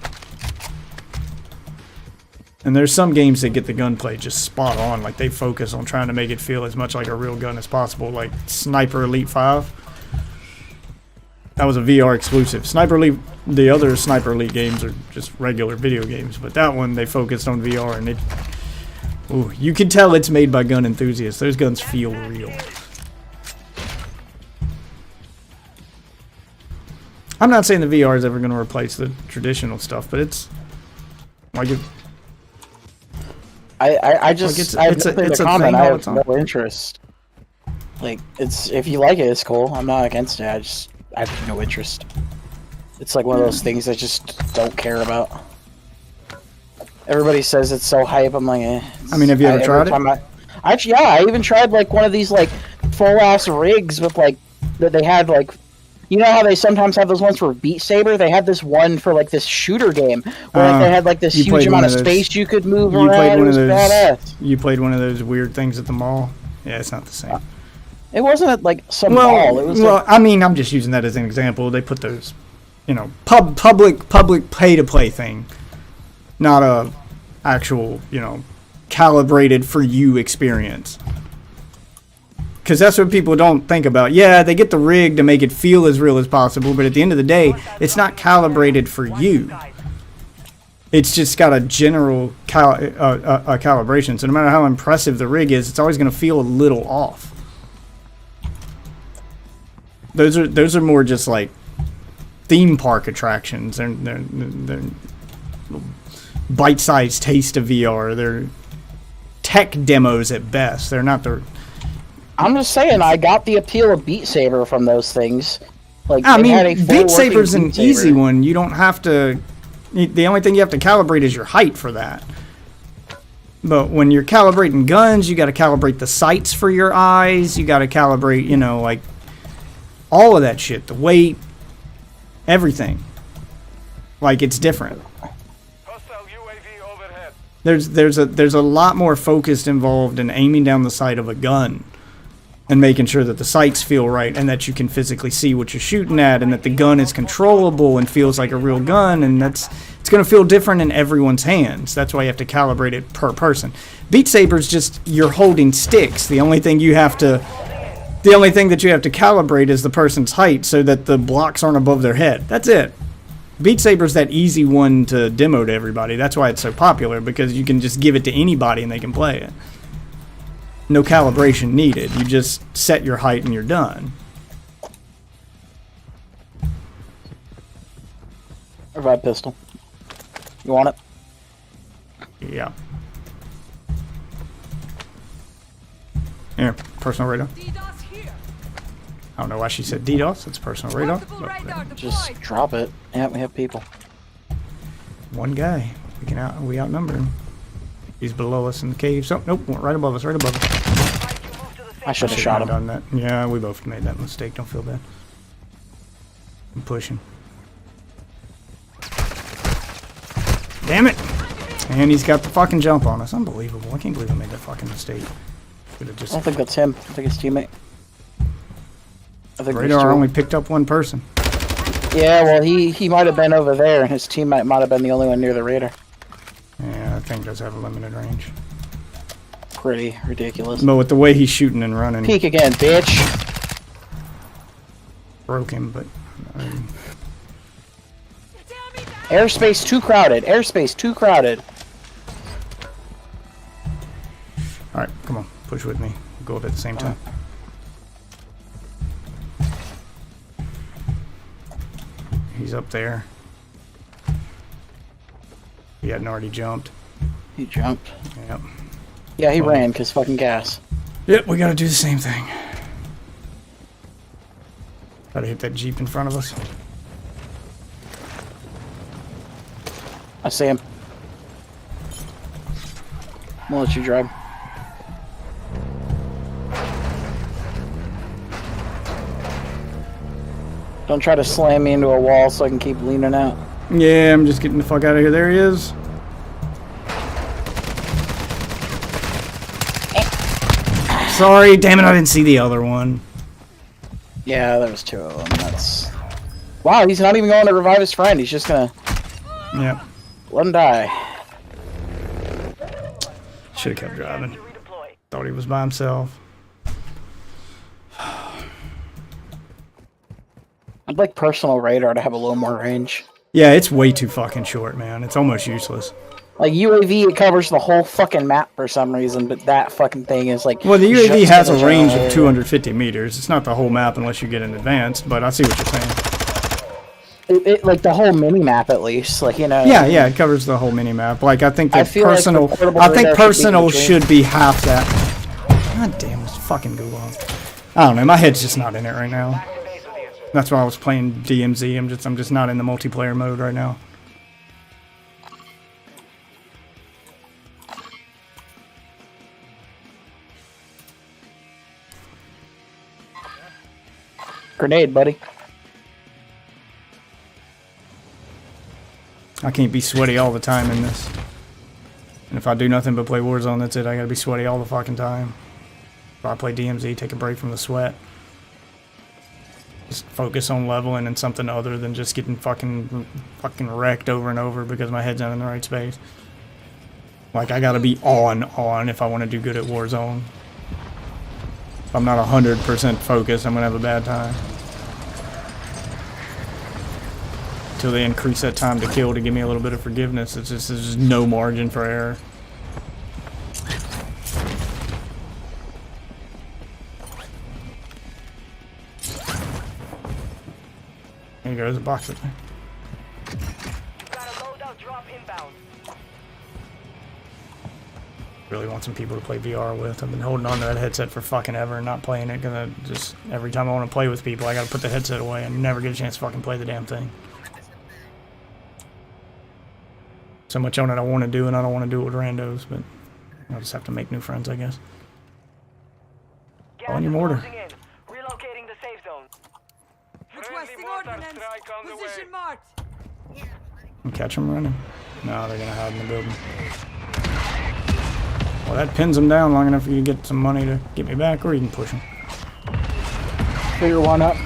Speaker 1: And there's some games that get the gunplay just spot on. Like, they focus on trying to make it feel as much like a real gun as possible. Like Sniper Elite 5. That was a VR exclusive. Sniper Elite, the other Sniper Elite games are just regular video games. But that one, they focused on VR. And ooh, you can tell it's made by gun enthusiasts. Those guns feel real. I'm not saying the VR is ever going to replace the traditional stuff, but it's like
Speaker 4: I just
Speaker 1: it's a
Speaker 4: comment.
Speaker 1: thing
Speaker 4: I
Speaker 1: all the
Speaker 4: have
Speaker 1: time.
Speaker 4: no interest. Like, it's, if you like it, it's cool. I'm not against it. I have no interest. It's like one of those things I just don't care about. Everybody says it's so hype. I'm like, eh.
Speaker 1: I mean, have you ever tried it?
Speaker 4: Yeah, I even tried like one of these like full ass rigs with like that they had like. You know how they sometimes have those ones for Beat Saber? They had this one for like this shooter game where like, they had like this huge amount of space you could move around. It was badass.
Speaker 1: You played one of those weird things at the mall? Yeah, it's not the same.
Speaker 4: It wasn't at like some mall. It was like,
Speaker 1: I mean, I'm just using that as an example. They put those, you know, public pay-to-play thing, not a actual, you know, calibrated for you experience. Because that's what people don't think about. Yeah, they get the rig to make it feel as real as possible, but at the end of the day, it's not calibrated for you. It's just got a general calibration. So no matter how impressive the rig is, it's always going to feel a little off. Those are more just like theme park attractions. They're bite-sized taste of VR. They're tech demos at best. They're not the...
Speaker 4: I'm just saying, I got the appeal of Beat Saber from those things. Like,
Speaker 1: I mean, Beat Saber's an easy one. You don't have to... The only thing you have to calibrate is your height for that. But when you're calibrating guns, you got to calibrate the sights for your eyes. You got to calibrate, you know, like, all of that shit. The weight, everything. Like, it's different. There's a lot more focus involved in aiming down the sight of a gun and making sure that the sights feel right and that you can physically see what you're shooting at and that the gun is controllable and feels like a real gun, and it's going to feel different in everyone's hands. That's why you have to calibrate it per person. Beat Saber's just you're holding sticks. The only thing that you have to calibrate is the person's height so that the blocks aren't above their head. That's it. Beat Saber's that easy one to demo to everybody. That's why it's so popular, because you can just give it to anybody and they can play it. No calibration needed. You just set your height and you're done.
Speaker 4: Revive pistol. You want it?
Speaker 1: Yeah. Here, personal radar. I don't know why she said DDoS. It's personal radar.
Speaker 4: Just drop it. Yeah, we have people.
Speaker 1: One guy. We outnumber him. He's below us in the cave. So nope, right above us. Right above us.
Speaker 4: I should have shot him.
Speaker 1: Done that. Yeah, we both made that mistake. Don't feel bad. I'm pushing. Damn it! And he's got the fucking jump on us. Unbelievable. I can't believe I made that fucking mistake.
Speaker 4: I don't think that's him. I think it's teammate. I think
Speaker 1: radar only picked up one person.
Speaker 4: Yeah, well, he might have been over there, and his teammate might have been the only one near the radar.
Speaker 1: Yeah, that thing does have a limited range.
Speaker 4: Pretty ridiculous.
Speaker 1: But with the way he's shooting and running...
Speaker 4: Peek again, bitch!
Speaker 1: Broke him, but...
Speaker 4: Airspace too crowded. Airspace too crowded.
Speaker 1: Alright, come on. Push with me. We'll go up at the same time. He's up there. He hadn't already jumped.
Speaker 4: He jumped.
Speaker 1: Yep.
Speaker 4: Yeah, he ran because fucking gas.
Speaker 1: Yep, we gotta do the same thing. Gotta hit that Jeep in front of us.
Speaker 4: I see him. I'll let you drive. Don't try to slam me into a wall so I can keep leaning out.
Speaker 1: Yeah, I'm just getting the fuck out of here. There he is. Sorry, damn it, I didn't see the other one.
Speaker 4: Yeah, there was two of them. That's... Wow, he's not even going to revive his friend. He's just gonna...
Speaker 1: Yep.
Speaker 4: Let him die.
Speaker 1: Should have kept driving. Thought he was by himself.
Speaker 4: I'd like personal radar to have a little more range.
Speaker 1: Yeah, it's way too fucking short, man. It's almost useless.
Speaker 4: Like UAV, it covers the whole fucking map for some reason, but that fucking thing is like.
Speaker 1: Well, the UAV
Speaker 4: just
Speaker 1: has
Speaker 4: in
Speaker 1: a
Speaker 4: the
Speaker 1: range
Speaker 4: general
Speaker 1: of 250 meters. It's not the whole map unless you get in advanced, but I see what you're saying.
Speaker 4: like the whole mini map, at least, like you know.
Speaker 1: Yeah, yeah, it covers the whole mini map. Like I think that
Speaker 4: feel like the
Speaker 1: personal,
Speaker 4: portable
Speaker 1: I think
Speaker 4: radar
Speaker 1: personal
Speaker 4: should
Speaker 1: should be half that. God damn, this fucking Google. I don't know. My head's just not in it right now. That's why I was playing DMZ. I'm just not in the multiplayer mode right now.
Speaker 4: Grenade, buddy.
Speaker 1: I can't be sweaty all the time in this. And if I do nothing but play Warzone, that's it. I gotta be sweaty all the fucking time. If I play DMZ, take a break from the sweat. Just focus on leveling and something other than just getting fucking wrecked over and over because my head's not in the right space. Like, I gotta be on if I want to do good at Warzone. If I'm not 100% focused, I'm gonna have a bad time. Until they increase that time to kill to give me a little bit of forgiveness, it's just, there's just no margin for error. There you go, there's a box up there. Really want some people to play VR with. I've been holding on to that headset for fucking ever and not playing it because I just, every time I want to play with people, I gotta put the headset away and never get a chance to fucking play the damn thing. So much on it I want to do, and I don't want to do it with randos, but I'll just have to make new friends, I guess. On your mortar.
Speaker 5: Relocating the safe zone.
Speaker 7: Requesting ordnance. Position marked.
Speaker 1: And catch them running. No, they're gonna hide in the building. Well, that pins them down long enough for you to get some money to get me back, or you can push them.
Speaker 4: Figure one up.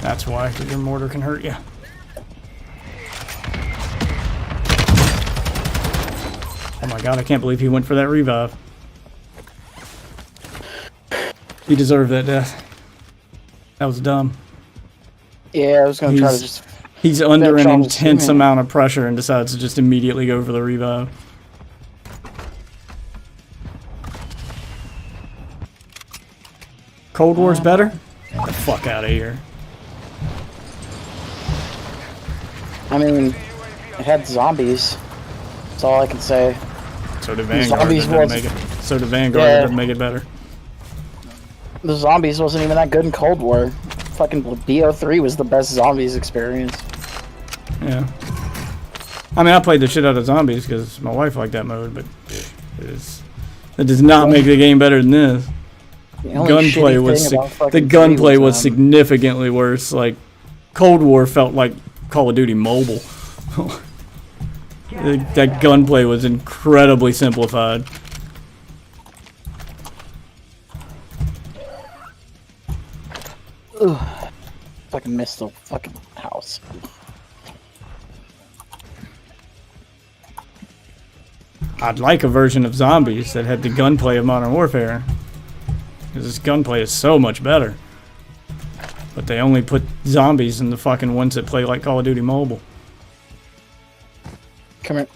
Speaker 1: That's why, because your mortar can hurt you. Oh my god, I can't believe he went for that revive. He deserved that death. That was dumb.
Speaker 4: Yeah, I was gonna try to just.
Speaker 1: He's under an intense amount of pressure and decides to just immediately go for the revive. Cold War's better? Get the fuck out of here.
Speaker 4: I mean, it had zombies. That's all I can say.
Speaker 1: So did Vanguard, that didn't make it. So did Vanguard, that didn't make it better.
Speaker 4: The zombies wasn't even that good in Cold War. Fucking BO3 was the best zombies experience.
Speaker 1: Yeah. I mean, I played the shit out of zombies because my wife liked that mode, but it does not make the game better than this. Gunplay was the gunplay was significantly worse. Like, Cold War felt like Call of Duty Mobile. That gunplay was incredibly simplified.
Speaker 4: Ugh. Fucking missed the fucking house.
Speaker 1: I'd like a version of zombies that had the gunplay of Modern Warfare. Because this gunplay is so much better. But they only put zombies in the fucking ones that play like Call of Duty Mobile.
Speaker 4: Come here.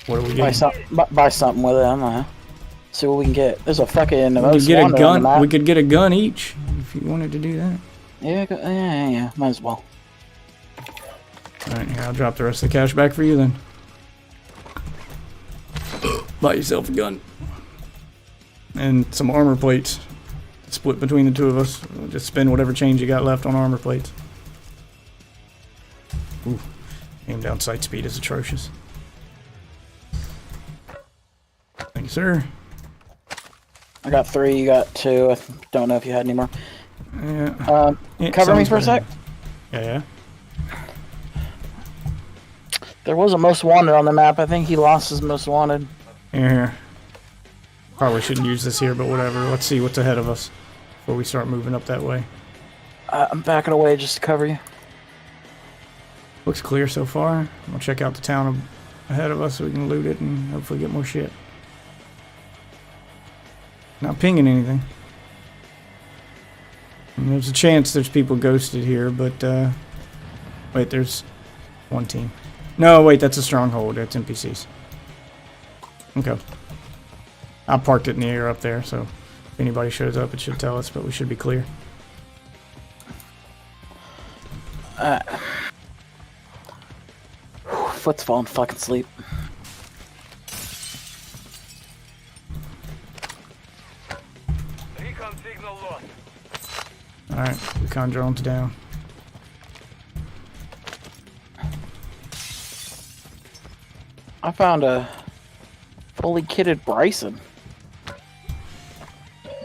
Speaker 1: What are we getting?
Speaker 4: Buy something with it, I don't know. See what we can get. There's a fucking
Speaker 1: we could get a gun. We could get a gun each if you wanted to do that.
Speaker 4: Yeah, might as well.
Speaker 1: Alright, here, I'll drop the rest of the cash back for you then. Buy yourself a gun. And some armor plates. Split between the two of us. We'll just spend whatever change you got left on armor plates. Ooh. Aim down sight speed is atrocious. Thank you, sir.
Speaker 4: I got 3, you got 2. I don't know if you had any more.
Speaker 1: Yeah.
Speaker 4: Cover me for a sec.
Speaker 1: Yeah.
Speaker 4: There was a most wanted on the map. I think he lost his most wanted.
Speaker 1: Here. Probably shouldn't use this here, but whatever. Let's see what's ahead of us before we start moving up that way.
Speaker 4: I'm backing away just to cover you.
Speaker 1: Looks clear so far. We'll check out the town ahead of us so we can loot it and hopefully get more shit. Not pinging anything. And there's a chance there's people ghosted here, but wait, there's one team. No, wait, that's a stronghold. That's NPCs. Okay. I parked it in the air up there, so if anybody shows up, it should tell us, but we should be clear.
Speaker 4: Foot's falling fucking asleep.
Speaker 5: Recon signal lost.
Speaker 1: Alright, recon drones down.
Speaker 4: I found a fully kitted Bryson.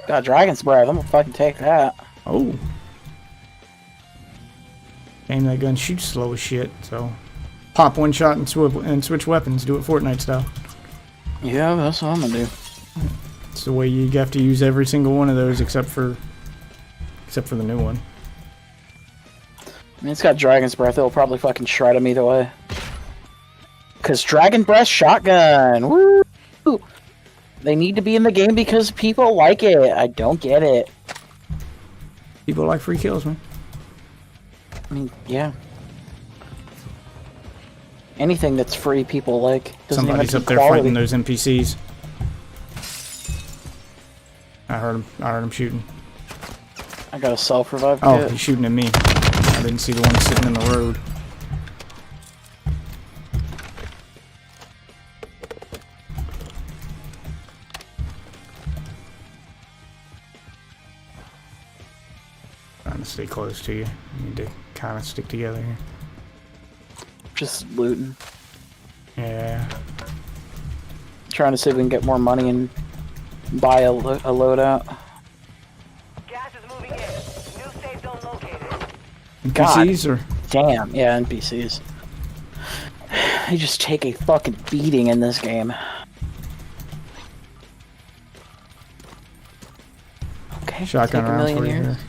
Speaker 4: Got Dragon's Breath. I'm gonna fucking take that.
Speaker 1: Oh. Aim that gun, shoots slow as shit, so pop one shot and switch weapons. Do it Fortnite style.
Speaker 4: Yeah, that's what I'm gonna do.
Speaker 1: It's the way you have to use every single one of those except for the new one.
Speaker 4: I mean, it's got Dragon's Breath. It'll probably fucking shred him either way. Cause Dragon Breath shotgun. Woo! They need to be in the game because people like it. I don't get it.
Speaker 1: People like free kills, man.
Speaker 4: I mean, yeah. Anything that's free, people like. Doesn't
Speaker 1: Somebody's
Speaker 4: even
Speaker 1: up there
Speaker 4: quality.
Speaker 1: fighting those NPCs. I heard him shooting.
Speaker 4: I got a self-revive
Speaker 1: Oh,
Speaker 4: kit.
Speaker 1: he's shooting at me. I didn't see the one sitting in the road. Trying to stay close to you. You need to kind of stick together here.
Speaker 4: Just looting.
Speaker 1: Yeah.
Speaker 4: Trying to see if we can get more money and buy a loadout.
Speaker 5: Gas is moving in. New safe zone located.
Speaker 1: NPCs or?
Speaker 4: Damn, yeah, NPCs. They just take a fucking beating in this game. Okay,
Speaker 1: Shotgun
Speaker 4: take a
Speaker 1: rounds
Speaker 4: million
Speaker 1: for you
Speaker 4: years.
Speaker 1: here.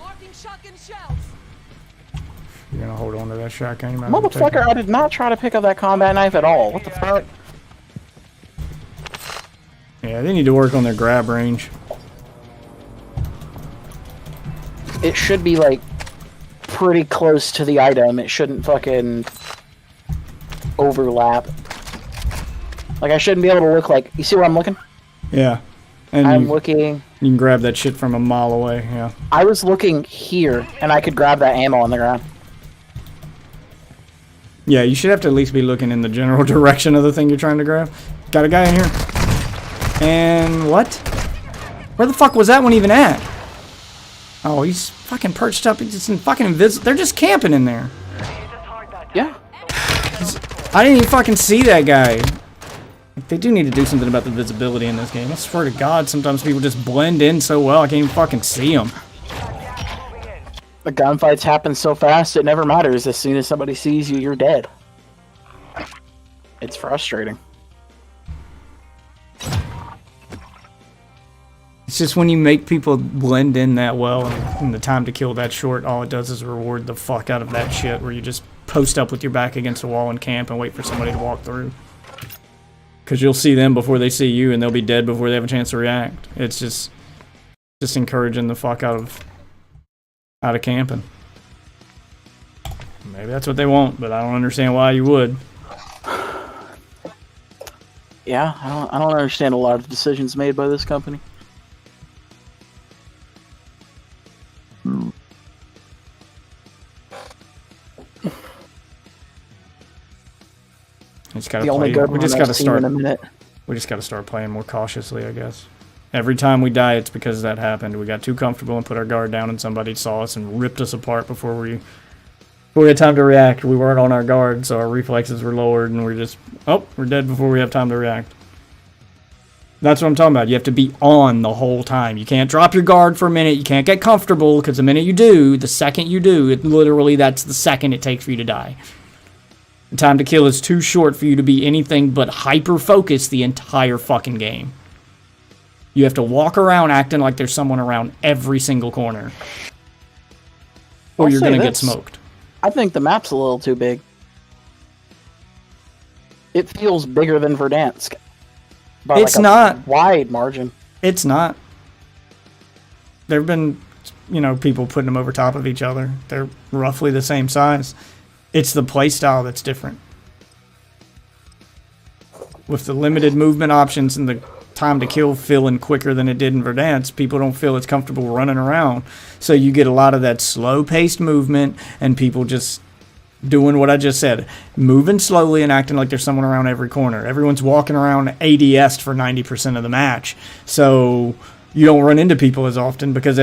Speaker 1: You're gonna hold on to that shotgun. You might have to take
Speaker 4: Motherfucker,
Speaker 1: it.
Speaker 4: I did not try to pick up that combat knife at all. What the fuck?
Speaker 1: Yeah, they need to work on their grab range.
Speaker 4: It should be like pretty close to the item. It shouldn't fucking overlap. Like I shouldn't be able to look like. You see where I'm looking?
Speaker 1: Yeah. And
Speaker 4: I'm
Speaker 1: you
Speaker 4: looking.
Speaker 1: can grab that shit from a mile away, yeah.
Speaker 4: I was looking here, and I could grab that ammo on the ground.
Speaker 1: Yeah, you should have to at least be looking in the general direction of the thing you're trying to grab. Got a guy in here. And what? Where the fuck was that one even at? Oh, he's fucking perched up. He's just in fucking invisible. They're just camping in there.
Speaker 4: Yeah.
Speaker 1: I didn't even fucking see that guy. They do need to do something about the visibility in this game. I swear to God, sometimes people just blend in so well I can't even fucking see them.
Speaker 4: The gunfights happen so fast, it never matters. As soon as somebody sees you, you're dead. It's frustrating.
Speaker 1: It's just when you make people blend in that well and the time to kill that short, all it does is reward the fuck out of that shit where you just post up with your back against the wall and camp and wait for somebody to walk through. Because you'll see them before they see you and they'll be dead before they have a chance to react. It's just encouraging the fuck out of camping. Maybe that's what they want, but I don't understand why you would.
Speaker 4: Yeah, I don't understand a lot of decisions made by this company.
Speaker 1: Just gotta
Speaker 4: The only
Speaker 1: play.
Speaker 4: good
Speaker 1: We
Speaker 4: one
Speaker 1: just
Speaker 4: I've
Speaker 1: gotta
Speaker 4: seen
Speaker 1: start.
Speaker 4: in a minute.
Speaker 1: We just gotta start playing more cautiously, I guess. Every time we die, it's because that happened. We got too comfortable and put our guard down, and somebody saw us and ripped us apart before we had time to react. We weren't on our guard, so our reflexes were lowered, and we're dead before we have time to react. That's what I'm talking about. You have to be on the whole time. You can't drop your guard for a minute. You can't get comfortable, because the minute you do, the second you do, that's the second it takes for you to die. The time to kill is too short for you to be anything but hyper-focused the entire fucking game. You have to walk around acting like there's someone around every single corner. or
Speaker 4: I'll
Speaker 1: you're
Speaker 4: say
Speaker 1: gonna get
Speaker 4: this.
Speaker 1: smoked.
Speaker 4: I think the map's a little too big. It feels bigger than Verdansk. By
Speaker 1: It's
Speaker 4: like a
Speaker 1: not.
Speaker 4: wide margin.
Speaker 1: It's not. There have been, people putting them over top of each other. They're roughly the same size. It's the play style that's different. With the limited movement options and the time to kill feeling quicker than it did in Verdansk, people don't feel as comfortable running around. So you get a lot of that slow-paced movement and people just doing what I just said, moving slowly and acting like there's someone around every corner. Everyone's walking around ADS for 90% of the match. So you don't run into people as often because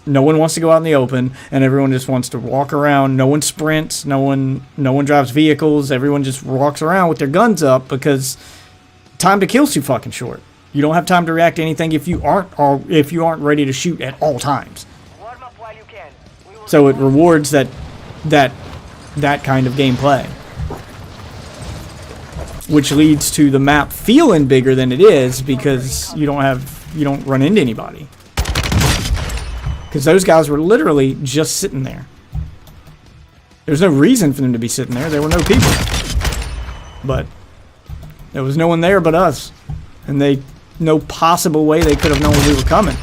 Speaker 1: no one wants to go out in the open and everyone just wants to walk around. No one sprints, no one drives vehicles. Everyone just walks around with their guns up because time to kill's too fucking short. You don't have time to react to anything if you aren't ready to shoot at all times. So it rewards that kind of gameplay, which leads to the map feeling bigger than it is because you don't run into anybody, because those guys were literally just sitting there. There's no reason for them to be sitting there. There were no people, but there was no one there but us, and no possible way they could have known we were coming.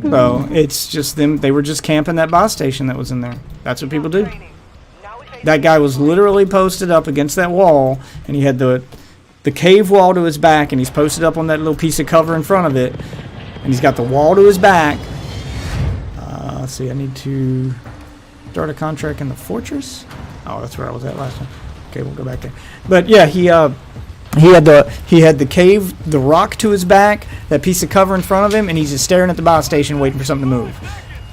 Speaker 1: So it's just them. They were just camping that boss station that was in there. That's what people do. That guy was literally posted up against that wall, and he had the cave wall to his back, and he's posted up on that little piece of cover in front of it, and he's got the wall to his back. Let's see. I need to start a contract in the fortress. Oh, that's where I was at last time. Okay, we'll go back there. But yeah, he had the cave, the rock to his back, that piece of cover in front of him, and he's just staring at the boss station waiting for something to move.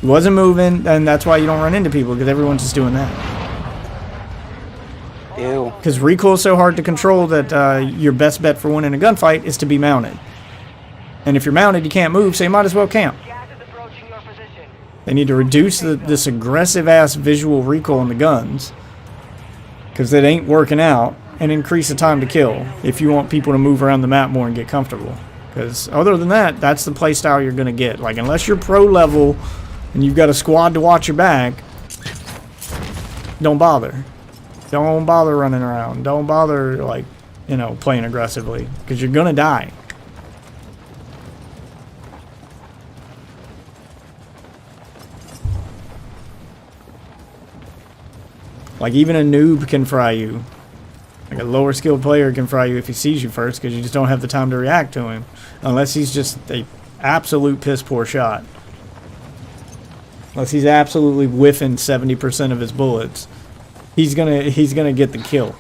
Speaker 1: He wasn't moving, and that's why you don't run into people, because everyone's just doing that.
Speaker 4: Ew.
Speaker 1: Because recoil is so hard to control that your best bet for winning a gunfight is to be mounted. And if you're mounted, you can't move, so you might as well camp. They need to reduce this aggressive-ass visual recoil in the guns, because it ain't working out, and increase the time to kill if you want people to move around the map more and get comfortable. Because other than that, that's the play style you're going to get. Like, unless you're pro level and you've got a squad to watch your back, don't bother. Don't bother running around. Don't bother, playing aggressively, because you're going to die. Like, even a noob can fry you. Like, a lower skilled player can fry you if he sees you first, because you just don't have the time to react to him. Unless he's just a absolute piss poor shot. Unless he's absolutely whiffing 70% of his bullets. He's gonna get the kill.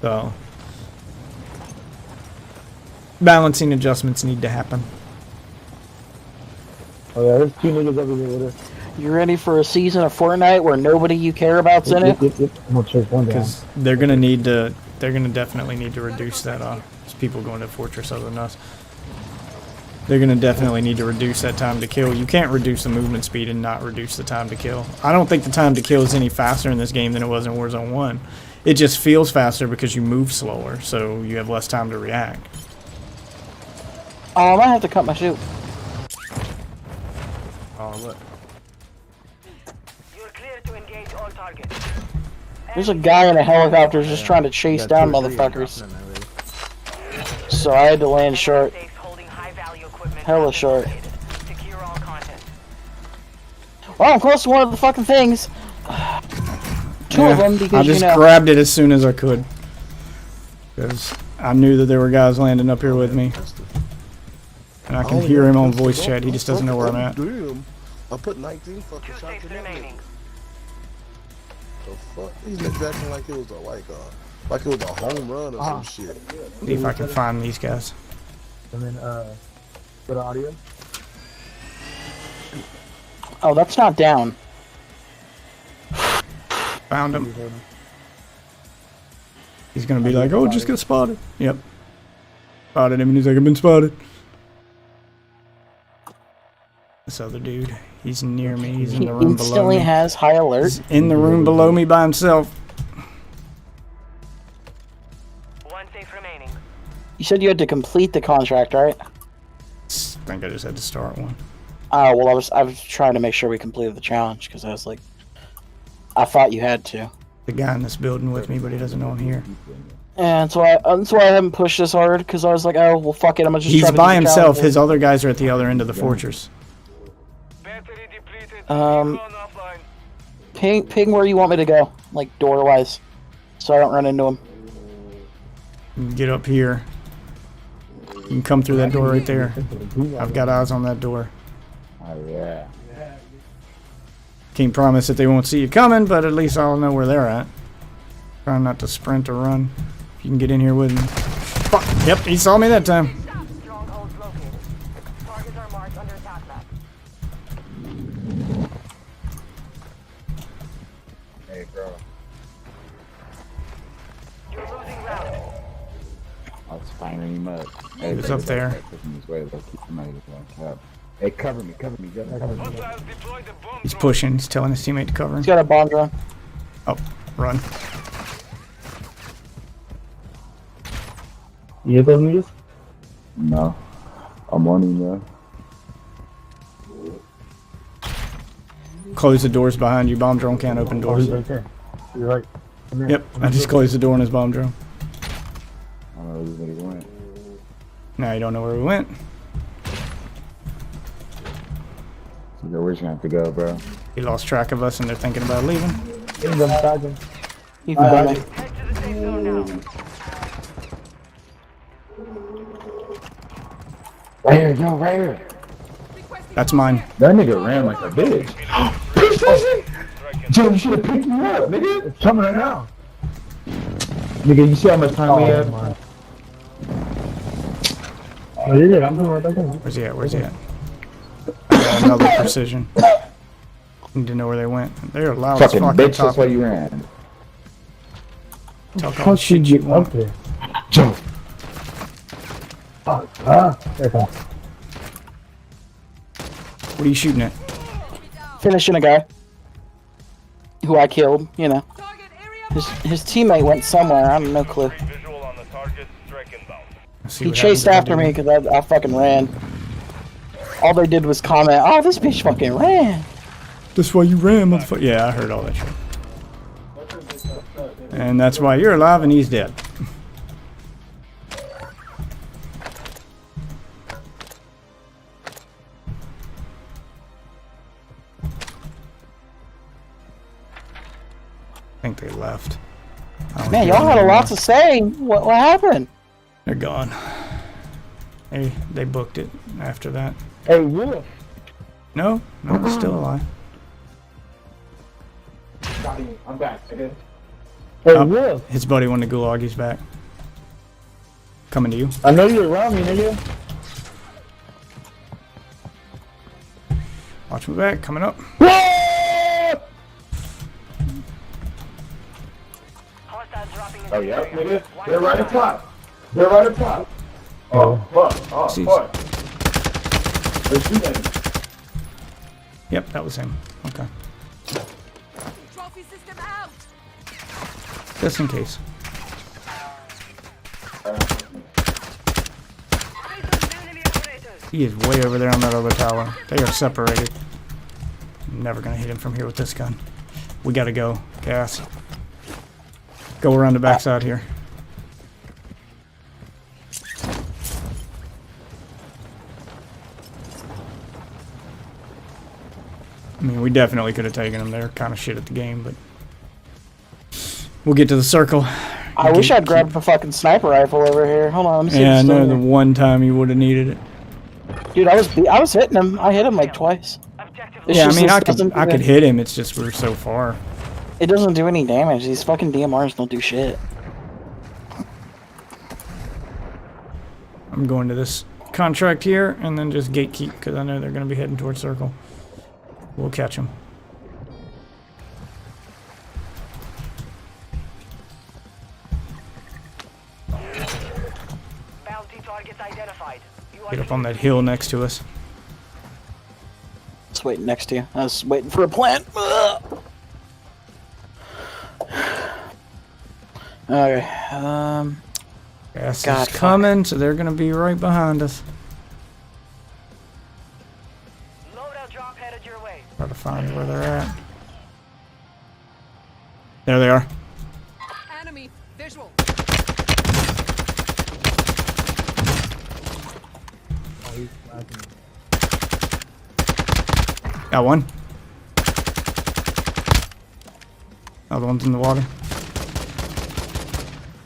Speaker 1: So balancing adjustments need to happen.
Speaker 3: Oh yeah, there's 2 niggas over here with her.
Speaker 4: You ready for a season of Fortnite where nobody you care about's in it?
Speaker 3: Yep. I'm gonna chase one down.
Speaker 1: Because they're gonna definitely need to reduce that. There's people going to Fortress other than us. They're gonna definitely need to reduce that time to kill. You can't reduce the movement speed and not reduce the time to kill. I don't think the time to kill is any faster in this game than it was in Warzone 1. It just feels faster because you move slower, so you have less time to react.
Speaker 4: I might have to cut my shoe.
Speaker 1: Oh look.
Speaker 4: There's a guy in a helicopter just trying to chase down motherfuckers. So I had to land short. Hella short. Well, I'm close to one of the fucking things. Two of them because,
Speaker 1: I just grabbed it as soon as I could. Because I knew that there were guys landing up here with me. And I can hear him on voice chat. He just doesn't know where I'm at.
Speaker 14: I put 19 fucking shots in that. The fuck? These niggas acting like it was like it was a home run or some shit.
Speaker 1: See if I can find these guys.
Speaker 3: And then, good audio.
Speaker 4: Oh, that's not down.
Speaker 1: Found him. He's gonna be like, oh, just got spotted. Yep. Spotted him and he's like, I've been spotted. This other dude, he's near me. He's in the room below
Speaker 4: Instantly
Speaker 1: me.
Speaker 4: has high alert.
Speaker 1: He's in the room below me by himself.
Speaker 4: You said you had to complete the contract, right?
Speaker 1: I think I just had to start one.
Speaker 4: Oh well, I was trying to make sure we completed the challenge because I was like, I thought you had to.
Speaker 1: The guy in this building with me, but he doesn't know I'm here.
Speaker 4: And that's why I haven't pushed this hard because I was like, oh well, fuck it, I'm gonna just.
Speaker 1: He's
Speaker 4: try to
Speaker 1: by
Speaker 4: do the
Speaker 1: himself.
Speaker 4: challenge.
Speaker 1: His other guys are at the other end of the fortress.
Speaker 4: Ping where you want me to go, like door wise, so I don't run into him.
Speaker 1: You can get up here. You can come through that door right there. I've got eyes on that door.
Speaker 6: Oh, yeah.
Speaker 1: Can't promise that they won't see you coming, but at least I'll know where they're at. Trying not to sprint or run. If you can get in here with me. Fuck. Yep, he saw me that time.
Speaker 6: Hey, bro. I was firing him up. Hey,
Speaker 1: He was up there.
Speaker 6: Hey, cover me.
Speaker 1: He's pushing. He's telling his teammate to cover him.
Speaker 4: He's got a bomb drone.
Speaker 1: Oh, run.
Speaker 10: You have those meters?
Speaker 6: No. I'm on him now.
Speaker 1: Close the doors behind you. Bomb drone can't open doors.
Speaker 10: Right there. You're right.
Speaker 1: Yep, I just closed the door on his bomb drone.
Speaker 6: I don't know where he went.
Speaker 1: Now you don't know where we went.
Speaker 6: So we're just gonna have to go, bro.
Speaker 1: He lost track of us and they're thinking about leaving.
Speaker 4: He found me.
Speaker 6: Right here, yo, right here.
Speaker 1: That's mine.
Speaker 6: That nigga ran like a bitch. Joe, you should have picked me up, nigga. It's coming right now. Nigga, you see how much time we have?
Speaker 10: Oh, yeah, I'm going right back in.
Speaker 1: Where's he at? Where's he at? I got another precision. Need to know where they went. They're loud as
Speaker 6: Fucking
Speaker 1: fuck.
Speaker 6: bitch, that's why you ran.
Speaker 1: Talk all the shit you want.
Speaker 10: there?
Speaker 6: Joe.
Speaker 10: There you go.
Speaker 1: What are you shooting at?
Speaker 4: Finishing a guy who I killed. You know, his teammate went somewhere. I have no clue. He chased after me because I fucking ran. All they did was comment, "Oh, this bitch fucking ran."
Speaker 1: That's why you ran, motherfucker. Yeah, I heard all that shit. And that's why you're alive and he's dead. I think they left.
Speaker 4: Man, y'all had a lot to say. What happened?
Speaker 1: They're gone. They booked it after that.
Speaker 10: Hey, Wolf.
Speaker 1: No, he's still alive.
Speaker 10: I'm back, nigga. Hey, Wolf.
Speaker 1: His buddy won the gulag. He's back. Coming to you.
Speaker 10: I know you're around me, nigga.
Speaker 1: Watch me back. Coming up.
Speaker 6: Oh, yeah, nigga. They're right up top. They're right up top. Oh, fuck. Oh, fuck. They're shooting.
Speaker 1: Yep, that was him. Okay.
Speaker 15: Trophy system out.
Speaker 1: Just in case. He is way over there on that other tower. They are separated. I'm never gonna hit him from here with this gun. We gotta go. Gas. Go around the backside here. I mean, we definitely could have taken them. They're kind of shit at the game, but we'll get to the circle.
Speaker 4: I wish I'd grabbed a fucking sniper rifle over here. Hold on, let me see.
Speaker 1: Yeah, I know the one time you would have needed it.
Speaker 4: Dude, I was hitting him. I hit him like twice.
Speaker 1: Yeah, I mean, I could hit him. It's just we're so far.
Speaker 4: It doesn't do any damage. These fucking DMRs don't do shit.
Speaker 1: I'm going to this contract here and then just gatekeep because I know they're going to be heading towards circle. We'll catch them.
Speaker 5: Bounty targets identified.
Speaker 1: Get up on that hill next to us.
Speaker 4: Just waiting next to you. I was waiting for a plant. Okay.
Speaker 1: Gas
Speaker 4: God,
Speaker 1: is coming, so they're gonna be right behind us.
Speaker 5: Loadout drop headed your way.
Speaker 1: Try to find where they're at. There they are.
Speaker 15: Enemy visual.
Speaker 1: Got one. Other one's in the water.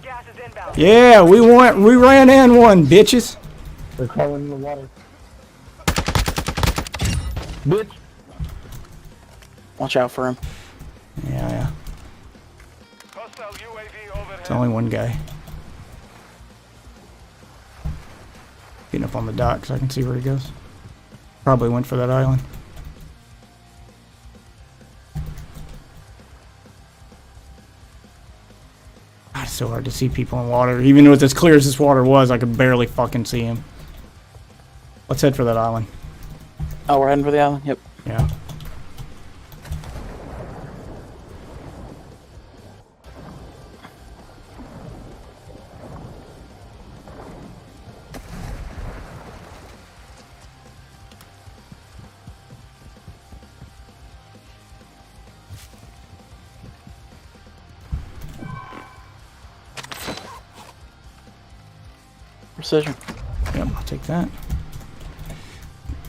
Speaker 5: Gas is inbound.
Speaker 1: Yeah, we ran in one, bitches.
Speaker 3: They're crawling in the water. Bitch.
Speaker 4: Watch out for him.
Speaker 1: Yeah.
Speaker 5: Hostile UAV overhead.
Speaker 1: It's only one guy. Getting up on the dock so I can see where he goes. Probably went for that island. God, it's so hard to see people in water. Even with as clear as this water was, I could barely fucking see him. Let's head for that island.
Speaker 4: Oh, we're heading for the island? Yep.
Speaker 1: Yeah.
Speaker 4: Precision.
Speaker 1: Yep, I'll take that.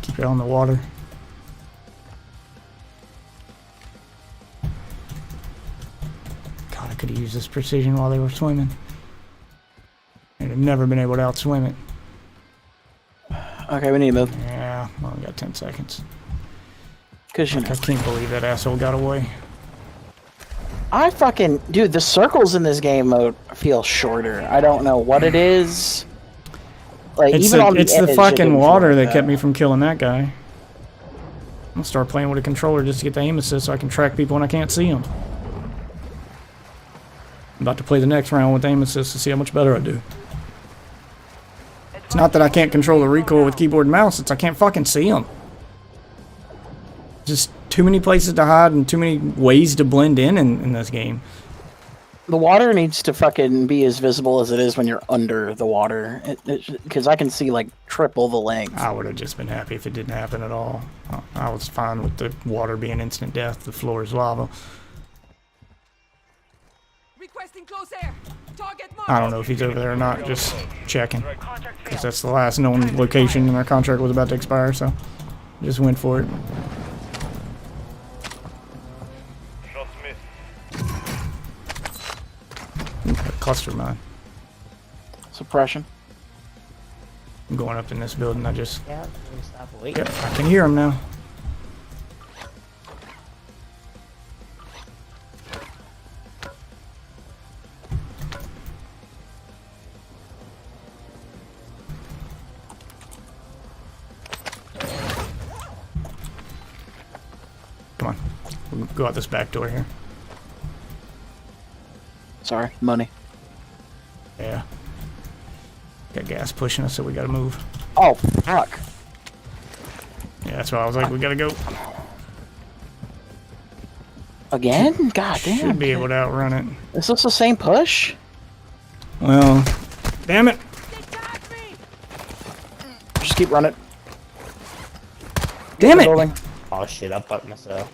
Speaker 1: Keep it on the water. God, I could have used this precision while they were swimming. I'd have never been able to outswim it.
Speaker 4: Okay, we need to move.
Speaker 1: Yeah, well, we got 10 seconds.
Speaker 4: Cause you know.
Speaker 1: I can't believe that asshole got away.
Speaker 4: I fucking... Dude, the circles in this game mode feel shorter. I don't know what it is. Like,
Speaker 1: It's
Speaker 4: even on
Speaker 1: the
Speaker 4: edge, it
Speaker 1: fucking
Speaker 4: didn't
Speaker 1: water
Speaker 4: feel
Speaker 1: that kept me from killing that guy. I'm gonna start playing with a controller just to get the aim assist so I can track people when I can't see them. I'm about to play the next round with aim assist to see how much better I do. It's not that I can't control the recoil with keyboard and mouse, it's I can't fucking see them. Just too many places to hide and too many ways to blend in this game.
Speaker 4: The water needs to fucking be as visible as it is when you're under the water. Because I can see, like, triple the length.
Speaker 1: I would have just been happy if it didn't happen at all. I was fine with the water being instant death. The floor is lava.
Speaker 15: Requesting close air. Target mark.
Speaker 1: I don't know if he's over there or not. Just checking. Because that's the last known location and our contract was about to expire, so just went for it. Cluster mine.
Speaker 4: Suppression.
Speaker 1: I'm going up in this building. I just...
Speaker 4: Yeah, stop waiting.
Speaker 1: Yep, I can hear him now. Come on. We'll go out this back door here.
Speaker 4: Sorry, money.
Speaker 1: Yeah. Got gas pushing us, so we gotta move.
Speaker 4: Oh, fuck.
Speaker 1: Yeah, that's why I was like, we gotta go.
Speaker 4: Again? God damn.
Speaker 1: Should be able to outrun it.
Speaker 4: Is this the same push?
Speaker 1: Well, damn it.
Speaker 4: Just keep running.
Speaker 1: Damn it!
Speaker 4: Building.
Speaker 10: Oh shit, I fucked myself.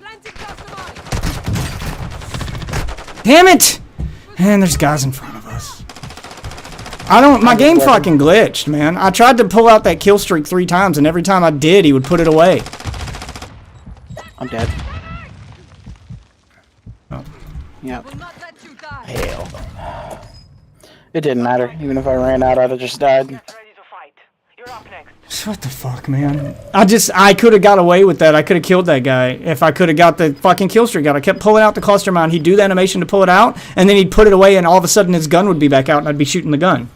Speaker 1: Damn it! And there's guys in front of us. My game fucking glitched, man. I tried to pull out that kill streak 3 times, and every time I did, he would put it away.
Speaker 4: I'm dead.
Speaker 1: Oh.
Speaker 4: Yep.
Speaker 10: Hell.
Speaker 4: It didn't matter. Even if I ran out, I'd have just died.
Speaker 1: What the fuck, man? I could have got away with that. I could have killed that guy if I could have got the fucking kill streak out. I kept pulling out the cluster mine. He'd do the animation to pull it out, and then he'd put it away, and all of a sudden his gun would be back out, and I'd be shooting the gun.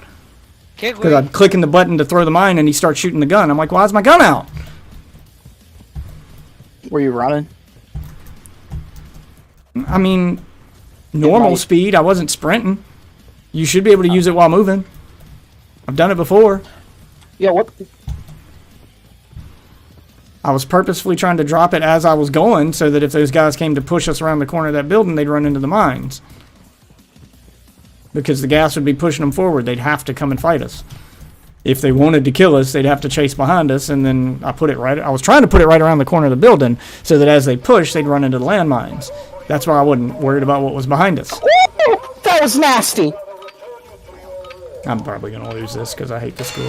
Speaker 1: Because I'd clicking the button to throw the mine, and he starts shooting the gun. I'm like, why is my gun out?
Speaker 4: Were you running?
Speaker 1: I mean, normal speed. I wasn't sprinting. You should be able to use it while moving. I've done it before.
Speaker 4: Yeah, what?
Speaker 1: I was purposefully trying to drop it as I was going so that if those guys came to push us around the corner of that building, they'd run into the mines. because the gas would be pushing them forward. They'd have to come and fight us. If they wanted to kill us, they'd have to chase behind us, and then I was trying to put it right around the corner of the building so that as they push, they'd run into the landmines. That's why I wasn't worried about what was behind us.
Speaker 4: Ooh, that was nasty.
Speaker 1: I'm probably going to lose this because I hate the school.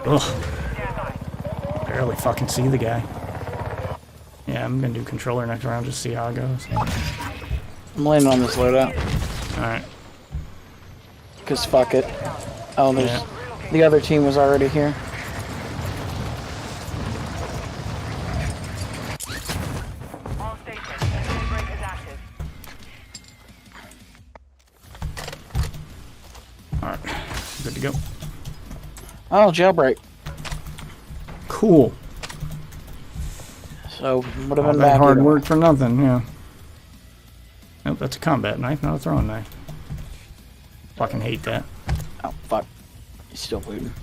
Speaker 1: Ugh. Barely fucking see the guy. Yeah, I'm gonna do controller next round, just see how it goes.
Speaker 4: I'm landing on this loadout.
Speaker 1: Alright.
Speaker 4: Cause fuck it. Oh, there's the other team was already here.
Speaker 5: All stations, jailbreak is active.
Speaker 1: Alright, good to go.
Speaker 4: Oh, jailbreak.
Speaker 1: Cool.
Speaker 4: So, would have
Speaker 1: All
Speaker 4: been
Speaker 1: that
Speaker 4: back
Speaker 1: hard
Speaker 4: here.
Speaker 1: work for nothing, yeah. Nope, that's a combat knife, not a throwing knife. Fucking hate that.
Speaker 4: Oh, fuck. He's still booting.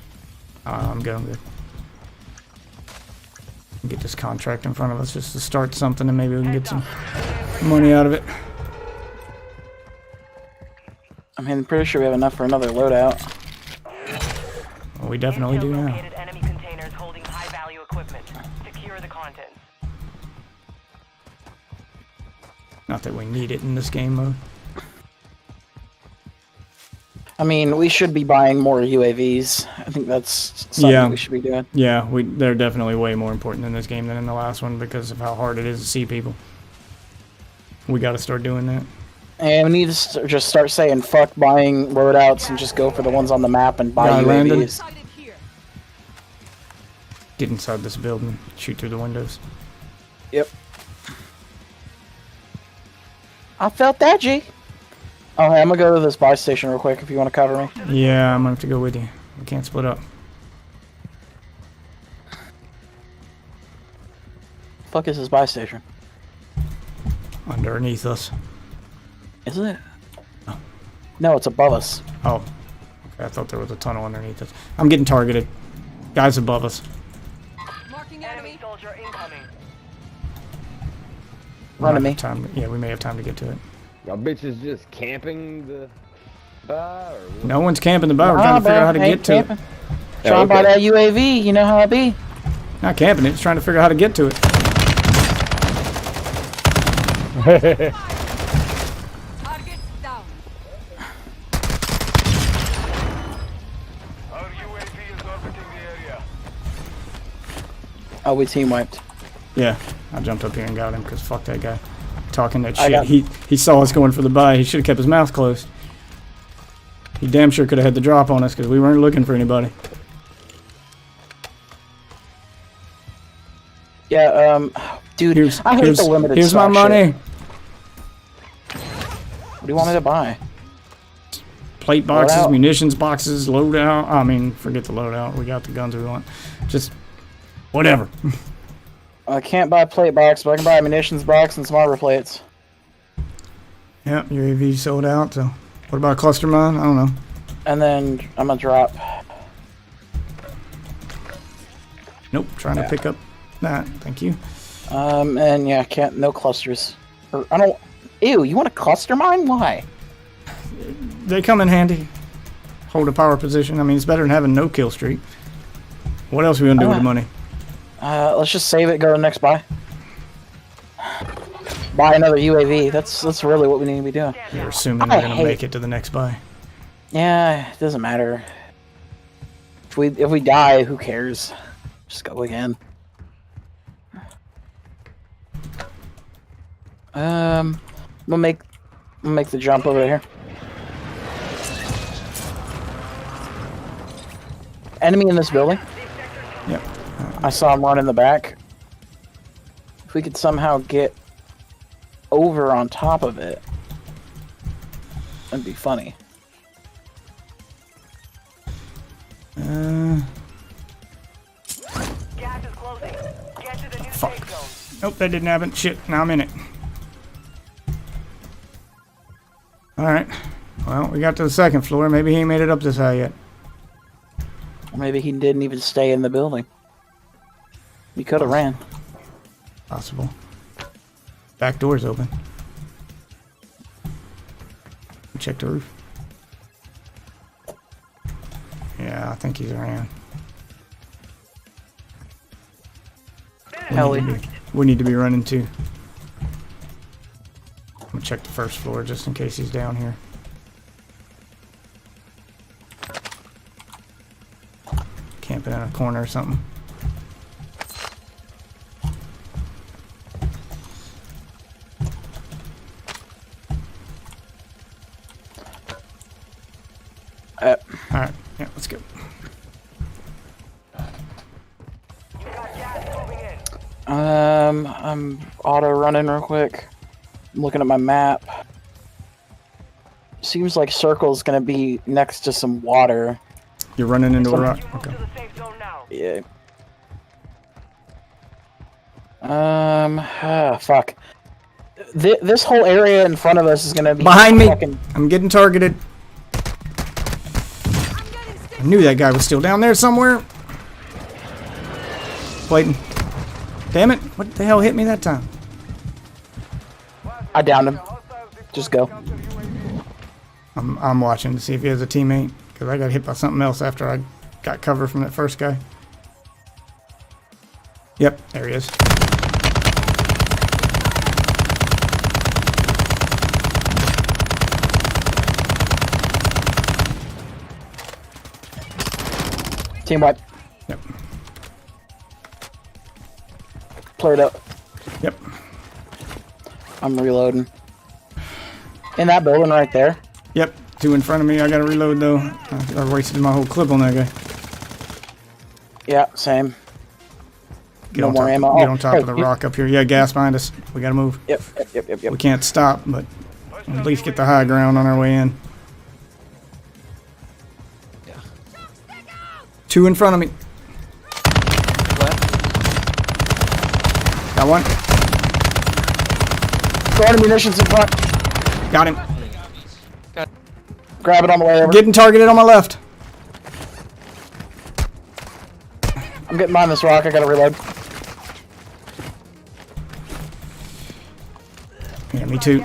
Speaker 1: I'm good. Get this contract in front of us just to start something and maybe we can get some money out of it.
Speaker 4: I mean, I'm pretty sure we have enough for another loadout.
Speaker 1: Well, we definitely do now.
Speaker 5: Enemy containers holding high-value equipment. Secure the contents.
Speaker 1: Not that we need it in this game mode.
Speaker 4: I mean, we should be buying more UAVs. I think that's something we should be doing.
Speaker 1: Yeah, they're definitely way more important in this game than in the last one because of how hard it is to see people. We got to start doing that.
Speaker 4: And we need to just start saying fuck buying loadouts and just go for the ones on the map and buy UAVs.
Speaker 1: Get inside this building, shoot through the windows.
Speaker 4: Yep. I felt that, G. Oh, hey, I'm gonna go to this buy station real quick if you want to cover me.
Speaker 1: Yeah, I'm gonna have to go with you. We can't split up.
Speaker 4: Fuck is this buy station?
Speaker 1: Underneath us.
Speaker 4: Is it? Oh. No, it's above us.
Speaker 1: Oh. Okay, I thought there was a tunnel underneath us. I'm getting targeted. Guys above us.
Speaker 5: Marking enemy soldier incoming.
Speaker 4: Run to me.
Speaker 1: Yeah, we may have time to get to it.
Speaker 6: Y'all bitches just camping the bar? Or
Speaker 1: No one's camping the bar. We're trying to figure out how to get to it.
Speaker 4: Trying to buy that UAV, you know how it be.
Speaker 1: Not camping it, just trying to figure out how to get to it.
Speaker 15: Target down.
Speaker 5: Our UAV is orbiting the area.
Speaker 4: Oh, we team wiped.
Speaker 1: Yeah, I jumped up here and got him because fuck that guy. Talking that shit. He saw us going for the buy. He should have kept his mouth closed. He damn sure could have had the drop on us because we weren't looking for anybody.
Speaker 4: Yeah, dude, I hate the limited
Speaker 1: Here's my
Speaker 4: stock
Speaker 1: money.
Speaker 4: shit. What do you want me to buy?
Speaker 1: Plate boxes,
Speaker 4: Loadout.
Speaker 1: munitions boxes, loadout. I mean, forget the loadout. We got the guns we want. Just whatever.
Speaker 4: I can't buy a plate box, but I can buy a munitions box and some armor plates.
Speaker 1: Yep, your AV sold out. So, what about a cluster mine? I don't know.
Speaker 4: And then I'm gonna drop.
Speaker 1: Nope, trying to pick up that. Thank you.
Speaker 4: And yeah, can't no clusters. Or I don't. Ew, you want a cluster mine? Why?
Speaker 1: They come in handy. Hold a power position. I mean, it's better than having no kill streak. What else are we gonna do with the money?
Speaker 4: Let's just save it. Go to the next buy. Buy another UAV. That's really what we need to be doing.
Speaker 1: You're assuming we're gonna make it to the next buy.
Speaker 4: Yeah, it doesn't matter. If we die, who cares? Just go again. We'll make the jump over here. Enemy in this building.
Speaker 1: Yep.
Speaker 4: I saw him run in the back. If we could somehow get over on top of it, that'd be funny.
Speaker 5: Gas is closing. Get to the new
Speaker 1: Fuck.
Speaker 5: safe zone.
Speaker 1: Nope, that didn't happen. Shit, now I'm in it. Alright. Well, we got to the second floor. Maybe he ain't made it up this high yet.
Speaker 4: Maybe he didn't even stay in the building. He could have ran.
Speaker 1: Possible. Back door's open. Check the roof. Yeah, I think he's ran. We need to be running too. I'm gonna check the first floor just in case he's down here. Camping in a corner or something. Alright, yeah, let's go.
Speaker 4: I'm auto running real quick. I'm looking at my map. Seems like Circle's gonna be next to some water.
Speaker 1: You're running into a rock? Okay.
Speaker 4: Yeah. Fuck. This whole area in front of us is gonna be
Speaker 1: behind me. I'm getting targeted. I knew that guy was still down there somewhere. Waiting. Damn it! What the hell hit me that time?
Speaker 4: I downed him. Just go.
Speaker 1: I'm watching to see if he has a teammate because I got hit by something else after I got cover from that first guy. Yep, there he is.
Speaker 4: Team wipe.
Speaker 1: Yep.
Speaker 4: Played up.
Speaker 1: Yep.
Speaker 4: I'm reloading. In that building right there.
Speaker 1: Yep. Two in front of me. I gotta reload though. I wasted my whole clip on that guy.
Speaker 4: Yeah, same.
Speaker 1: Get on top, ammo. Get on top of the rock up here. Yeah, gas behind us. We gotta move.
Speaker 4: Yep.
Speaker 1: We can't stop, but at least get the high ground on our way in.
Speaker 16: Yeah.
Speaker 1: Two in front of me. Got one.
Speaker 4: Throwing munitions in front.
Speaker 1: Got him.
Speaker 4: Grab it on the way over.
Speaker 1: Getting targeted on my left.
Speaker 4: I'm getting behind this rock. I gotta reload.
Speaker 1: Yeah, me too.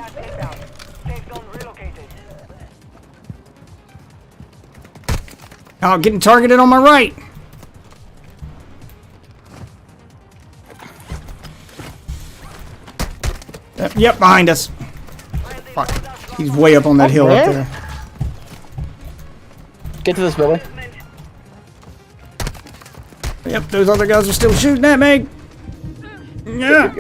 Speaker 1: Oh, getting targeted on my right. Yep, behind us. Fuck. He's way up on that hill up there.
Speaker 4: Get to this building.
Speaker 1: Yep, those other guys are still shooting at me. Yeah.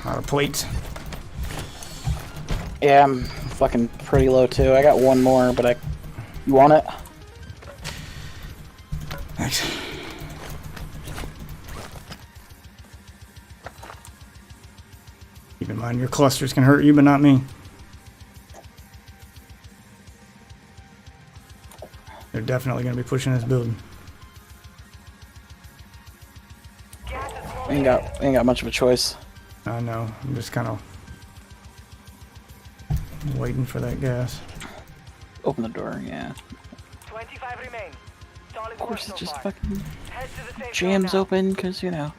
Speaker 1: Out of plates.
Speaker 4: Yeah, I'm fucking pretty low too. I got one more, but you want it?
Speaker 1: Thanks. Keep in mind, your clusters can hurt you, but not me. They're definitely going to be pushing this building.
Speaker 4: Ain't got much of a choice.
Speaker 1: I know. I'm just kind of waiting for that gas.
Speaker 4: Open the door, yeah.
Speaker 5: 25 remain.
Speaker 4: Of course, it just fucking jams open because, you know.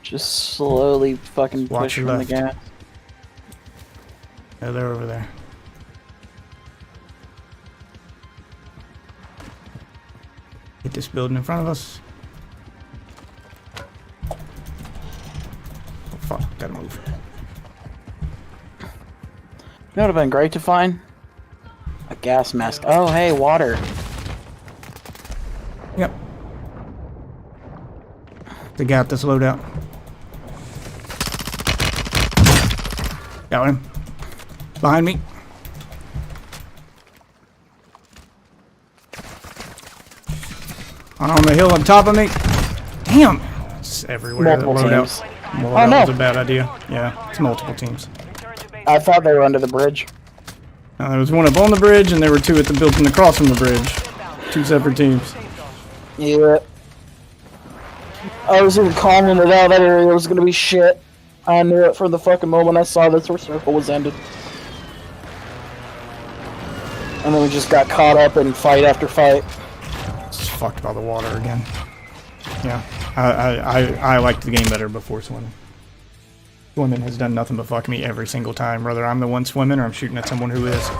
Speaker 4: Just slowly fucking push from the gas.
Speaker 1: Yeah, they're over there. Hit this building in front of us. Oh fuck, gotta move.
Speaker 4: You know what would have been great to find? A gas mask. Oh, hey, water.
Speaker 1: Yep. They got this loadout. Got him. Behind me. On the hill on top of me. Damn! It's everywhere.
Speaker 4: Multiple teams.
Speaker 1: Well, that was a bad idea. Yeah, it's multiple teams.
Speaker 4: I thought they were under the bridge.
Speaker 1: There was one up on the bridge, and there were two at the building across from the bridge. Two separate teams.
Speaker 4: Yeah. I was even calling it out. That area was gonna be shit. I knew it from the fucking moment I saw this where Circle was ended. then we just got caught up in fight after fight.
Speaker 1: It's fucked by the water again. Yeah, I liked the game better before swimming. Swimming has done nothing but fuck me every single time, whether I'm the one swimming or I'm shooting at someone who is.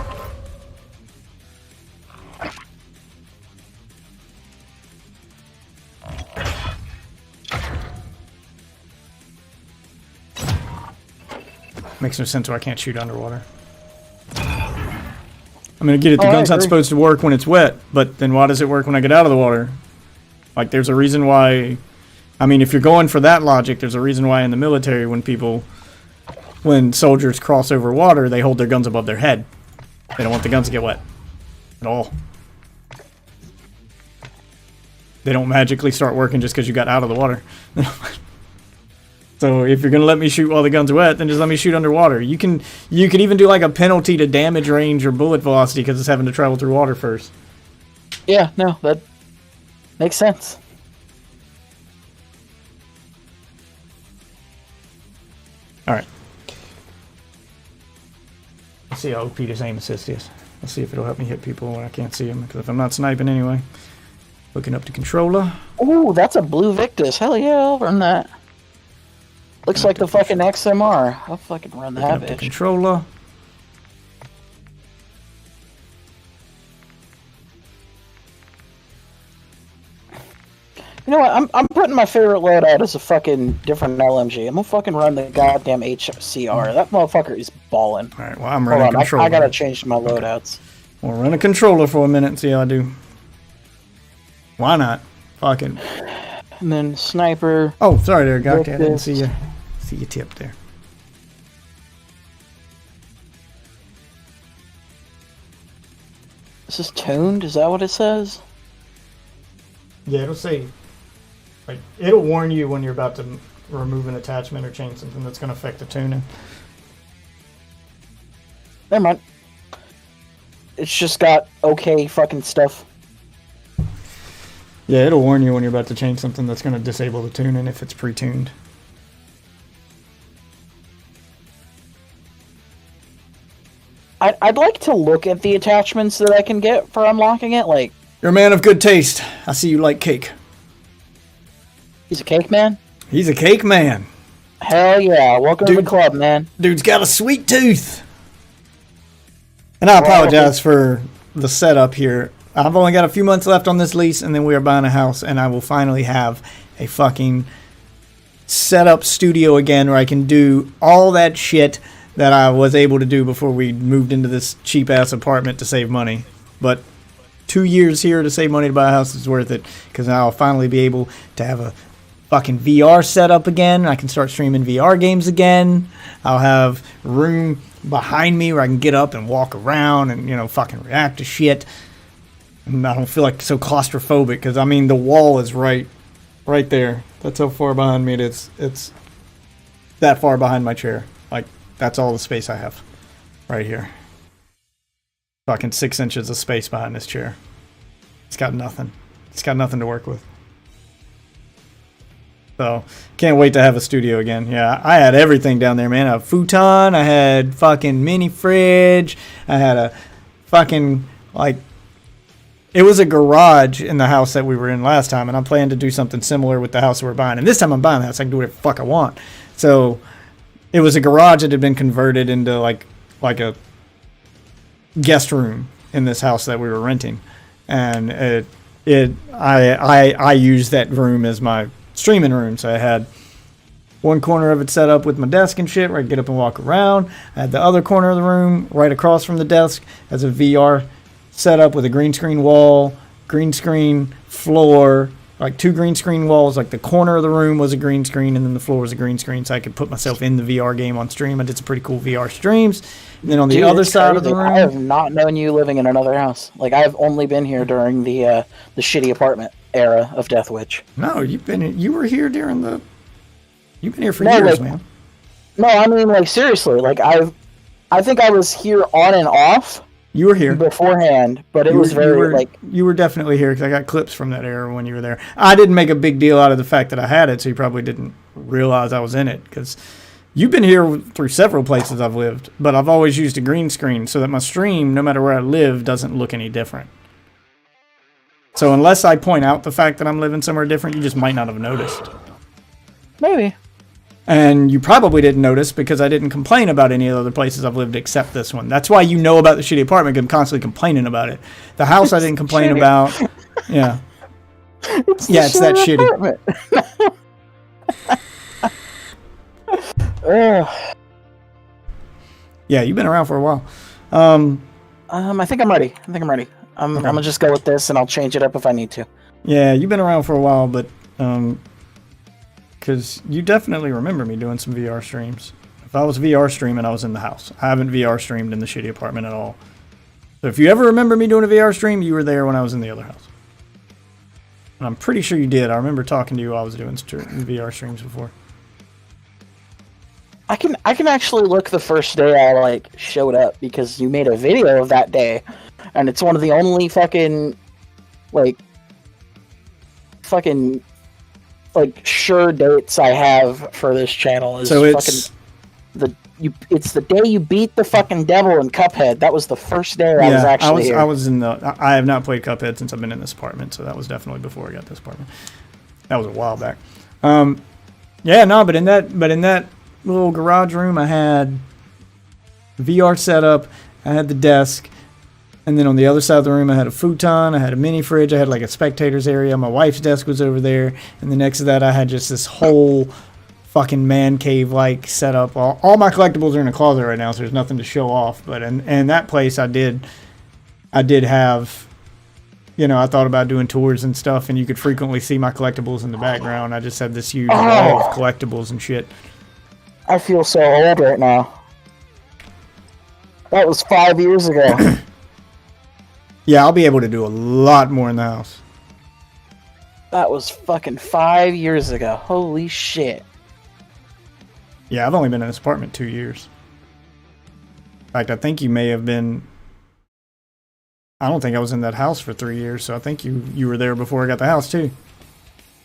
Speaker 1: Makes no sense why I can't shoot underwater. I mean, I get it, the gun's not supposed to work when it's wet, but then why does it work when I get out of the water? Like, there's a reason why... I mean, if you're going for that logic, there's a reason why in the military when soldiers cross over water, they hold their guns above their head. They don't want the guns to get wet. At all. They don't magically start working just because you got out of the water. So if you're going to let me shoot while the gun's wet, then just let me shoot underwater. You could even do like a penalty to damage range or bullet velocity because it's having to travel through water first.
Speaker 4: Yeah, no, that makes sense.
Speaker 1: Alright. Let's see how OP this aim assist is. Let's see if it'll help me hit people when I can't see them. Because if I'm not sniping anyway. Looking up the controller.
Speaker 4: Ooh, that's a blue Victus. Hell yeah, I'll run that. Looks like the fucking XMR. I'll fucking run that bitch.
Speaker 1: The controller.
Speaker 4: You know what? I'm putting my favorite loadout as a fucking different LMG. I'm gonna fucking run the goddamn HCR. That motherfucker is balling.
Speaker 1: Alright, well I'm running a controller.
Speaker 4: I gotta change my loadouts.
Speaker 1: We'll run a controller for a minute and see how I do. Why not? Fucking.
Speaker 4: And then sniper.
Speaker 1: Oh, sorry there, Gaki. I didn't see you tip there.
Speaker 4: Is this tuned? Is that what it says?
Speaker 1: Yeah, it'll say. Like, it'll warn you when you're about to remove an attachment or change something that's going to affect the tuning.
Speaker 4: Never mind. It's just got okay fucking stuff.
Speaker 1: Yeah, it'll warn you when you're about to change something that's going to disable the tuning if it's pre-tuned.
Speaker 4: I'd like to look at the attachments that I can get for unlocking it. Like,
Speaker 1: you're a man of good taste. I see you like cake.
Speaker 4: He's a cake man?
Speaker 1: He's a cake man.
Speaker 4: Hell yeah. Welcome to the club, man.
Speaker 1: Dude's got a sweet tooth. And I apologize for the setup here. I've only got a few months left on this lease, and then we are buying a house, and I will finally have a fucking set-up studio again where I can do all that shit that I was able to do before we moved into this cheap-ass apartment to save money. But 2 years here to save money to buy a house is worth it, because now I'll finally be able to have a fucking VR setup again. I can start streaming VR games again. I'll have room behind me where I can get up and walk around and, you know, fucking react to shit. And I don't feel like so claustrophobic, because, I mean, the wall is right there. That's how far behind me it is. It's that far behind my chair. Like, that's all the space I have right here. Fucking 6 inches of space behind this chair. It's got nothing. It's got nothing to work with. So, can't wait to have a studio again. Yeah, I had everything down there, man. A futon, I had fucking mini fridge, I had a fucking, like, it was a garage in the house that we were in last time, and I'm planning to do something similar with the house we're buying. And this time I'm buying the house, I can do whatever the fuck I want. So, it was a garage that had been converted into, like a guest room in this house that we were renting. And I used that room as my streaming room. So I had one corner of it set up with my desk and shit where I could get up and walk around. I had the other corner of the room right across from the desk as a VR setup with a green screen wall, green screen floor, like 2 green screen walls. Like the corner of the room was a green screen and then the floor was a green screen, so I could put myself in the VR game on stream. I did some pretty cool VR streams. And then on the other side of the room,
Speaker 4: I have not known you living in another house. Like, I've only been here during the shitty apartment era of Death Witch.
Speaker 1: No, you were here during the. You've been here for years, man.
Speaker 4: No, I mean, like, seriously, like, I think I was here on and off.
Speaker 1: You were here
Speaker 4: beforehand, but it was very
Speaker 1: you were definitely here because I got clips from that era when you were there. I didn't make a big deal out of the fact that I had it, so you probably didn't realize I was in it because You've been here through several places I've lived, but I've always used a green screen so that my stream, no matter where I live, doesn't look any different. So unless I point out the fact that I'm living somewhere different, you just might not have noticed.
Speaker 4: Maybe.
Speaker 1: And you probably didn't notice because I didn't complain about any other places I've lived except this one. That's why you know about the shitty apartment, because I'm constantly complaining about it. The house I didn't complain about. Yeah.
Speaker 4: It's
Speaker 1: that shitty.
Speaker 4: apartment.
Speaker 1: Yeah, you've been around for a while.
Speaker 4: I think I'm ready. I'm gonna just go with this, and I'll change it up if I need to.
Speaker 1: Yeah, you've been around for a while, but because you definitely remember me doing some VR streams. If I was VR streaming, I was in the house. I haven't VR streamed in the shitty apartment at all. So if you ever remember me doing a VR stream, you were there when I was in the other house. And I'm pretty sure you did. I remember talking to you while I was doing VR streams before.
Speaker 4: I can actually look the first day I showed up because you made a video of that day, and it's one of the only fucking sure dates I have for this channel. Is
Speaker 1: so it's
Speaker 4: it's the day you beat the fucking devil in Cuphead. That was the first day I was actually here.
Speaker 1: I was in the. I have not played Cuphead since I've been in this apartment, so that was definitely before I got this apartment. That was a while back. Yeah, no, but in that little garage room, I had VR setup. I had the desk, and then on the other side of the room, I had a futon. I had a mini fridge. I had like a spectators area. My wife's desk was over there, and then next to that, I had just this whole fucking man cave like setup. All my collectibles are in a closet right now, so there's nothing to show off. But in that place, I did have, I thought about doing tours and stuff, and you could frequently see my collectibles in the background. I just had this huge wall of collectibles and shit.
Speaker 4: I feel so old right now. That was 5 years ago.
Speaker 1: Yeah, I'll be able to do a lot more in the house.
Speaker 4: That was fucking 5 years ago. Holy shit.
Speaker 1: Yeah, I've only been in this apartment 2 years. In fact, I think you may have been... I don't think I was in that house for 3 years, so I think you were there before I got the house, too.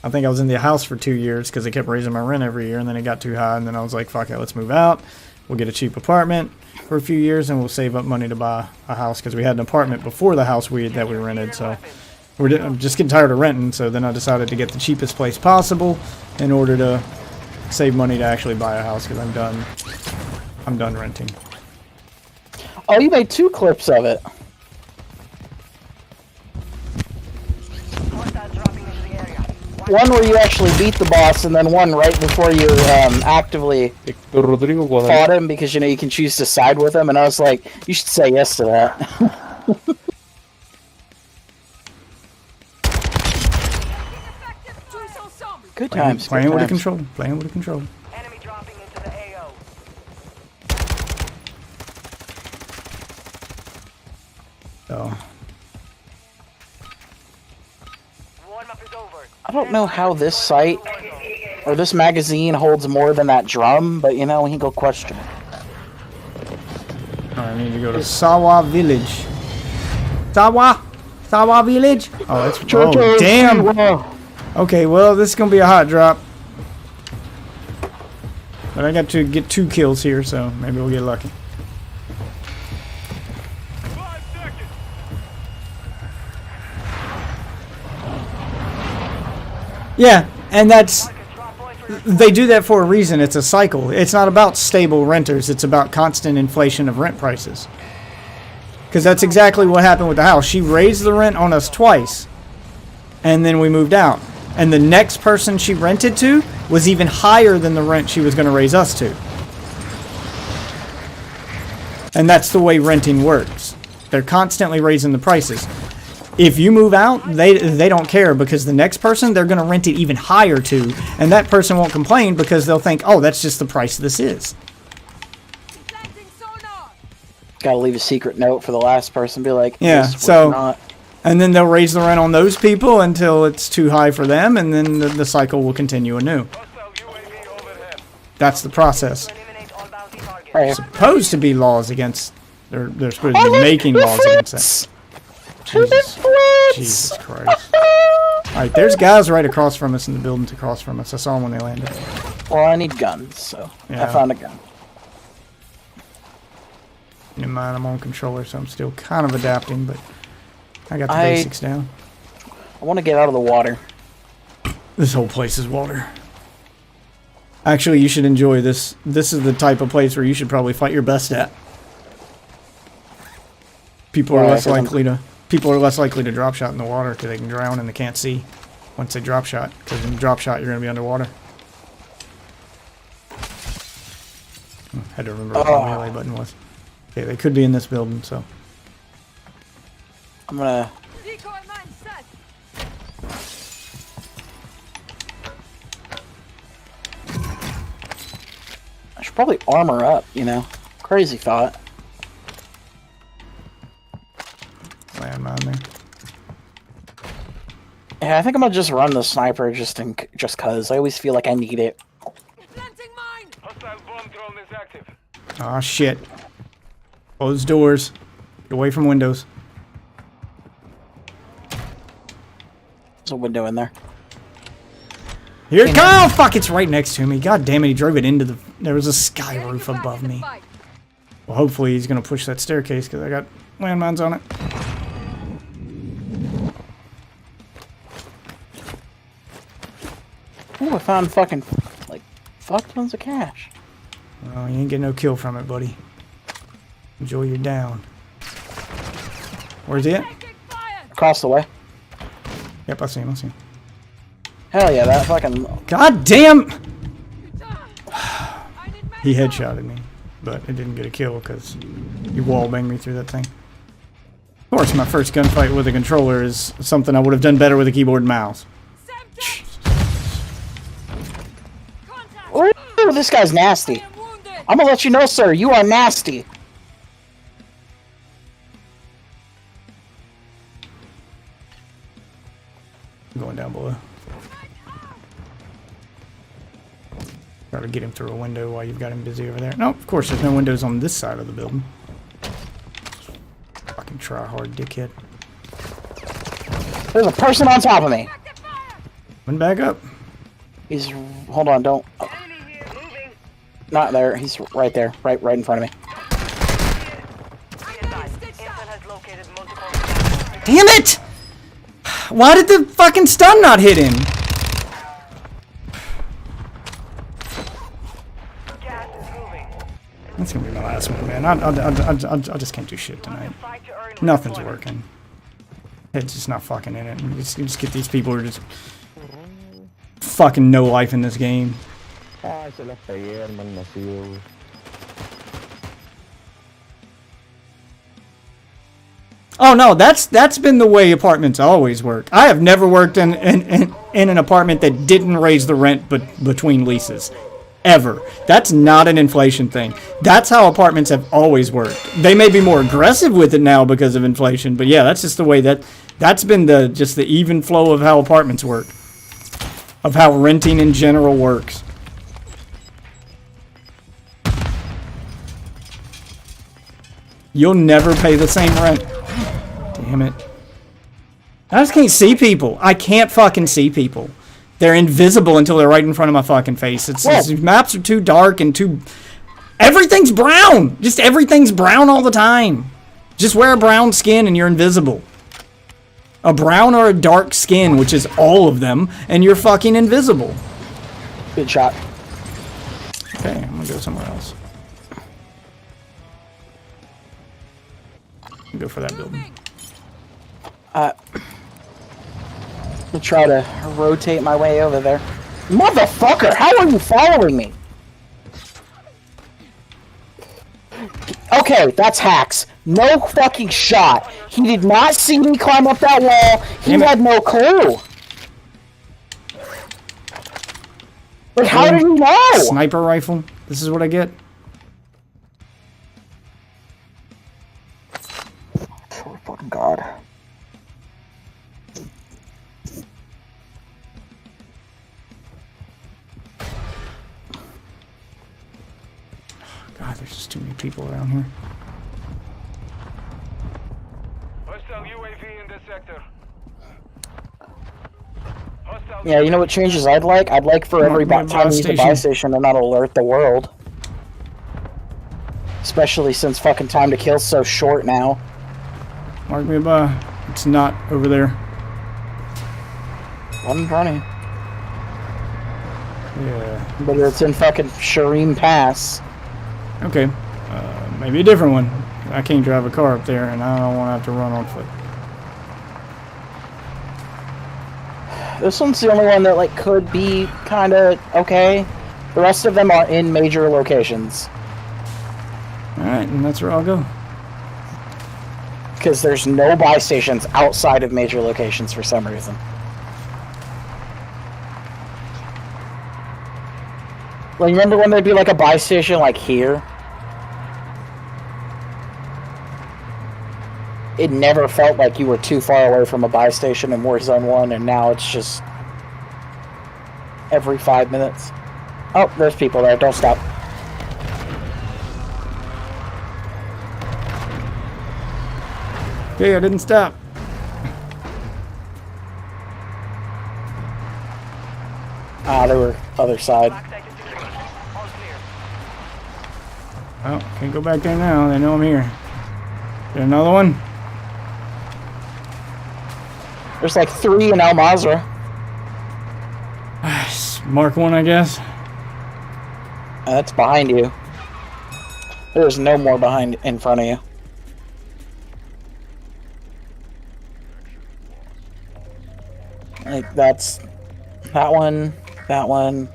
Speaker 1: I think I was in the house for 2 years because they kept raising my rent every year, and then it got too high, and then I was like, fuck it, let's move out. We'll get a cheap apartment for a few years, and we'll save up money to buy a house because we had an apartment before the house that we rented, so... I'm just getting tired of renting, so then I decided to get the cheapest place possible in order to save money to actually buy a house because I'm done renting.
Speaker 4: Oh, you made 2 clips of it. One where you actually beat the boss, and then one right before you actively fought him because you can choose to side with him. And I was like, you should say yes to that. Good times.
Speaker 1: Playing with a controller. Playing with a controller.
Speaker 5: Enemy dropping into the AO.
Speaker 1: So.
Speaker 4: I don't know how this site or this magazine holds more than that drum, but we can go question it.
Speaker 1: Alright, I need to go to Sawa Village. Sawa Village? Oh, that's... Oh, damn! Okay, well, this is going to be a hot drop. But I got to get 2 kills here, so maybe we'll get lucky. Yeah, and that's... They do that for a reason. It's a cycle. It's not about stable renters. It's about constant inflation of rent prices. Because that's exactly what happened with the house. She raised the rent on us twice, and then we moved out. And the next person she rented to was even higher than the rent she was going to raise us to. And that's the way renting works. They're constantly raising the prices. If you move out, they don't care because the next person they're going to rent it even higher to, and that person won't complain because they'll think, oh, that's just the price this is.
Speaker 4: Gotta leave a secret note for the last person. Be like,
Speaker 1: yeah, so...
Speaker 4: Not.
Speaker 1: And then they'll raise the rent on those people until it's too high for them, and then the cycle will continue anew. That's the process. There's supposed to be laws against... They're supposed to be making laws against that. Jesus Christ. Alright, there's guys right across from us in the buildings across from us. I saw them when they landed.
Speaker 4: Well, I need guns, so
Speaker 1: Yeah.
Speaker 4: I found a gun.
Speaker 1: In mind, I'm on controller, so I'm still kind of adapting, but I got the basics down.
Speaker 4: I want to get out of the water.
Speaker 1: This whole place is water. Actually, you should enjoy this. This is the type of place where you should probably fight your best at. People are less likely to drop shot in the water because they can drown and they can't see once they drop shot. Because in drop shot, you're going to be underwater. Had to remember what the melee button was. Okay, they could be in this building, so.
Speaker 4: I'm gonna. I should probably armor up, you know. Crazy thought.
Speaker 1: Landmine there.
Speaker 4: Yeah, I think I'm gonna just run the sniper just cause. I always feel like I need it.
Speaker 5: Hostile bomb drone is active.
Speaker 1: Aw, shit. Close doors. Get away from windows.
Speaker 4: There's a window in there.
Speaker 1: Here it comes! Oh, fuck, it's right next to me. God damn it, he drove it into the... There was a sky roof above me. Well, hopefully he's gonna push that staircase, because I got landmines on it.
Speaker 4: Ooh, I found fucking, like, fuck tons of cash.
Speaker 1: Well, you ain't getting no kill from it, buddy. Enjoy your down. Where's he at?
Speaker 4: Across the way.
Speaker 1: Yep, I see him, I see him.
Speaker 4: Hell yeah, that fucking...
Speaker 1: God damn! He headshotted me, but it didn't get a kill because he wallbanged me through that thing. Of course, my first gunfight with a controller is something I would have done better with a keyboard and mouse.
Speaker 4: Ooh, this guy's nasty. I'm gonna let you know, sir, you are nasty.
Speaker 1: I'm going down below. Try to get him through a window while you've got him busy over there. No, of course there's no windows on this side of the building. Fucking try hard, dickhead.
Speaker 4: There's a person on top of me.
Speaker 1: Went back up.
Speaker 4: He's... Hold on, don't... Not there. He's right there. Right in front of me.
Speaker 1: Damn it! Why did the fucking stun not hit him? That's gonna be my last one, man. I just can't do shit tonight. Nothing's working. It's just not fucking in it. You just get these people who are just fucking no life in this game. Oh no, that's been the way apartments always work. I have never worked in an apartment that didn't raise the rent between leases. Ever. That's not an inflation thing. That's how apartments have always worked. They may be more aggressive with it now because of inflation, but yeah, that's just the way that's been just the even flow of how apartments work. Of how renting in general works. You'll never pay the same rent. Damn it. I just can't see people. I can't fucking see people. They're invisible until they're right in front of my fucking face. These maps are too dark and too... Everything's brown! Just everything's brown all the time. Just wear a brown skin and you're invisible. A brown or a dark skin, which is all of them, and you're fucking invisible.
Speaker 4: Good shot.
Speaker 1: Okay, I'm gonna go somewhere else. Go for that building.
Speaker 4: I'll try to rotate my way over there. Motherfucker, how are you following me? Okay, that's hacks. No fucking shot. He did not see me climb up that wall. He had no clue. Like, how did he know?
Speaker 1: Sniper rifle. This is what I get.
Speaker 4: Oh, fucking God.
Speaker 1: God, there's just too many people around here.
Speaker 5: Hostile UAV in this sector. Hostile
Speaker 4: Yeah, you know what changes I'd like? I'd like for every
Speaker 1: Mark me a
Speaker 4: time you use a buy
Speaker 1: station.
Speaker 4: station to not alert the world. Especially since fucking time to kill's so short now.
Speaker 1: Mark me a buy. It's not over there.
Speaker 4: One in front of you.
Speaker 1: Yeah.
Speaker 4: But it's in fucking Shareem Pass.
Speaker 1: Okay. Maybe a different one. I can't drive a car up there, and I don't want to have to run on foot.
Speaker 4: This one's the only one that like could be kind of okay. The rest of them are in major locations.
Speaker 1: Alright, and that's where I'll go.
Speaker 4: Because there's no buy stations outside of major locations for some reason. Like, remember when there'd be like a buy station like here? It never felt like you were too far away from a buy station in Warzone 1, and now it's just every 5 minutes. Oh, there's people there. Don't stop.
Speaker 1: Okay, I didn't stop.
Speaker 4: Ah, they were other side.
Speaker 1: Oh, can't go back there now. They know I'm here. There another one?
Speaker 4: There's like 3 in Al Mazrah.
Speaker 1: Mark one, I guess.
Speaker 4: That's behind you. There's no more behind in front of you. Like, that's that one, and that one.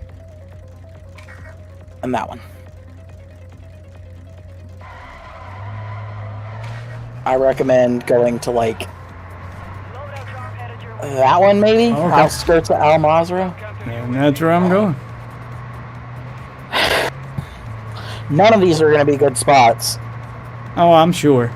Speaker 4: I recommend going to, like, that one, maybe?
Speaker 1: Okay.
Speaker 4: Outskirts of Al Mazrah.
Speaker 1: And that's where I'm going.
Speaker 4: None of these are going to be good spots.
Speaker 1: Oh, I'm sure.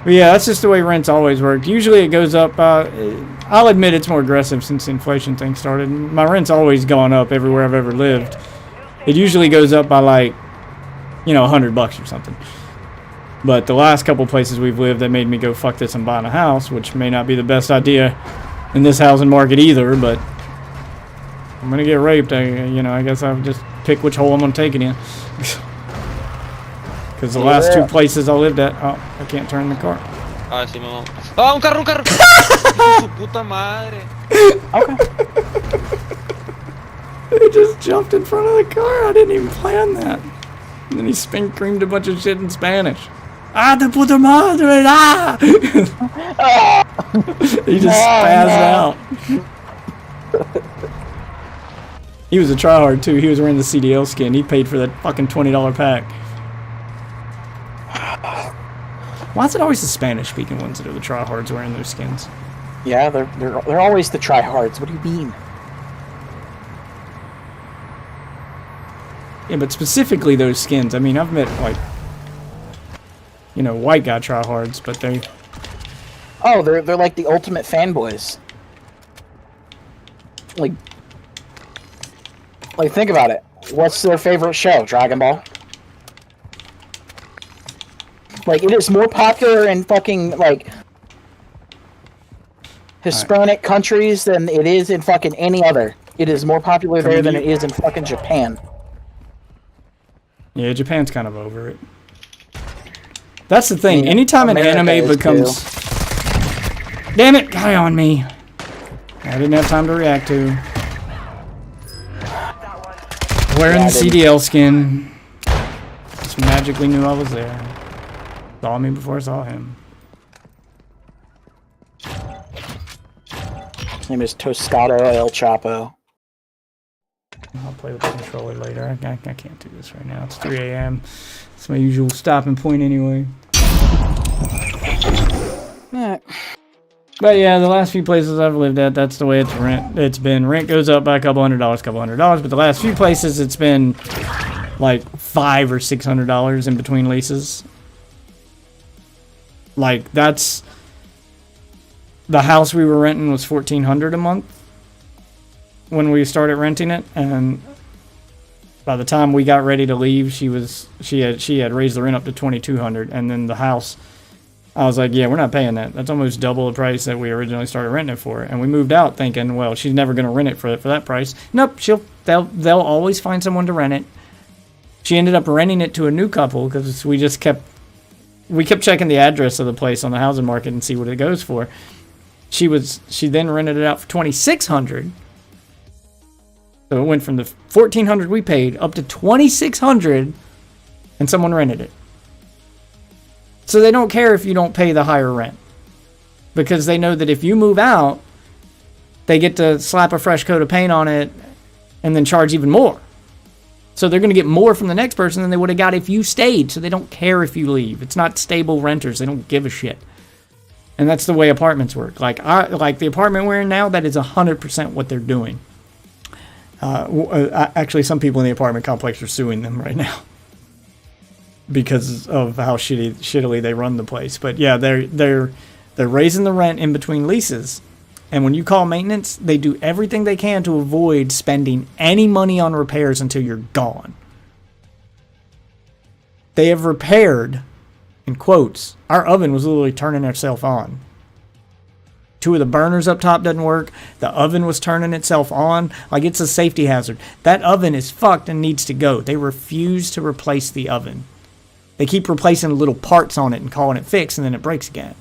Speaker 1: But yeah, that's just the way rents always work. Usually it goes up. I'll admit it's more aggressive since the inflation thing started. My rent's always gone up everywhere I've ever lived. It usually goes up by like, you know, $100 or something. But the last couple places we've lived, that made me go, fuck this, I'm buying a house, which may not be the best idea in this housing market either, but I'm gonna get raped. I guess I'll just pick which hole I'm gonna take it in. Because the last 2 places I lived at, oh, I can't turn the car.
Speaker 8: Ah, sí, mamá. ¡Ah, un carro, un carro! ¡Su puta madre!
Speaker 1: He just jumped in front of the car. I didn't even plan that. And then he spin creamed a bunch of shit in Spanish. Ah, de puta madre! Ah! He just spazzed out. He was a tryhard too. He was wearing the CDL skin. He paid for that fucking $20 pack. Why is it always the Spanish-speaking ones that are the tryhards wearing those skins?
Speaker 4: Yeah, they're always the tryhards. What do you mean?
Speaker 1: Yeah, but specifically those skins. I mean, I've met, like, you know, white guy tryhards, but they...
Speaker 4: Oh, they're like the ultimate fanboys. Like, think about it. What's their favorite show? Dragon Ball? Like, it is more popular in fucking, like, Hispanic countries than it is in fucking any other. It is more popular there than it is in fucking Japan.
Speaker 1: Yeah, Japan's kind of over it. That's the thing. Anytime an anime becomes... Damn it! Guy on me. I didn't have time to react to. Wearing the CDL skin. Just magically knew I was there. Saw me before I saw him.
Speaker 4: His name is Toscado El Chapo.
Speaker 1: I'll play with the controller later. I can't do this right now. It's 3 a.m. It's my usual stopping point anyway. But yeah, the last few places I've lived at, that's the way it's been. Rent goes up by a couple $100, but the last few places it's been like $500 or $600 in between leases. Like, that's... The house we were renting was $1,400 a month when we started renting it, and by the time we got ready to leave, she had raised the rent up to $2,200, and then the house I was like, yeah, we're not paying that. That's almost double the price that we originally started renting it for. And we moved out thinking, well, she's never going to rent it for that price. Nope, they'll always find someone to rent it. She ended up renting it to a new couple because we kept checking the address of the place on the housing market and see what it goes for. She then rented it out for $2,600. So it went from the $1,400 we paid up to $2,600, and someone rented it. So they don't care if you don't pay the higher rent, because they know that if you move out, they get to slap a fresh coat of paint on it and then charge even more. So they're going to get more from the next person than they would have got if you stayed. So they don't care if you leave. It's not stable renters. They don't give a shit. And that's the way apartments work. Like the apartment we're in now, that is 100% what they're doing. Actually, some people in the apartment complex are suing them right now because of how shittily they run the place. But yeah, they're raising the rent in between leases. And when you call maintenance, they do everything they can to avoid spending any money on repairs until you're gone. They have repaired, in quotes, our oven was literally turning itself on. 2 of the burners up top doesn't work. The oven was turning itself on. Like, it's a safety hazard. That oven is fucked and needs to go. They refuse to replace the oven. They keep replacing little parts on it and calling it fixed, and then it breaks again.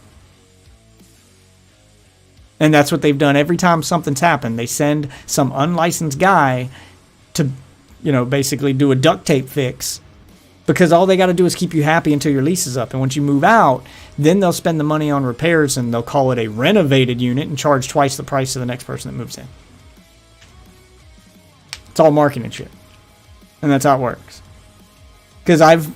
Speaker 1: And that's what they've done every time something's happened. They send some unlicensed guy to, basically do a duct tape fix, because all they got to do is keep you happy until your lease is up. And once you move out, then they'll spend the money on repairs, and they'll call it a renovated unit and charge twice the price of the next person that moves in. It's all marketing shit. And that's how it works. Because I've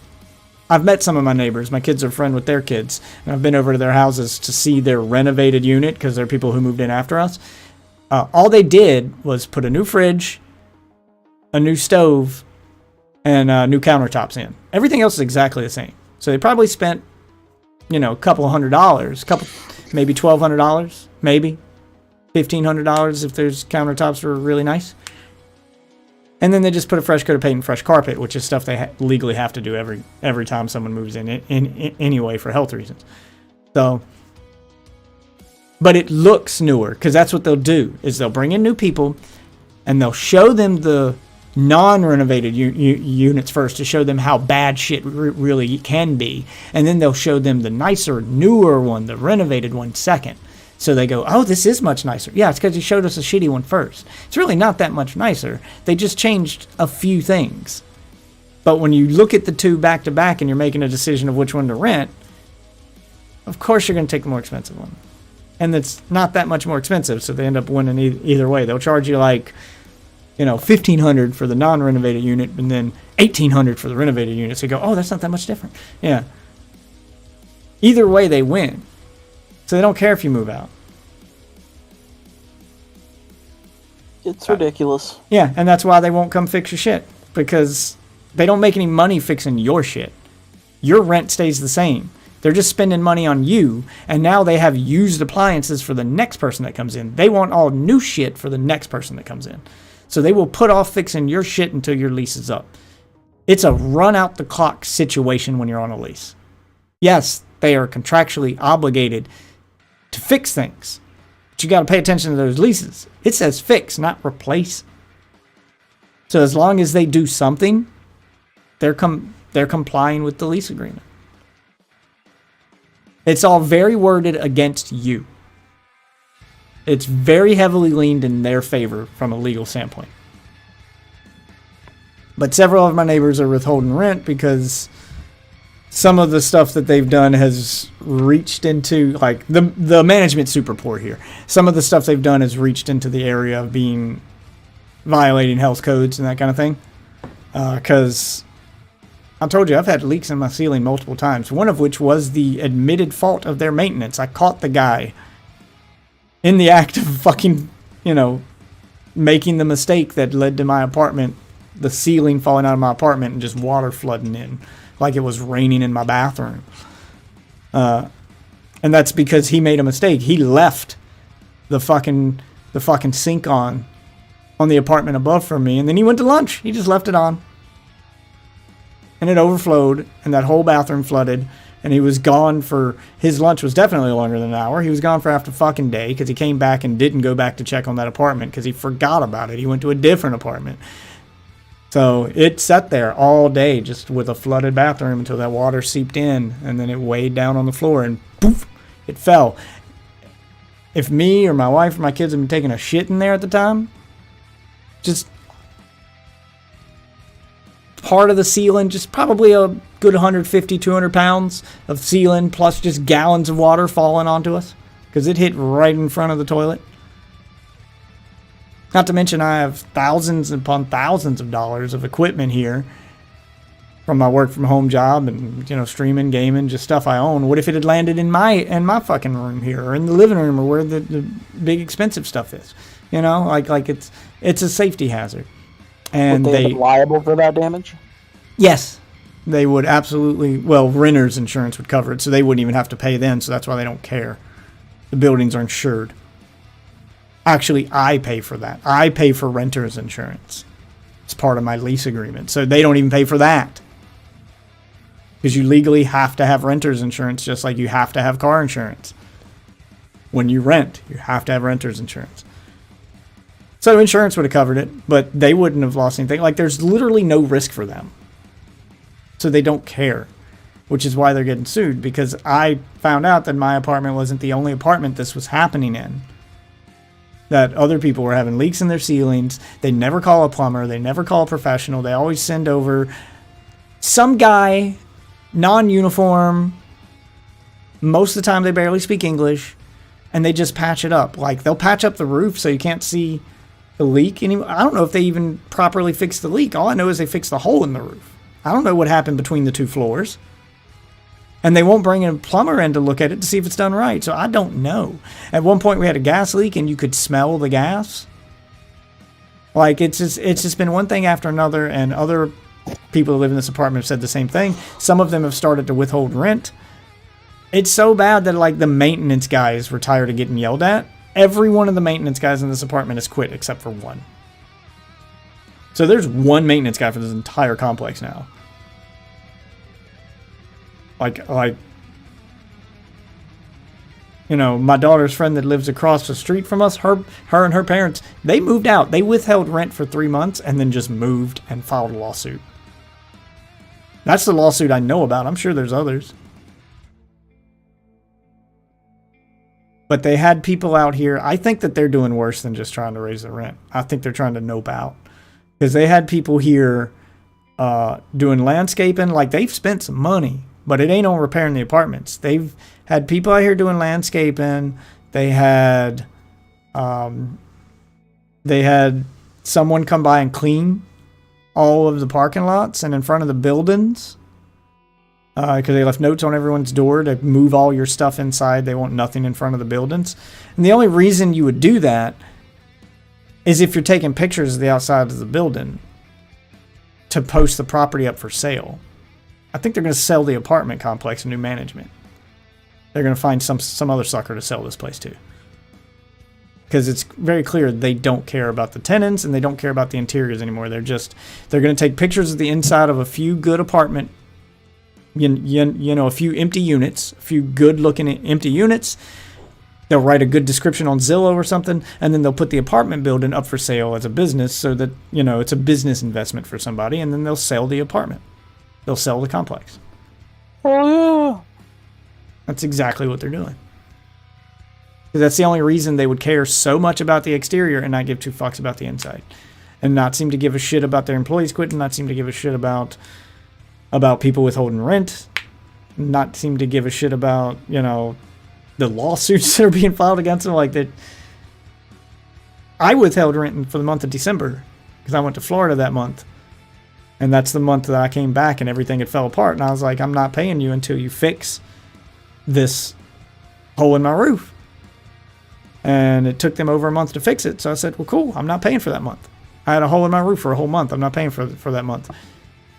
Speaker 1: met some of my neighbors. My kids are friends with their kids. And I've been over to their houses to see their renovated unit, because they're people who moved in after us. All they did was put a new fridge, a new stove, and new countertops in. Everything else is exactly the same. So they probably spent, a couple of $100, maybe $1,200, maybe $1,500 if there's countertops were really nice. And then they just put a fresh coat of paint and fresh carpet, which is stuff they legally have to do every time someone moves in anyway for health reasons. So, but it looks newer, because that's what they'll do, is they'll bring in new people and they'll show them the non-renovated units first to show them how bad shit really can be. And then they'll show them the nicer, newer one, the renovated one, second. So they go, oh, this is much nicer. Yeah, it's because you showed us a shitty one first. It's really not that much nicer. They just changed a few things. But when you look at the two back to back and you're making a decision of which one to rent, of course you're going to take the more expensive one. And it's not that much more expensive, so they end up winning either way. They'll charge you like, $1,500 for the non-renovated unit and then $1,800 for the renovated unit. So you go, oh, that's not that much different. Yeah. Either way, they win. So they don't care if you move out.
Speaker 4: It's ridiculous.
Speaker 1: Yeah, and that's why they won't come fix your shit. Because they don't make any money fixing your shit. Your rent stays the same. They're just spending money on you, and now they have used appliances for the next person that comes in. They want all new shit for the next person that comes in. So they will put off fixing your shit until your lease is up. It's a run-out-the-clock situation when you're on a lease. Yes, they are contractually obligated to fix things. But you got to pay attention to those leases. It says fix, not replace. So as long as they do something, they're complying with the lease agreement. It's all very worded against you. It's very heavily leaned in their favor from a legal standpoint. But several of my neighbors are withholding rent because some of the stuff that they've done has reached into, like, the management's super poor here. Some of the stuff they've done has reached into the area of being violating health codes and that kind of thing. Because I told you, I've had leaks in my ceiling multiple times, one of which was the admitted fault of their maintenance. I caught the guy in the act of fucking, making the mistake that led to my apartment, the ceiling falling out of my apartment and just water flooding in like it was raining in my bathroom. And that's because he made a mistake. He left the fucking sink on the apartment above from me, and then he went to lunch. He just left it on. And it overflowed, and that whole bathroom flooded. And he was gone for, his lunch was definitely longer than an hour. He was gone for half the fucking day because he came back and didn't go back to check on that apartment because he forgot about it. He went to a different apartment. So it sat there all day just with a flooded bathroom until that water seeped in, and then it weighed down on the floor and poof, it fell. If me or my wife or my kids had been taking a shit in there at the time, just part of the ceiling, just probably a good 150, 200 pounds of ceiling plus just gallons of water falling onto us because it hit right in front of the toilet. Not to mention I have thousands upon thousands of dollars of equipment here from my work from home job and, you know, streaming, gaming, just stuff I own. What if it had landed in my fucking room here or in the living room or where the big expensive stuff is? You know, like it's a safety hazard. And
Speaker 4: would they be liable for that damage?
Speaker 1: Yes, they would absolutely. Well, renter's insurance would cover it, so they wouldn't even have to pay then. So that's why they don't care. The buildings are insured. Actually, I pay for that. I pay for renter's insurance. It's part of my lease agreement, so they don't even pay for that. Because you legally have to have renter's insurance, just like you have to have car insurance. When you rent, you have to have renter's insurance. So insurance would have covered it, but they wouldn't have lost anything. Like, there's literally no risk for them. So they don't care, which is why they're getting sued, because I found out that my apartment wasn't the only apartment this was happening in. That other people were having leaks in their ceilings. They never call a plumber. They never call a professional. They always send over some guy, non-uniform. Most of the time they barely speak English, and they just patch it up. Like, they'll patch up the roof so you can't see the leak anymore. I don't know if they even properly fixed the leak. All I know is they fixed the hole in the roof. I don't know what happened between the two floors. And they won't bring a plumber in to look at it to see if it's done right. So I don't know. At one point we had a gas leak and you could smell the gas. Like, it's just been one thing after another, and other people who live in this apartment have said the same thing. Some of them have started to withhold rent. It's so bad that, like, the maintenance guys were tired of getting yelled at. Every one of the maintenance guys in this apartment has quit except for one. So there's one maintenance guy for this entire complex now. Like, you know, my daughter's friend that lives across the street from us, her and her parents, they moved out. They withheld rent for 3 months and then just moved and filed a lawsuit. That's the lawsuit I know about. I'm sure there's others. But they had people out here. I think that they're doing worse than just trying to raise the rent. I think they're trying to nope out. Because they had people here doing landscaping. Like, they've spent some money, but it ain't on repairing the apartments. They've had people out here doing landscaping. They had someone come by and clean all of the parking lots and in front of the buildings. Because they left notes on everyone's door to move all your stuff inside. They want nothing in front of the buildings. And the only reason you would do that is if you're taking pictures of the outside of the building to post the property up for sale. I think they're going to sell the apartment complex to new management. They're going to find some other sucker to sell this place to. Because it's very clear they don't care about the tenants and they don't care about the interiors anymore. They're going to take pictures of the inside of a few good apartment, you know, a few empty units, a few good looking empty units. They'll write a good description on Zillow or something, and then they'll put the apartment building up for sale as a business so that, you know, it's a business investment for somebody, and then they'll sell the apartment. They'll sell the complex.
Speaker 4: Oh, yeah.
Speaker 1: That's exactly what they're doing. That's the only reason they would care so much about the exterior and not give two fucks about the inside. And not seem to give a shit about their employees quitting, not seem to give a shit about people withholding rent, not seem to give a shit about, you know, the lawsuits that are being filed against them. Like, that, I withheld rent for the month of December because I went to Florida that month. And that's the month that I came back and everything had fell apart. And I was like, I'm not paying you until you fix this hole in my roof. And it took them over a month to fix it. So I said, well, cool, I'm not paying for that month. I had a hole in my roof for a whole month. I'm not paying for that month.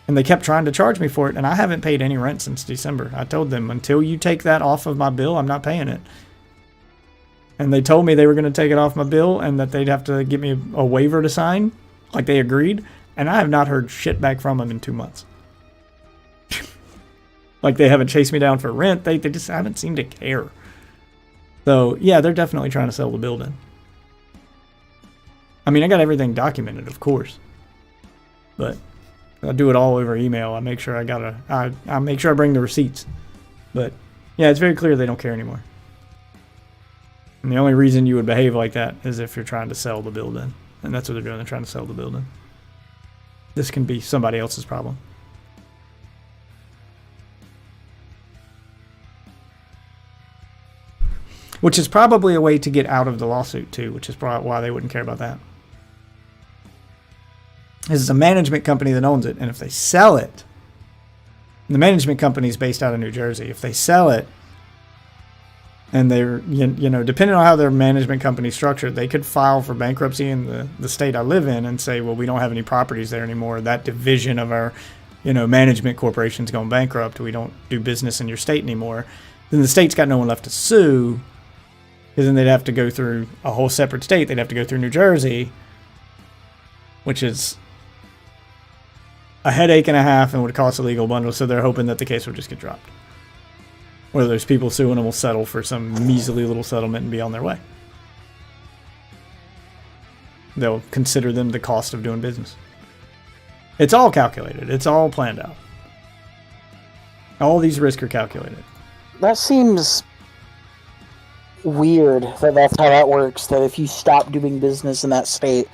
Speaker 1: And they kept trying to charge me for it, and I haven't paid any rent since December. I told them, until you take that off of my bill, I'm not paying it. And they told me they were going to take it off my bill and that they'd have to give me a waiver to sign, like they agreed. And I have not heard shit back from them in 2 months. Like they haven't chased me down for rent. They just haven't seemed to care. So yeah, they're definitely trying to sell the building. I mean, I got everything documented, of course, but I do it all over email. I make sure I make sure I bring the receipts. But yeah, it's very clear they don't care anymore. And the only reason you would behave like that is if you're trying to sell the building, and that's what they're doing. They're trying to sell the building. This can be somebody else's problem. Which is probably a way to get out of the lawsuit too, which is probably why they wouldn't care about that. This is a management company that owns it, and if they sell it, the management company is based out of New Jersey. If they sell it, and they're, you know, depending on how their management company is structured, they could file for bankruptcy in the state I live in and say, well, we don't have any properties there anymore. That division of our, you know, management corporation's going bankrupt. We don't do business in your state anymore. Then the state's got no one left to sue, because then they'd have to go through a whole separate state. They'd have to go through New Jersey, which is a headache and a half and would cost a legal bundle. So they're hoping that the case will just get dropped. Or there's people suing and will settle for some measly little settlement and be on their way. They'll consider them the cost of doing business. It's all calculated. It's all planned out. All these risks are calculated.
Speaker 4: That seems weird that that's how that works, that if you stop doing business in that state,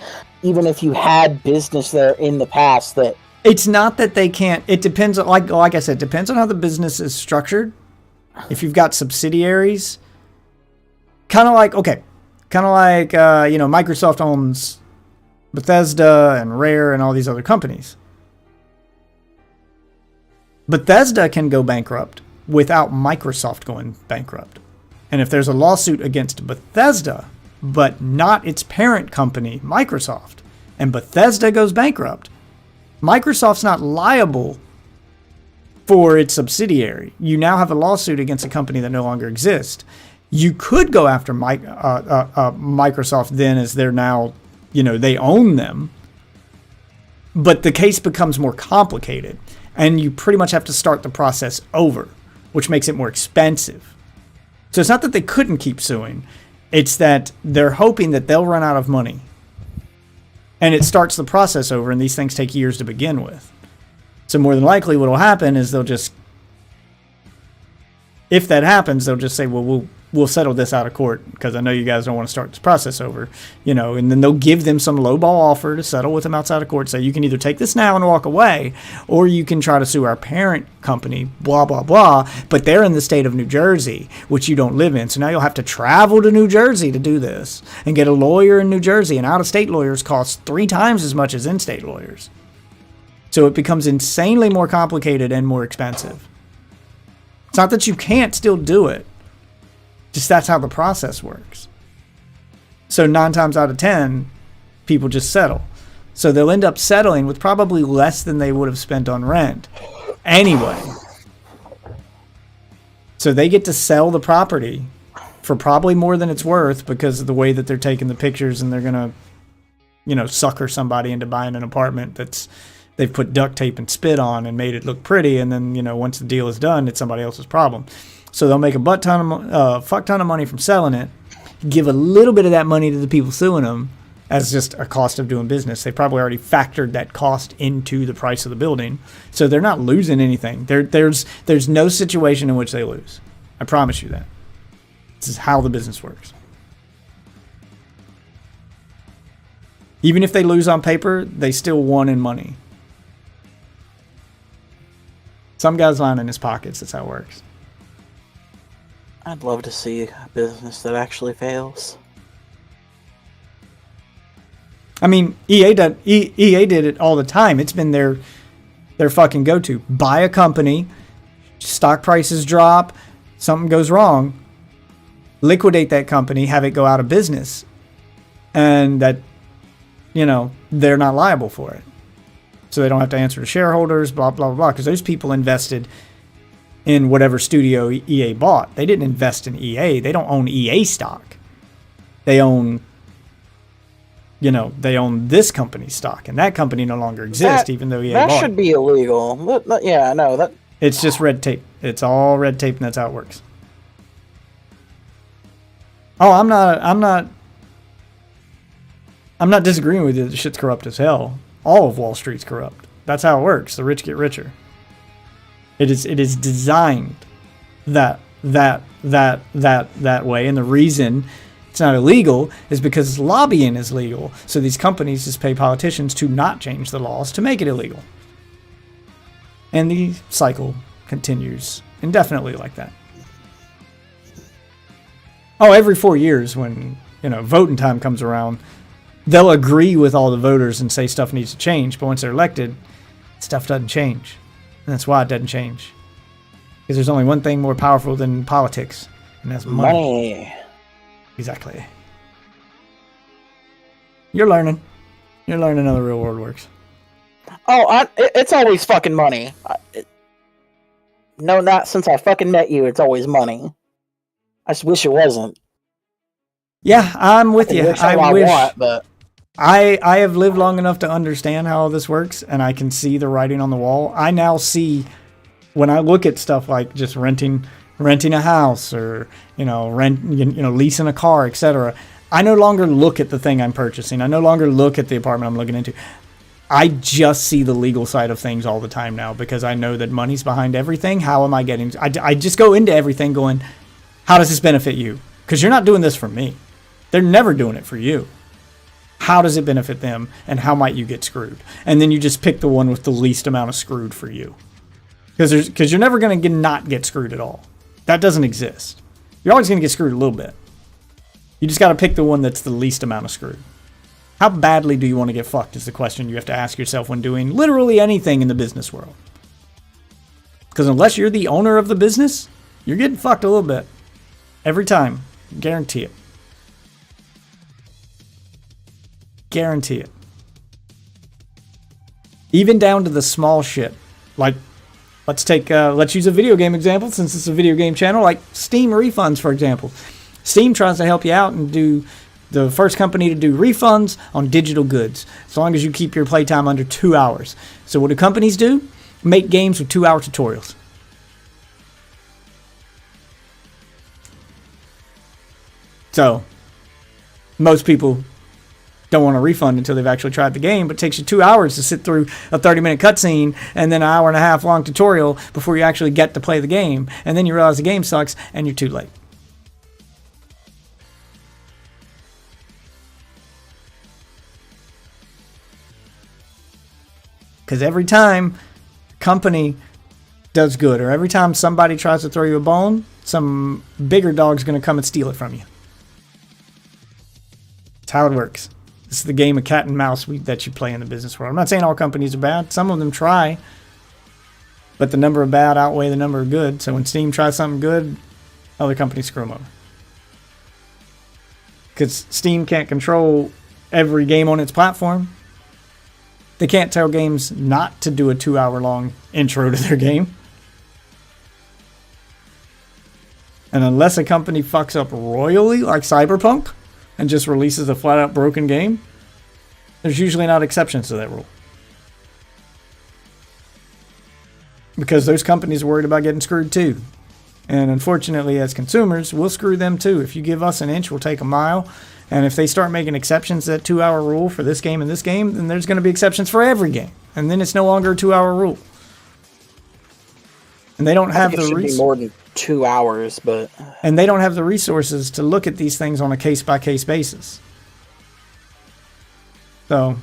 Speaker 4: even if you had business there in the past, that...
Speaker 1: It's not that they can't. It depends, like I said, it depends on how the business is structured. If you've got subsidiaries, kind of like, you know, Microsoft owns Bethesda and Rare and all these other companies. Bethesda can go bankrupt without Microsoft going bankrupt. And if there's a lawsuit against Bethesda, but not its parent company, Microsoft, and Bethesda goes bankrupt, Microsoft's not liable for its subsidiary. You now have a lawsuit against a company that no longer exists. You could go after Microsoft then, as they're now, you know, they own them. But the case becomes more complicated, and you pretty much have to start the process over, which makes it more expensive. So it's not that they couldn't keep suing. It's that they're hoping that they'll run out of money. And it starts the process over, and these things take years to begin with. So more than likely what will happen is they'll just, if that happens, they'll just say, well, we'll settle this out of court because I know you guys don't want to start this process over, you know, and then they'll give them some lowball offer to settle with them outside of court. Say, you can either take this now and walk away, or you can try to sue our parent company, blah, blah, blah, but they're in the state of New Jersey, which you don't live in. So now you'll have to travel to New Jersey to do this and get a lawyer in New Jersey, and out-of-state lawyers cost 3 times as much as in-state lawyers. So it becomes insanely more complicated and more expensive. It's not that you can't still do it. Just that's how the process works. So 9 times out of 10, people just settle. So they'll end up settling with probably less than they would have spent on rent anyway. So they get to sell the property for probably more than it's worth because of the way that they're taking the pictures, and they're going to, you know, sucker somebody into buying an apartment that's they've put duct tape and spit on and made it look pretty, and then, you know, once the deal is done, it's somebody else's problem. So they'll make fuck ton of money from selling it, give a little bit of that money to the people suing them as just a cost of doing business. They probably already factored that cost into the price of the building, so they're not losing anything. There's no situation in which they lose. I promise you that. This is how the business works. Even if they lose on paper, they still won in money. Some guy's lying in his pockets. That's how it works.
Speaker 4: I'd love to see a business that actually fails.
Speaker 1: I mean, EA did it all the time. It's been their fucking go-to. Buy a company, stock prices drop, something goes wrong, liquidate that company, have it go out of business, and that, you know, they're not liable for it. So they don't have to answer to shareholders, blah, blah, blah, because those people invested in whatever studio EA bought. They didn't invest in EA. They don't own EA stock. They own, you know, they own this company's stock, and that company no longer exists, even though EA bought it.
Speaker 4: That should be illegal. Yeah, no,
Speaker 1: It's just red tape. It's all red tape, and that's how it works. Oh, I'm not disagreeing with you. The shit's corrupt as hell. All of Wall Street's corrupt. That's how it works. The rich get richer. It is designed that way, and the reason it's not illegal is because lobbying is legal. So these companies just pay politicians to not change the laws to make it illegal. And the cycle continues indefinitely like that. Oh, every 4 years when, voting time comes around, they'll agree with all the voters and say stuff needs to change. But once they're elected, stuff doesn't change. And that's why it doesn't change. Because there's only one thing more powerful than politics, and that's money. Exactly. You're learning. You're learning how the real world works.
Speaker 4: Oh, it's always fucking money. No, not since I fucking met you. It's always money. I just wish it wasn't.
Speaker 1: Yeah, I'm with you. I wish.
Speaker 4: But
Speaker 1: I have lived long enough to understand how all this works, and I can see the writing on the wall. I now see, when I look at stuff like just renting a house or leasing a car, etc. I no longer look at the thing I'm purchasing. I no longer look at the apartment I'm looking into. I just see the legal side of things all the time now because I know that money's behind everything. How am I getting? I just go into everything going, how does this benefit you? Because you're not doing this for me. They're never doing it for you. How does it benefit them, and how might you get screwed? And then you just pick the one with the least amount of screwed for you. Because you're never going to not get screwed at all. That doesn't exist. You're always going to get screwed a little bit. You just got to pick the one that's the least amount of screwed. How badly do you want to get fucked is the question you have to ask yourself when doing literally anything in the business world. Because unless you're the owner of the business, you're getting fucked a little bit. Every time. Guarantee it. Guarantee it. Even down to the small shit. Like, let's use a video game example since it's a video game channel, like Steam refunds, for example. Steam tries to help you out and do the first company to do refunds on digital goods, as long as you keep your playtime under 2 hours. So what do companies do? Make games with 2-hour tutorials. So, most people don't want a refund until they've actually tried the game, but it takes you 2 hours to sit through a 30-minute cutscene and then an hour and a half long tutorial before you actually get to play the game. And then you realize the game sucks and you're too late. Because every time a company does good, or every time somebody tries to throw you a bone, some bigger dog's going to come and steal it from you. That's how it works. This is the game of cat and mouse that you play in the business world. I'm not saying all companies are bad. Some of them try. But the number of bad outweigh the number of good. So when Steam tries something good, other companies screw them over. Because Steam can't control every game on its platform. They can't tell games not to do a 2-hour-long intro to their game. And unless a company fucks up royally, like Cyberpunk, and just releases a flat-out broken game, there's usually not exceptions to that rule. Because those companies are worried about getting screwed too. And unfortunately, as consumers, we'll screw them too. If you give us an inch, we'll take a mile. And if they start making exceptions to that 2-hour rule for this game and this game, then there's going to be exceptions for every game. And then it's no longer a 2-hour rule. And they don't have the resources.
Speaker 4: More than 2 hours, but.
Speaker 1: And they don't have the resources to look at these things on a case-by-case basis. So,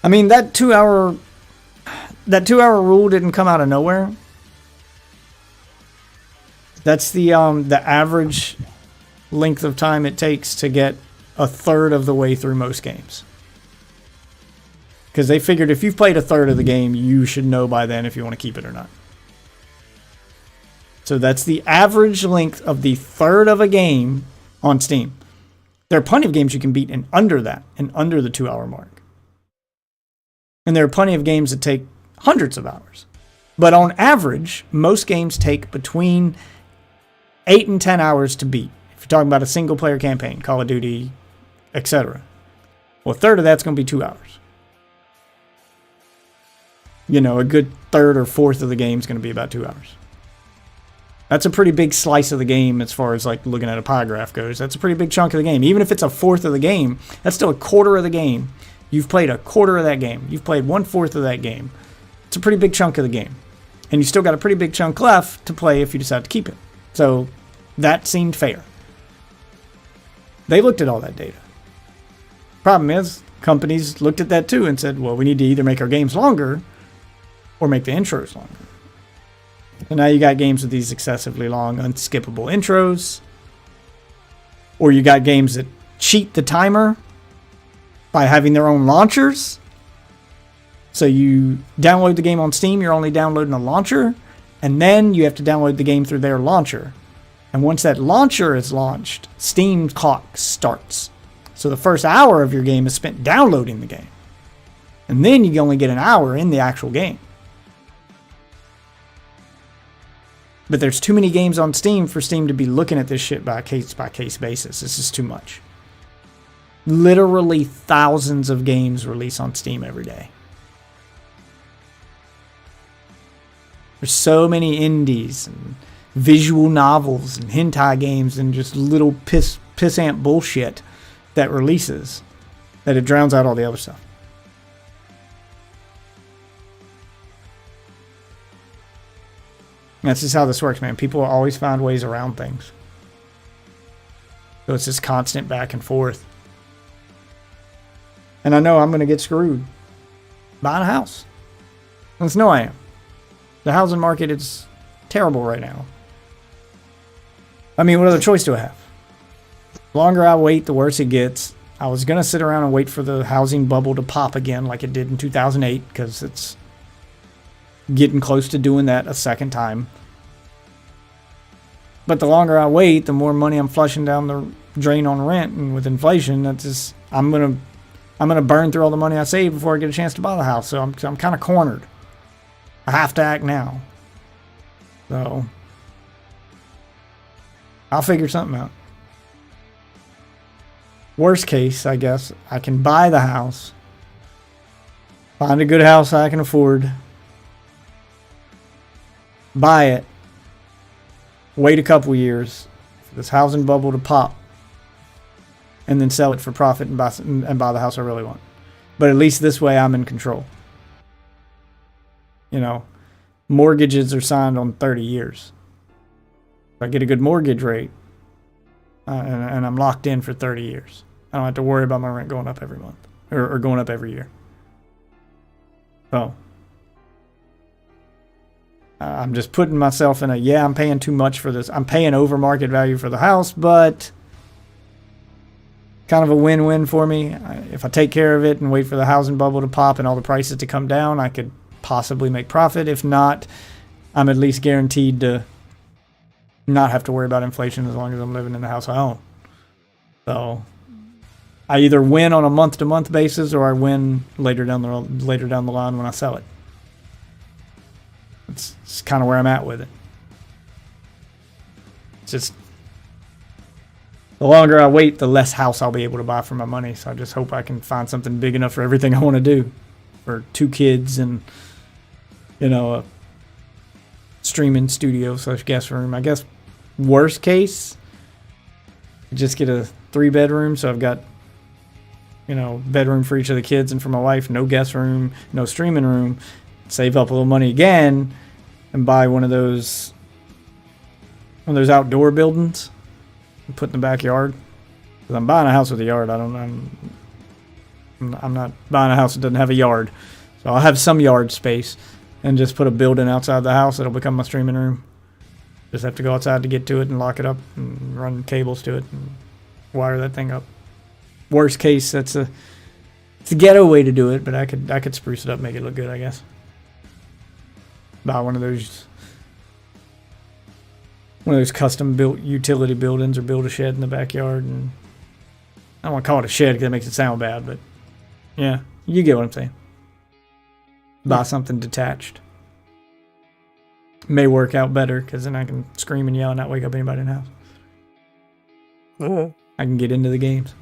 Speaker 1: I mean, that 2-hour rule didn't come out of nowhere. That's the average length of time it takes to get a third of the way through most games. Because they figured if you've played a third of the game, you should know by then if you want to keep it or not. So that's the average length of the third of a game on Steam. There are plenty of games you can beat in under that, and under the 2-hour mark. And there are plenty of games that take hundreds of hours. But on average, most games take between 8 and 10 hours to beat. If you're talking about a single-player campaign, Call of Duty, etc. Well, a third of that's going to be 2 hours. you know, a good third or fourth of the game is going to be about 2 hours. That's a pretty big slice of the game as far as like looking at a pie graph goes. That's a pretty big chunk of the game. Even if it's a fourth of the game, that's still a quarter of the game. You've played a quarter of that game. You've played 1/4 of that game. It's a pretty big chunk of the game. And you still got a pretty big chunk left to play if you decide to keep it. So that seemed fair. They looked at all that data. Problem is, companies looked at that too and said, well, we need to either make our games longer or make the intros longer. So now you got games with these excessively long, unskippable intros. Or you got games that cheat the timer by having their own launchers. So you download the game on Steam, you're only downloading a launcher, and then you have to download the game through their launcher. And once that launcher is launched, Steam clock starts. So the first hour of your game is spent downloading the game. And then you only get an hour in the actual game. But there's too many games on Steam for Steam to be looking at this shit by case basis. This is too much. Literally thousands of games release on Steam every day. There's so many indies and visual novels and hentai games and just little pissant bullshit that releases that it drowns out all the other stuff. That's just how this works, man. People always find ways around things. So it's this constant back and forth. And I know I'm going to get screwed buying a house. Let's know I am. The housing market is terrible right now. I mean, what other choice do I have? The longer I wait, the worse it gets. I was going to sit around and wait for the housing bubble to pop again like it did in 2008 because it's getting close to doing that a second time. But the longer I wait, the more money I'm flushing down the drain on rent, and with inflation, that's just I'm gonna burn through all the money I saved before I get a chance to buy the house. So I'm kind of cornered. I have to act now. So I'll figure something out. Worst case, I guess, I can buy the house, find a good house I can afford, buy it, wait a couple years for this housing bubble to pop, and then sell it for profit and buy the house I really want. But at least this way I'm in control. You know, mortgages are signed on 30 years. If I get a good mortgage rate, and I'm locked in for 30 years, I don't have to worry about my rent going up every month or going up every year. So I'm just putting myself in I'm paying too much for this. I'm paying over market value for the house, but kind of a win-win for me. If I take care of it and wait for the housing bubble to pop and all the prices to come down, I could possibly make profit. If not, I'm at least guaranteed to not have to worry about inflation as long as I'm living in the house I own. So I either win on a month-to-month basis or I win later down the line when I sell it. It's kind of where I'm at with it. It's just the longer I wait, the less house I'll be able to buy for my money. So I just hope I can find something big enough for everything I want to do. For 2 kids and, you know, a streaming studio / guest room. I guess worst case, just get a 3-bedroom. So I've got, you know, bedroom for each of the kids and for my wife. No guest room, no streaming room. Save up a little money again and buy one of those outdoor buildings and put in the backyard. Because I'm buying a house with a yard. I'm not buying a house that doesn't have a yard. So I'll have some yard space and just put a building outside the house that'll become my streaming room. Just have to go outside to get to it and lock it up and run cables to it and wire that thing up. Worst case, it's a ghetto way to do it, but I could spruce it up, make it look good, I guess. Buy one of those custom built utility buildings or build a shed in the backyard. And I don't want to call it a shed because that makes it sound bad, but yeah, you get what I'm saying. Buy something detached. May work out better because then I can scream and yell and not wake up anybody in the house. I can get into the games.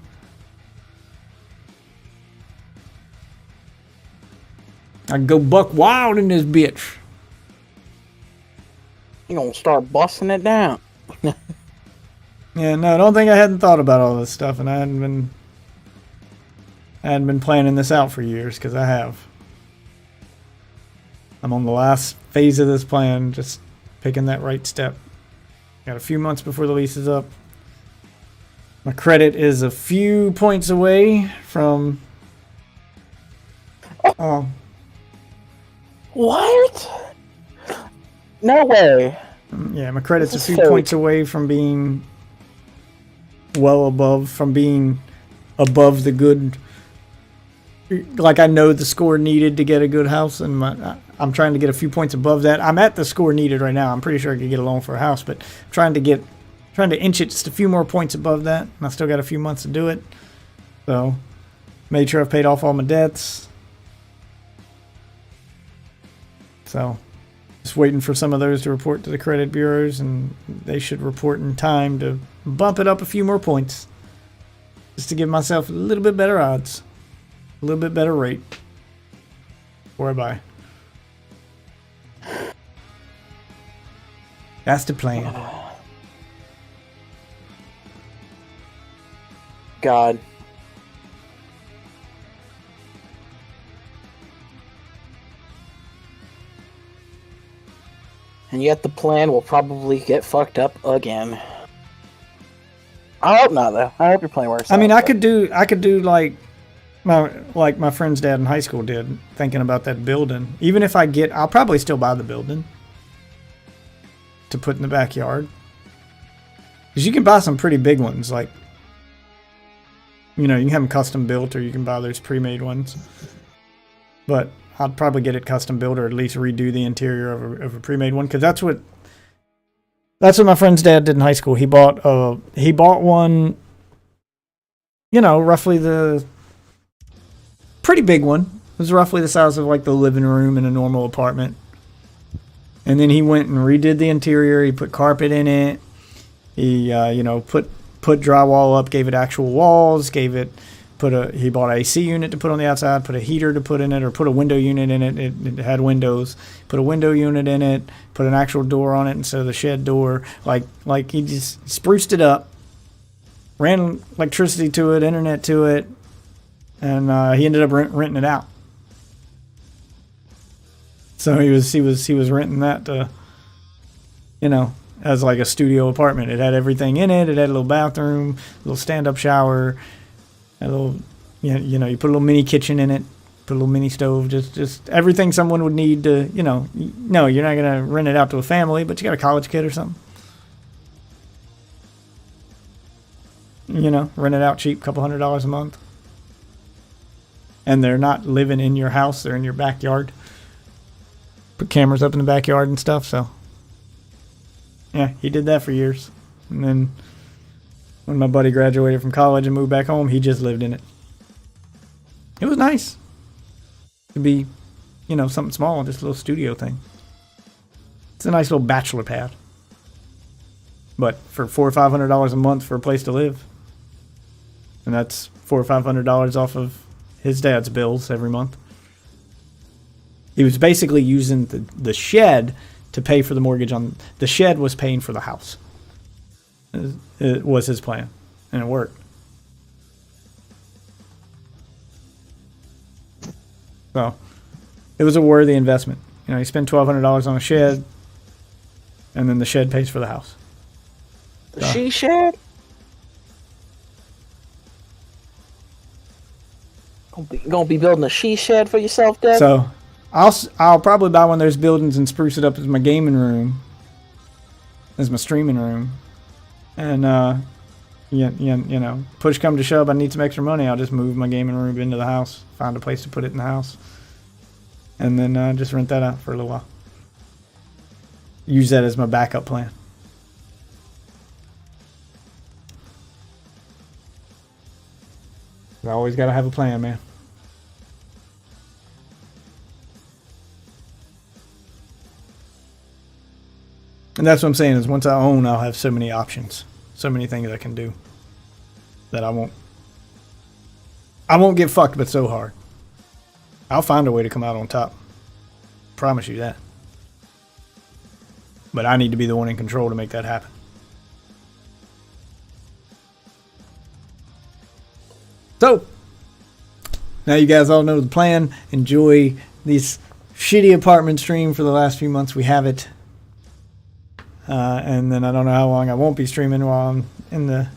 Speaker 1: I can go buck wild in this bitch.
Speaker 4: You gonna start busting it down.
Speaker 1: Yeah, no, I don't think I hadn't thought about all this stuff, and I hadn't been planning this out for years, because I have. I'm on the last phase of this plan, just picking that right step. Got a few months before the lease is up. My credit is a few points away from... Oh.
Speaker 4: What? No way.
Speaker 1: Yeah, my credit's a
Speaker 4: This
Speaker 1: few
Speaker 4: is fake.
Speaker 1: points away from being from being above the good. Like, I know the score needed to get a good house, and I'm trying to get a few points above that. I'm at the score needed right now. I'm pretty sure I could get a loan for a house, but trying to inch it just a few more points above that, and I still got a few months to do it. So, made sure I've paid off all my debts. So, just waiting for some of those to report to the credit bureaus, and they should report in time to bump it up a few more points. Just to give myself a little bit better odds. A little bit better rate before I buy. That's the plan.
Speaker 4: God. And yet the plan will probably get fucked up again. I hope not, though. I hope your plan works.
Speaker 1: I mean,
Speaker 4: out,
Speaker 1: I could do like my friend's dad in high school did, thinking about that building. Even if I'll probably still buy the building to put in the backyard. Because you can buy some pretty big ones, like, you can have them custom built, or you can buy those pre-made ones. But I'd probably get it custom built, or at least redo the interior of a pre-made one, because that's what my friend's dad did in high school. He bought one, roughly the pretty big one. It was roughly the size of like the living room in a normal apartment. And then he went and redid the interior. He put carpet in it. He put drywall up, gave it actual walls, he bought an AC unit to put on the outside, put a heater to put in it, or put a window unit in it. It had windows. Put a window unit in it, put an actual door on it instead of the shed door. Like he just spruced it up, ran electricity to it, internet to it, and he ended up renting it out. So he was renting that to, as like a studio apartment. It had everything in it. It had a little bathroom, a little stand-up shower, a little, you put a little mini kitchen in it, put a little mini stove, just everything someone would need to, no, you're not going to rent it out to a family, but you got a college kid or something. Rent it out cheap, couple $100 a month. And they're not living in your house, they're in your backyard. Put cameras up in the backyard and stuff, so. Yeah, he did that for years. And then when my buddy graduated from college and moved back home, he just lived in it. It was nice to be, something small, just a little studio thing. It's a nice little bachelor pad. But for $400 or $500 a month for a place to live, and that's $400 or $500 off of his dad's bills every month. He was basically using the shed to pay for the mortgage on the shed. Was paying for the house. It was his plan, and it worked. So it was a worthy investment. You spend $1,200 on a shed, and then the shed pays for the house.
Speaker 4: The she shed? Gonna be building a she shed for yourself, Dad?
Speaker 1: So I'll probably buy one of those buildings and spruce it up as my gaming room, as my streaming room, and push come to shove, I need some extra money, I'll just move my gaming room into the house, find a place to put it in the house, and then just rent that out for a little while. Use that as my backup plan. I always gotta have a plan, man. And that's what I'm saying, is once I own, I'll have so many options, so many things I can do, that I won't get fucked, but so hard. I'll find a way to come out on top. promise you that. But I need to be the one in control to make that happen. So, now you guys all know the plan. Enjoy this shitty apartment stream for the last few months we have it. And then I don't know how long I won't be streaming while I'm in the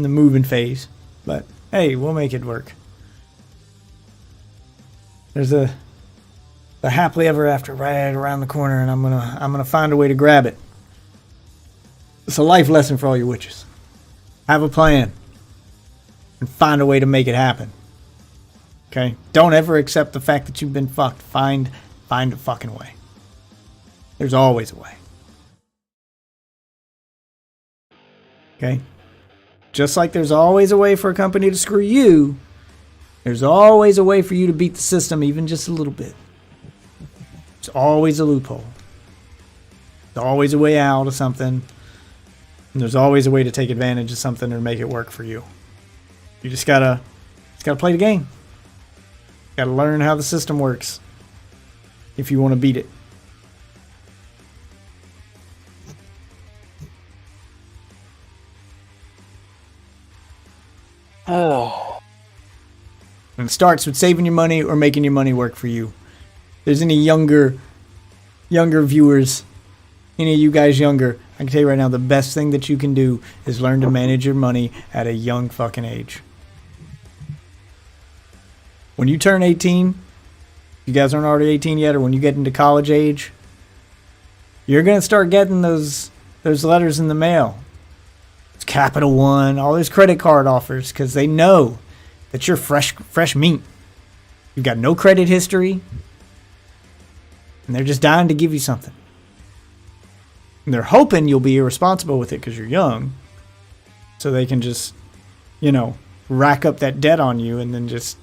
Speaker 1: moving phase. But hey, we'll make it work. There's the happily ever after right around the corner, and I'm gonna find a way to grab it. It's a life lesson for all you witches. Have a plan and find a way to make it happen. Okay? Don't ever accept the fact that you've been fucked. Find a fucking way. There's always a way. Okay? Just like there's always a way for a company to screw you, there's always a way for you to beat the system even just a little bit. There's always a loophole. There's always a way out of something. And there's always a way to take advantage of something and make it work for you. You just gotta play the game. Gotta learn how the system works if you want to beat it.
Speaker 4: Oh.
Speaker 1: And it starts with saving your money or making your money work for you. If there's any younger viewers, any of you guys younger, I can tell you right now, the best thing that you can do is learn to manage your money at a young fucking age. When you turn 18, you guys aren't already 18 yet, or when you get into college age, you're going to start getting those letters in the mail. It's Capital One, all those credit card offers, because they know that you're fresh meat. You've got no credit history, and they're just dying to give you something. And they're hoping you'll be irresponsible with it because you're young, so they can just, rack up that debt on you and then just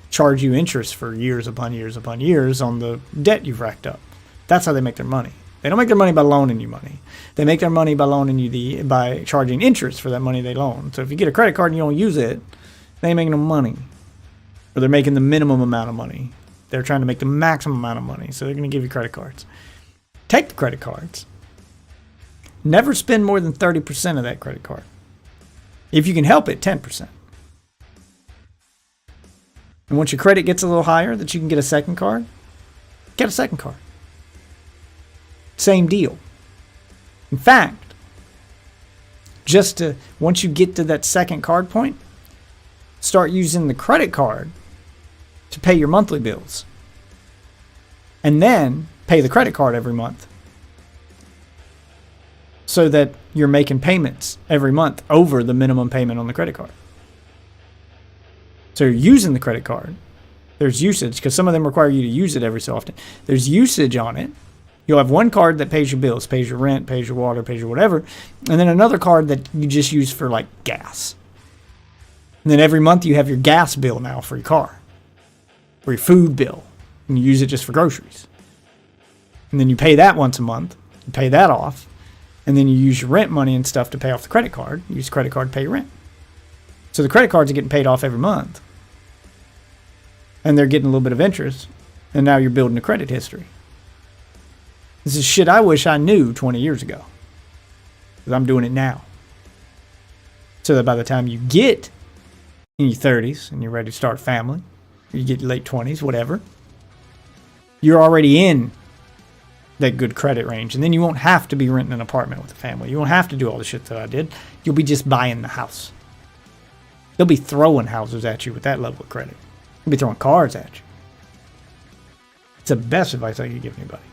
Speaker 1: charge you interest for years upon years upon years on the debt you've racked up. That's how they make their money. They don't make their money by loaning you money. They make their money by loaning you by charging interest for that money they loan. So if you get a credit card and you don't use it, they ain't making no money. Or they're making the minimum amount of money. They're trying to make the maximum amount of money, so they're going to give you credit cards. Take the credit cards. Never spend more than 30% of that credit card. If you can help it, 10%. And once your credit gets a little higher, that you can get a second card, get a second card. Same deal. In fact, once you get to that second card point, start using the credit card to pay your monthly bills. And then pay the credit card every month. So that you're making payments every month over the minimum payment on the credit card. So you're using the credit card. There's usage, because some of them require you to use it every so often. There's usage on it. You'll have one card that pays your bills, pays your rent, pays your water, pays your whatever. And then another card that you just use for like gas. And then every month you have your gas bill now for your car. Or your food bill. And you use it just for groceries. And then you pay that once a month. You pay that off. And then you use your rent money and stuff to pay off the credit card. You use the credit card to pay your rent. So the credit cards are getting paid off every month. And they're getting a little bit of interest. And now you're building a credit history. This is shit I wish I knew 20 years ago. Because I'm doing it now. So that by the time you get in your 30s and you're ready to start a family, or you get your late 20s, whatever, you're already in that good credit range. And then you won't have to be renting an apartment with a family. You won't have to do all the shit that I did. You'll be just buying the house. They'll be throwing houses at you with that level of credit. They'll be throwing cars at you. It's the best advice I could give anybody.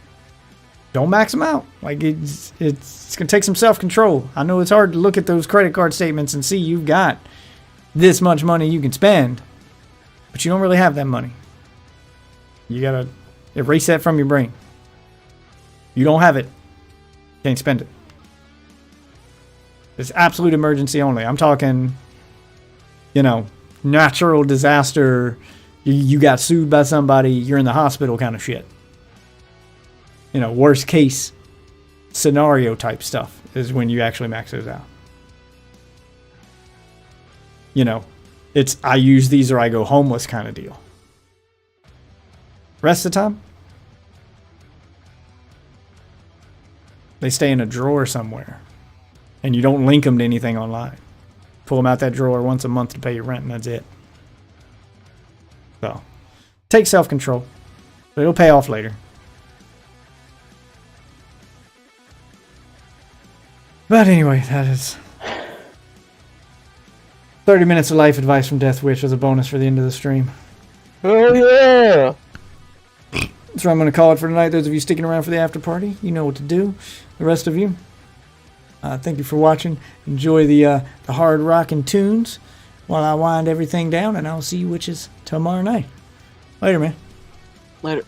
Speaker 1: Don't max them out. Like it's going to take some self-control. I know it's hard to look at those credit card statements and see you've got this much money you can spend, but you don't really have that money. You got to erase that from your brain. You don't have it. Can't spend it. It's absolute emergency only. I'm talking, natural disaster. You got sued by somebody. You're in the hospital kind of shit. Worst case scenario type stuff is when you actually max those out. It's I use these or I go homeless kind of deal. Rest of the time, They stay in a drawer somewhere. And you don't link them to anything online. Pull them out that drawer once a month to pay your rent, and that's it. So, take self-control. But it'll pay off later. But anyway, that is 30 minutes of life advice from Death Wish as a bonus for the end of the stream.
Speaker 3: Oh yeah!
Speaker 1: That's where I'm going to call it for tonight. Those of you sticking around for the after party, you know what to do. The rest of you, thank you for watching. Enjoy the hard rockin' tunes while I wind everything down, and I'll see you witches tomorrow night. Later, man.
Speaker 3: Later.